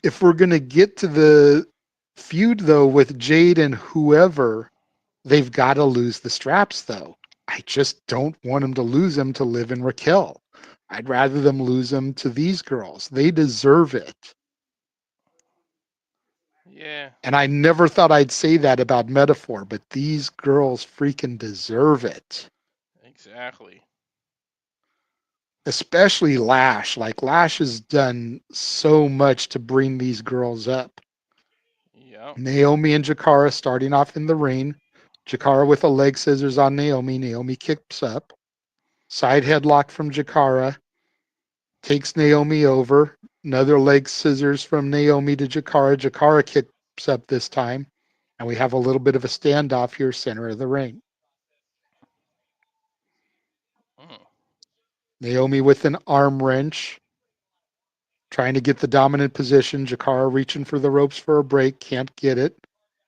if we're gonna get to the feud though with Jade and whoever, they've got to lose the straps though. I just don't want them to lose them to Liv and Raquel. I'd rather them lose them to these girls. They deserve it. Yeah, And I never thought I'd say that about Metaphor, but these girls freaking deserve it. exactly. Especially Lash. Like, Lash has done so much to bring these girls up. Yep. Naomi and Jakara starting off in the ring. Jakara with a leg scissors on Naomi. Naomi kicks up. Side headlock from Jakara. Takes Naomi over. Another leg scissors from Naomi to Jakara. Jakara kicks up this time. And we have a little bit of a standoff here, center of the ring. Mm. Naomi with an arm wrench, trying to get the dominant position. Jakara reaching for the ropes for a break, can't get it.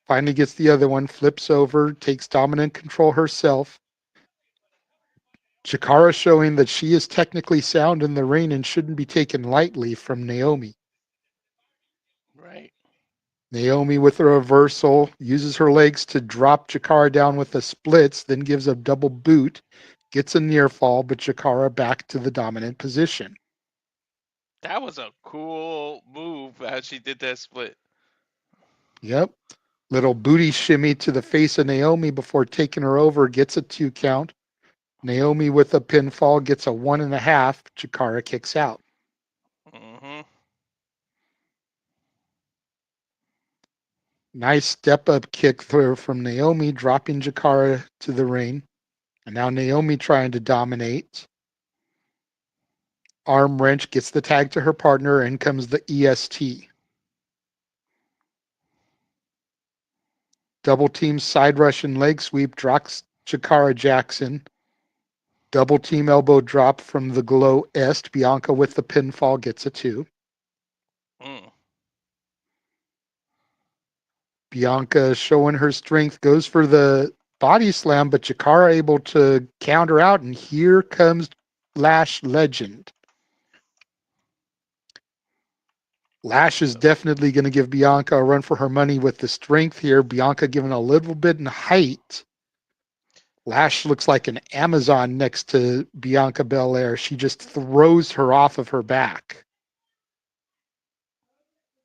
Finally gets the other one, flips over, takes dominant control herself. Jakara showing that she is technically sound in the ring and shouldn't be taken lightly from Naomi. Right. Naomi with a reversal, uses her legs to drop Jakara down with the splits, then gives a double boot, gets a near fall, but Jakara back to the dominant position. That was a cool move how she did that split. Yep. Little booty shimmy to the face of Naomi before taking her over, gets a 2 count. Naomi with a pinfall gets a 1.5. Jakara kicks out. Mm-hmm. Nice step up kick through from Naomi, dropping Jakara to the ring. And now Naomi trying to dominate. Arm wrench gets the tag to her partner, and comes the EST. Double team side rush and leg sweep drops Jakara Jackson. Double team elbow drop from the Glow Est. Bianca with the pinfall gets a 2. Mm. Bianca showing her strength, goes for the body slam, but Jakara able to counter out, and here comes Lash Legend. Lash is definitely going to give Bianca a run for her money with the strength here. Bianca giving a little bit in height. Lash looks like an Amazon next to Bianca Belair. She just throws her off of her back.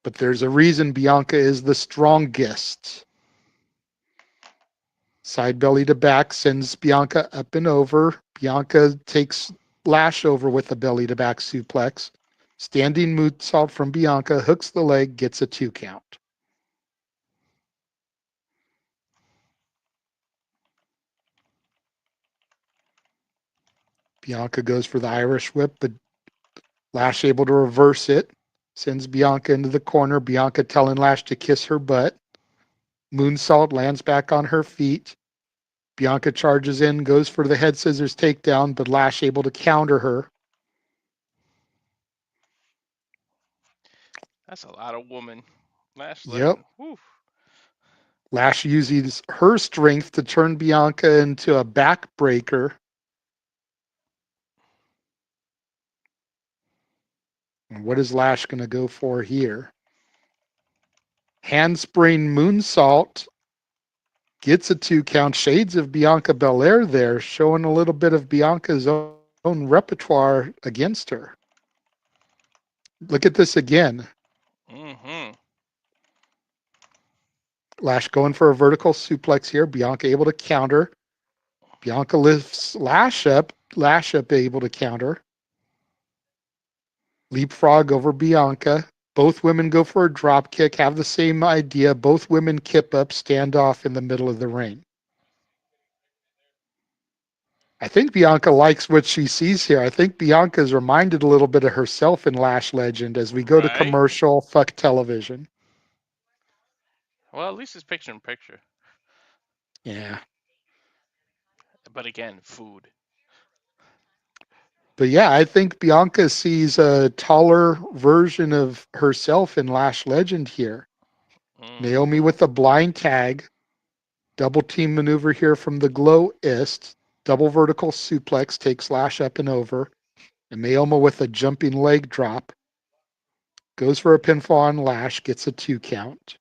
But there's a reason Bianca is the strongest. Side belly to back sends Bianca up and over. Bianca takes Lash over with a belly to back suplex. Standing moonsault from Bianca, hooks the leg, gets a 2 count. Bianca goes for the Irish whip, but Lash able to reverse it. Sends Bianca into the corner. Bianca telling Lash to kiss her butt. Moonsault lands back on her feet. Bianca charges in, goes for the head scissors takedown, but Lash able to counter her. That's a lot of woman. Lash Yep. Legend. Whew. Lash uses her strength to turn Bianca into a backbreaker. And what is Lash going to go for here? Handspring moonsault gets a 2 count. Shades of Bianca Belair there, showing a little bit of Bianca's own repertoire against her. Look at this again. Mm-hmm. Lash going for a vertical suplex here. Bianca able to counter. Bianca lifts Lash up. Lash up able to counter. Leapfrog over Bianca. Both women go for a drop kick, have the same idea. Both women kip up, stand off in the middle of the ring. I think Bianca likes what she sees here. I think Bianca's reminded a little bit of herself in Lash Legend as we go to Right. commercial. Fuck television. Well, at least it's picture in picture. Yeah. But again, food. But yeah, I think Bianca sees a taller version of herself in Lash Legend here. Naomi Mm-hmm. with a blind tag. Double team maneuver here from the Glow Ist. Double vertical suplex takes Lash up and over. And Naomi with a jumping leg drop. Goes for a pinfall on Lash, gets a 2 count.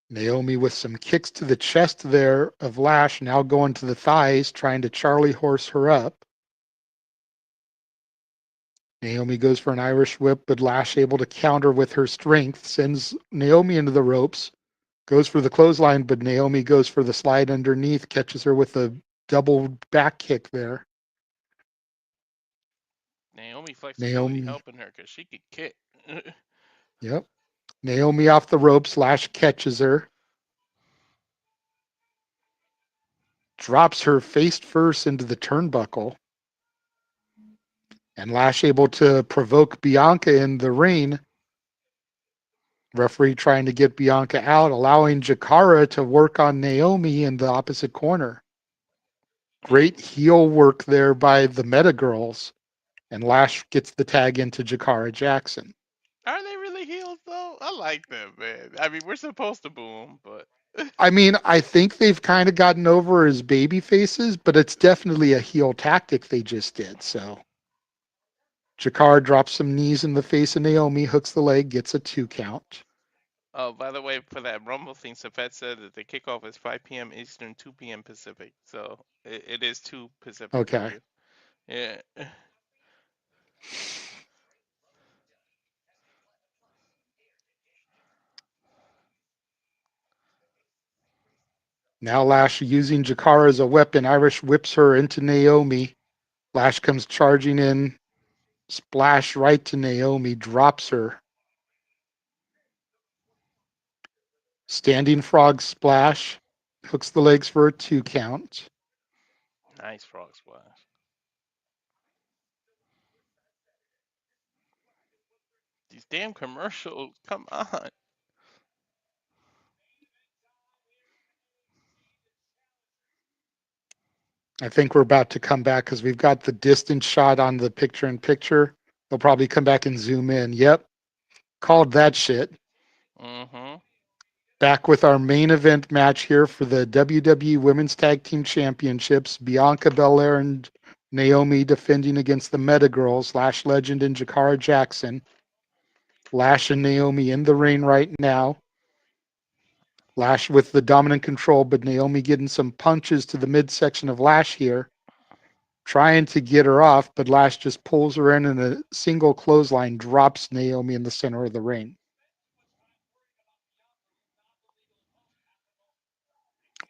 Naomi with some kicks to the chest there of Lash, now going to the thighs, trying to Charlie horse her up. Naomi goes for an Irish whip, but Lash able to counter with her strength, sends Naomi into the ropes, goes for the clothesline, but Naomi goes for the slide underneath, catches her with a double back kick there. Naomi flexibility Naomi, helping her because she could kick. yep. Naomi off the ropes. Lash catches her, drops her face first into the turnbuckle, and Lash able to provoke Bianca in the ring. Referee trying to get Bianca out, allowing Jakara to work on Naomi in the opposite corner. Mm. Great heel work there by the Meta Girls, and Lash gets the tag into Jakara Jackson. Are they really heels though? I like them, man. I mean, we're supposed to boo them, but I mean, I think they've kind of gotten over as baby faces, but it's definitely a heel tactic they just did. So Jakara drops some knees in the face of Naomi, hooks the leg, gets a 2 count. oh, by the way, for that Rumble thing, Safet said that the kickoff is 5 p.m. Eastern, 2 p.m. Pacific. So it is 2 Pacific for Okay. you. Yeah. Now Lash using Jakara as a weapon. Irish whips her into Naomi. Lash comes charging in, splash right to Naomi, drops her. Standing frog splash, hooks the legs for a 2 count. Nice frog splash. These damn commercials, come on. I think we're about to come back because we've got the distance shot on the picture in picture. They'll probably come back and zoom in. Yep, called that shit. Mm-hmm. Back with our main event match here for the WWE Women's Tag Team Championships. Bianca Belair and Naomi defending against the Meta Girls, Lash Legend and Jakara Jackson. Lash and Naomi in the ring right now. Lash with the dominant control, but Naomi getting some punches to the midsection of Lash here. Trying to get her off, but Lash just pulls her in and a single clothesline drops Naomi in the center of the ring.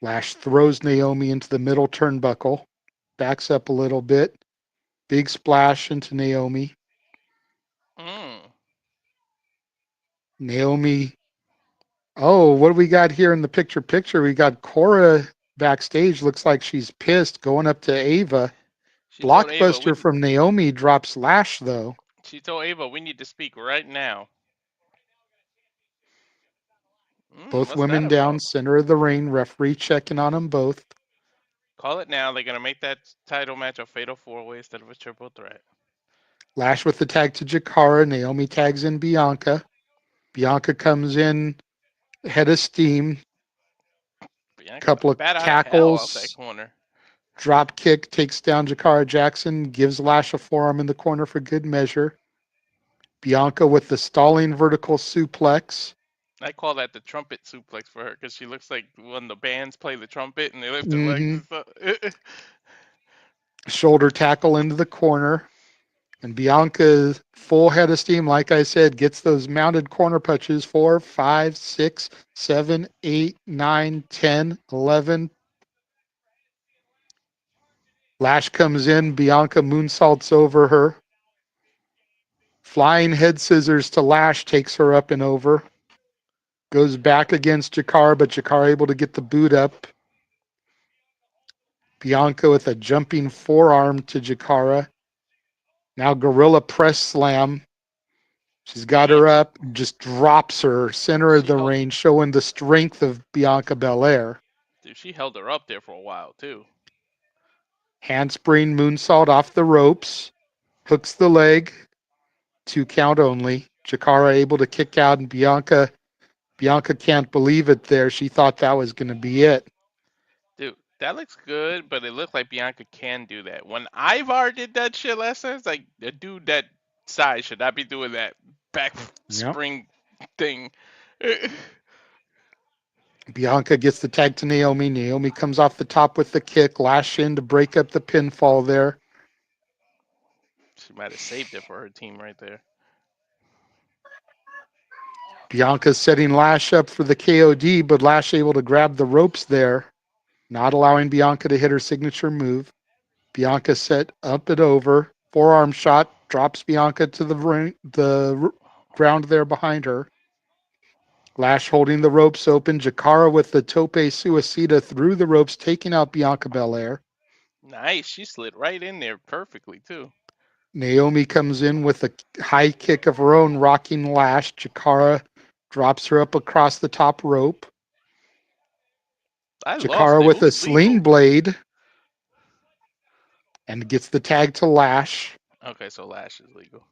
Lash throws Naomi into the middle turnbuckle, backs up a little bit, big splash into Naomi. Mm. Naomi, oh, what do we got here in the picture? We got Cora backstage. Looks like she's pissed going up to Ava. She told Ava Blockbuster from Naomi drops Lash, though. we need to speak right now. Both What's that women down, about? center of the ring. Referee checking on them both. Call it now. They're gonna make that title match a fatal 4-way instead of a triple threat. Lash with the tag to Jakara. Naomi tags in Bianca. Bianca comes in head of steam. Bianca Couple of bat out of hell off that tackles. corner. Drop kick takes down Jakara Jackson. Gives Lash a forearm in the corner for good measure. Bianca with the stalling vertical suplex. I call that the trumpet suplex for her because she looks like when the bands play the trumpet and they lift their legs Mm-hmm. and stuff. Shoulder tackle into the corner. And Bianca, full head of steam, like I said, gets those mounted corner punches 4, 5, 6, 7, 8, 9, 10, 11. Lash comes in. Bianca moonsaults over her. Flying head scissors to Lash takes her up and over. Goes back against Jakara, but Jakara able to get the boot up. Bianca with a jumping forearm to Jakara. Now gorilla press slam. She's got Mm. her up, just drops her center of She the held, ring, showing the strength of Bianca Belair. dude, she held her up there for a while too. Handspring moonsault off the ropes. Hooks the leg. 2 count only. Jakara able to kick out, and Bianca can't believe it there. She thought that was going to be it. Dude, that looks good, but it looked like Bianca can do that. When Ivar did that shit last time, it's like a dude that size should not be doing that back Yep. spring thing. Bianca gets the tag to Naomi. Naomi comes off the top with the kick. Lash in to break up the pinfall there. She might have saved it for her team right there. Bianca setting Lash up for the KOD, but Lash able to grab the ropes there, not allowing Bianca to hit her signature move. Bianca set up and over. Forearm shot drops Bianca to the ground there behind her. Lash holding the ropes open. Jakara with the tope suicida through the ropes, taking out Bianca Belair. Nice. She slid right in there perfectly too. Naomi comes in with a high kick of her own, rocking Lash. Jakara drops her up across the top rope. I lost Jakara it. with a Who's sling legal? blade and gets the tag to Lash. Okay, so Lash is legal.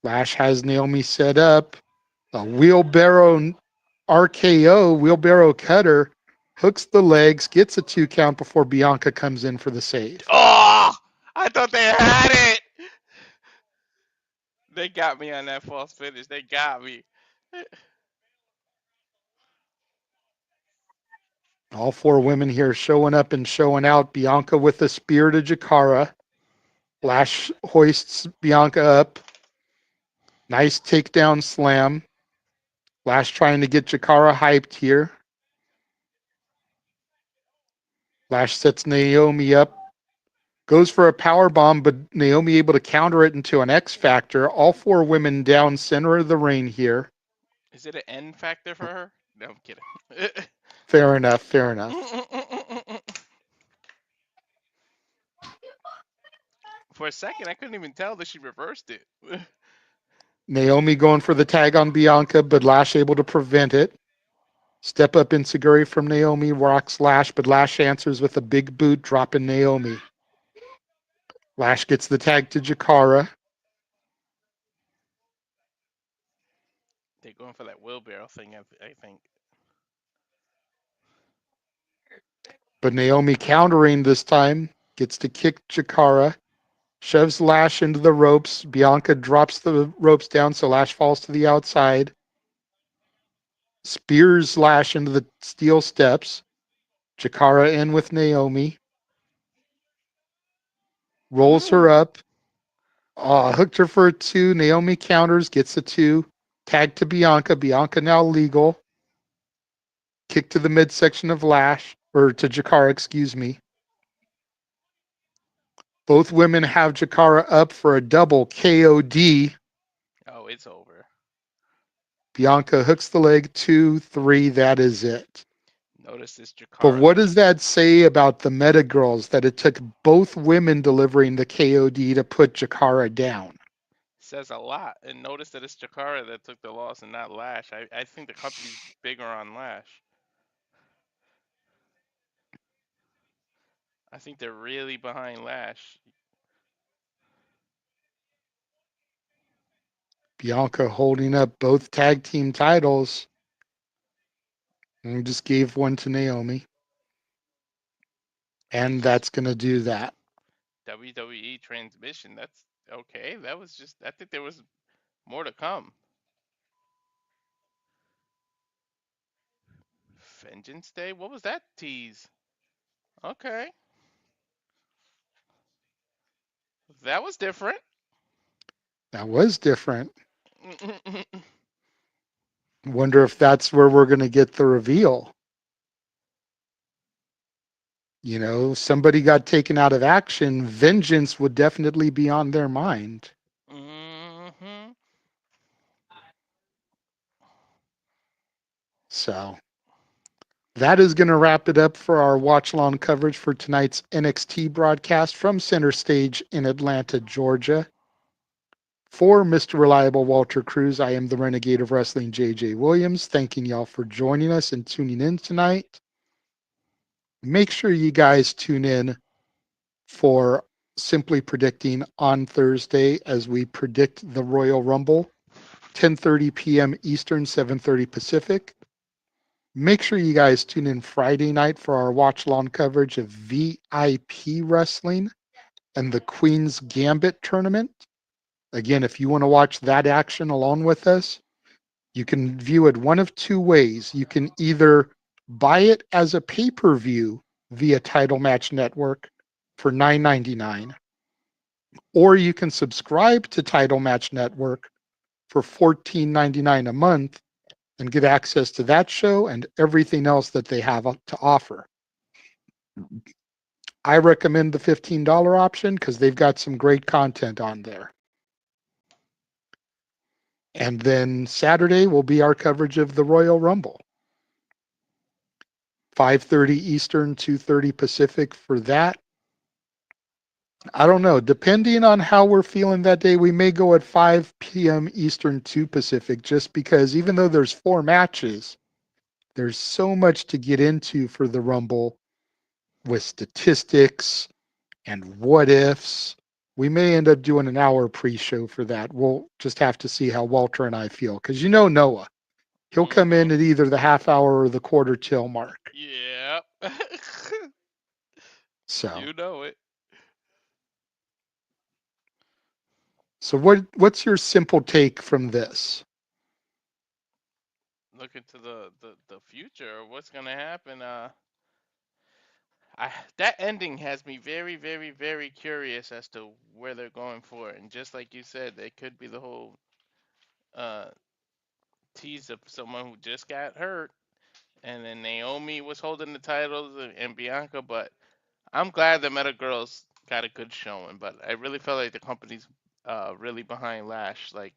Lash has Naomi set up. A wheelbarrow RKO, wheelbarrow cutter, hooks the legs, gets a 2 count before Bianca comes in for the save. Oh, I thought they had it. They got me on that false finish. They got me. All 4 women here showing up and showing out. Bianca with the spear to Jakara. Lash hoists Bianca up. Nice takedown slam. Lash trying to get Jakara hyped here. Lash sets Naomi up. Goes for a power bomb, but Naomi able to counter it into an X Factor. All 4 women down center of the ring here. Is it an N factor for her? No, I'm kidding. Fair enough, fair enough. For a second, I couldn't even tell that she reversed it. Naomi going for the tag on Bianca, but Lash able to prevent it. Step up Inseguri from Naomi, rocks Lash, but Lash answers with a big boot, dropping Naomi. Lash gets the tag to Jakara. They're going for that wheelbarrow thing, I think. But Naomi countering this time, gets to kick Jakara, shoves Lash into the ropes. Bianca drops the ropes down, so Lash falls to the outside. Spears Lash into the steel steps. Jakara in with Naomi. Rolls her up. Hooked her for a 2. Naomi counters, gets a 2. Tag to Bianca. Bianca now legal. Kick to the midsection of Lash, or to Jakara, excuse me. Both women have Jakara up for a double KOD. Oh, it's over. Bianca hooks the leg, 2, 3. That is it. Notice this But Jakara. what does that say about the Meta Girls that it took both women delivering the KOD to put Jakara down? Says a lot. And notice that it's Jakara that took the loss and not Lash. I think the company's bigger on Lash. I think they're really behind Lash. Bianca holding up both tag team titles and just gave one to Naomi. And that's going to do that. WWE transmission. That's okay. That was just. I think there was more to come. Vengeance Day. What was that tease? Okay, that was different. That was different. Wonder if that's where we're going to get the reveal. You know, somebody got taken out of action. Vengeance would definitely be on their mind. Mm-hmm. So that is going to wrap it up for our watch along coverage for tonight's NXT broadcast from Center Stage in Atlanta, Georgia. For Mr. Reliable Walter Cruz, I am the Renegade of Wrestling, JJ Williams. Thanking y'all for joining us and tuning in tonight. Make sure you guys tune in for Simply Predicting on Thursday as we predict the Royal Rumble, 10:30 p.m. Eastern, 7:30 Pacific. Make sure you guys tune in Friday night for our watch along coverage of VIP Wrestling and the Queen's Gambit tournament. Again, if you want to watch that action along with us, you can view it one of 2 ways. You can either buy it as a pay-per-view via Title Match Network for $9.99, or you can subscribe to Title Match Network for $14.99 a month and get access to that show and everything else that they have to offer. I recommend the $15 option because they've got some great content on there. And then Saturday will be our coverage of the Royal Rumble. 5:30 Eastern, 2:30 Pacific for that. I don't know. Depending on how we're feeling that day, we may go at 5 p.m. Eastern, 2 Pacific, just because even though there's 4 matches, there's so much to get into for the Rumble with statistics and what ifs. We may end up doing an hour pre-show for that. We'll just have to see how Walter and I feel. Because you know Noah. He'll come in at either the half hour or the quarter till mark. Yeah. So, You know it. what's your simple take from this? Looking to the future, what's gonna happen? That ending has me very, very, very curious as to where they're going for it. And just like you said, it could be the whole uh tease of someone who just got hurt, and then Naomi was holding the titles and Bianca. But I'm glad the Meta Girls got a good showing. But I really felt like the company's really behind Lash. Like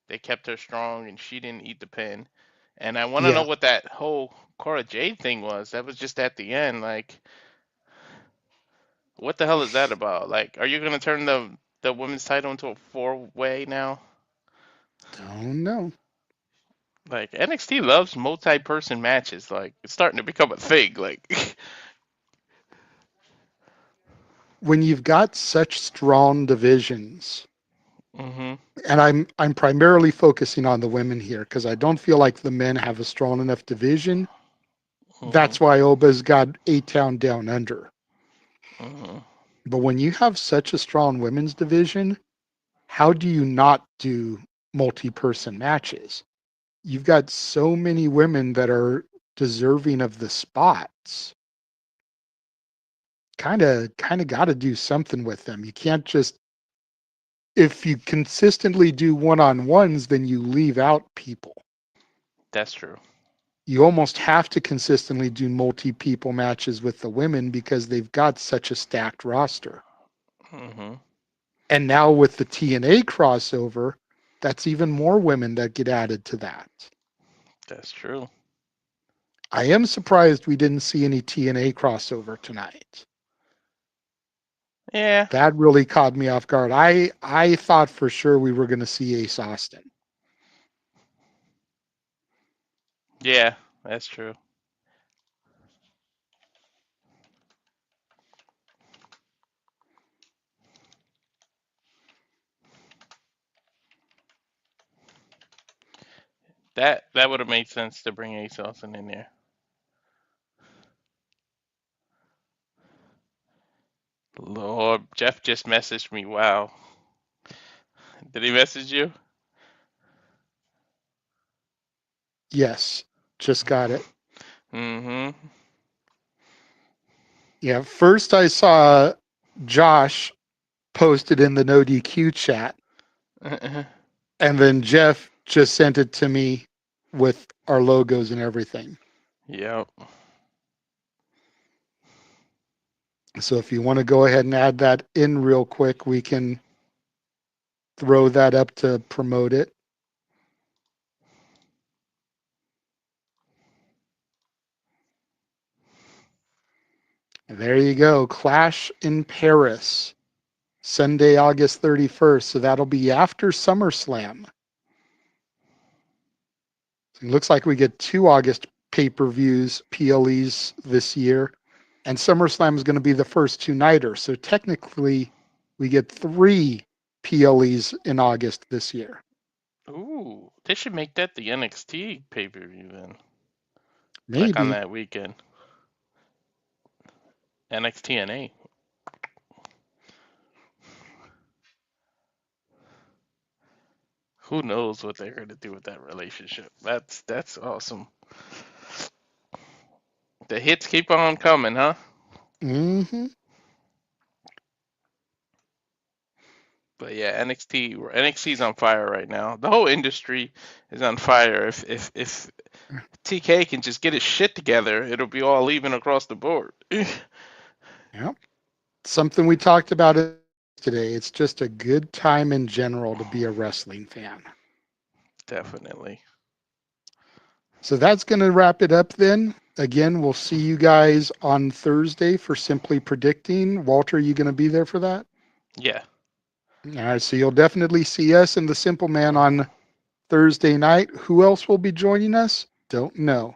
they kept her strong and she didn't eat the pin. And I want to know Yeah, what that whole Cora Jade thing was. That was just at the end. Like, what the hell is that about? Like, are you gonna turn the women's title into a four-way now? don't know. Like NXT loves multi-person matches. Like it's starting to become a thing. Like, When you've got such strong divisions, mhm, and I'm primarily focusing on the women here because I don't feel like the men have a strong enough division. mhm, That's why Oba's got A-Town Down Under. mhm. But when you have such a strong women's division, how do you not do multi-person matches? You've got so many women that are deserving of the spots. Kind of got to do something with them. You can't just if you consistently do one-on-ones, then you leave out people. That's true. You almost have to consistently do multi-people matches with the women because they've got such a stacked roster. Mhm. And now with the TNA crossover, that's even more women that get added to that. That's true. I am surprised we didn't see any TNA crossover tonight. Yeah. That really caught me off guard. I thought for sure we were going to see Ace Austin. Yeah. That's true. That would have made sense to bring Ace Austin in there. Lord, Jeff just messaged me. Wow. Did he message you? Yes, just got it. Mhm. Yeah, first I saw Josh posted in the no DQ chat, and then Jeff just sent it to me with our logos and everything. Yep. So if you want to go ahead and add that in real quick, we can throw that up to promote it. And there you go. Clash in Paris, Sunday, August 31st. So that'll be after SummerSlam. It looks like we get 2 August pay-per-views, PLEs this year. And SummerSlam is going to be the first two-nighter. So technically, we get 3 PLEs in August this year. Ooh, they should make that the NXT pay-per-view then. Like on Maybe. that weekend. NXT. Who knows what they're going to do with that relationship? That's awesome. The hits keep on coming, huh? Mm-hmm. But yeah, NXT's on fire right now. The whole industry is on fire. If TK can just get his shit together, it'll be all even across the board. Yeah. Something we talked about today. It's just a good time in general to be a wrestling fan. Definitely. So that's going to wrap it up then. Again, we'll see you guys on Thursday for Simply Predicting. Walter, are you going to be there for that? Yeah. All right, so you'll definitely see us and the Simple Man on Thursday night. Who else will be joining us? Don't know.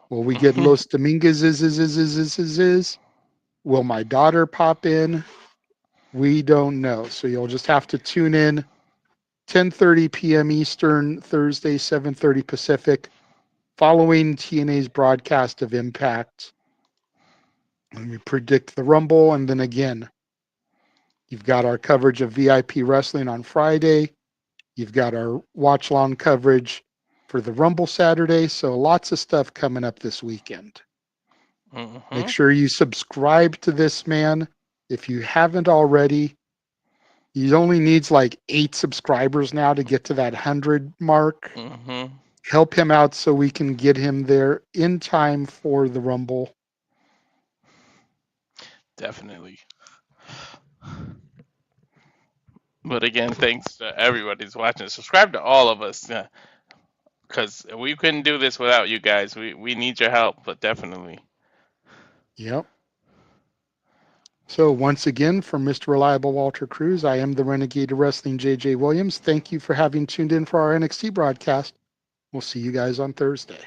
Will we get Los Dominguez? Will my daughter pop in? We don't know. So you'll just have to tune in 10:30 p.m. Eastern, Thursday, 7:30 Pacific, following TNA's broadcast of Impact. And we predict the Rumble. And then again, you've got our coverage of VIP Wrestling on Friday. You've got our watch long coverage for the Rumble Saturday. So lots of stuff coming up this weekend. Make sure you subscribe to this man if you haven't already. He only needs like 8 subscribers now to get to that 100 mark. Help him out so we can get him there in time for the Rumble. Definitely. But again, thanks to everybody who's watching. Subscribe to all of us, because we couldn't do this without you guys. We need your help, but definitely. Yep. So once again, from Mr. Reliable Walter Cruz, I am the Renegade of Wrestling, JJ Williams. Thank you for having tuned in for our NXT broadcast. We'll see you guys on Thursday.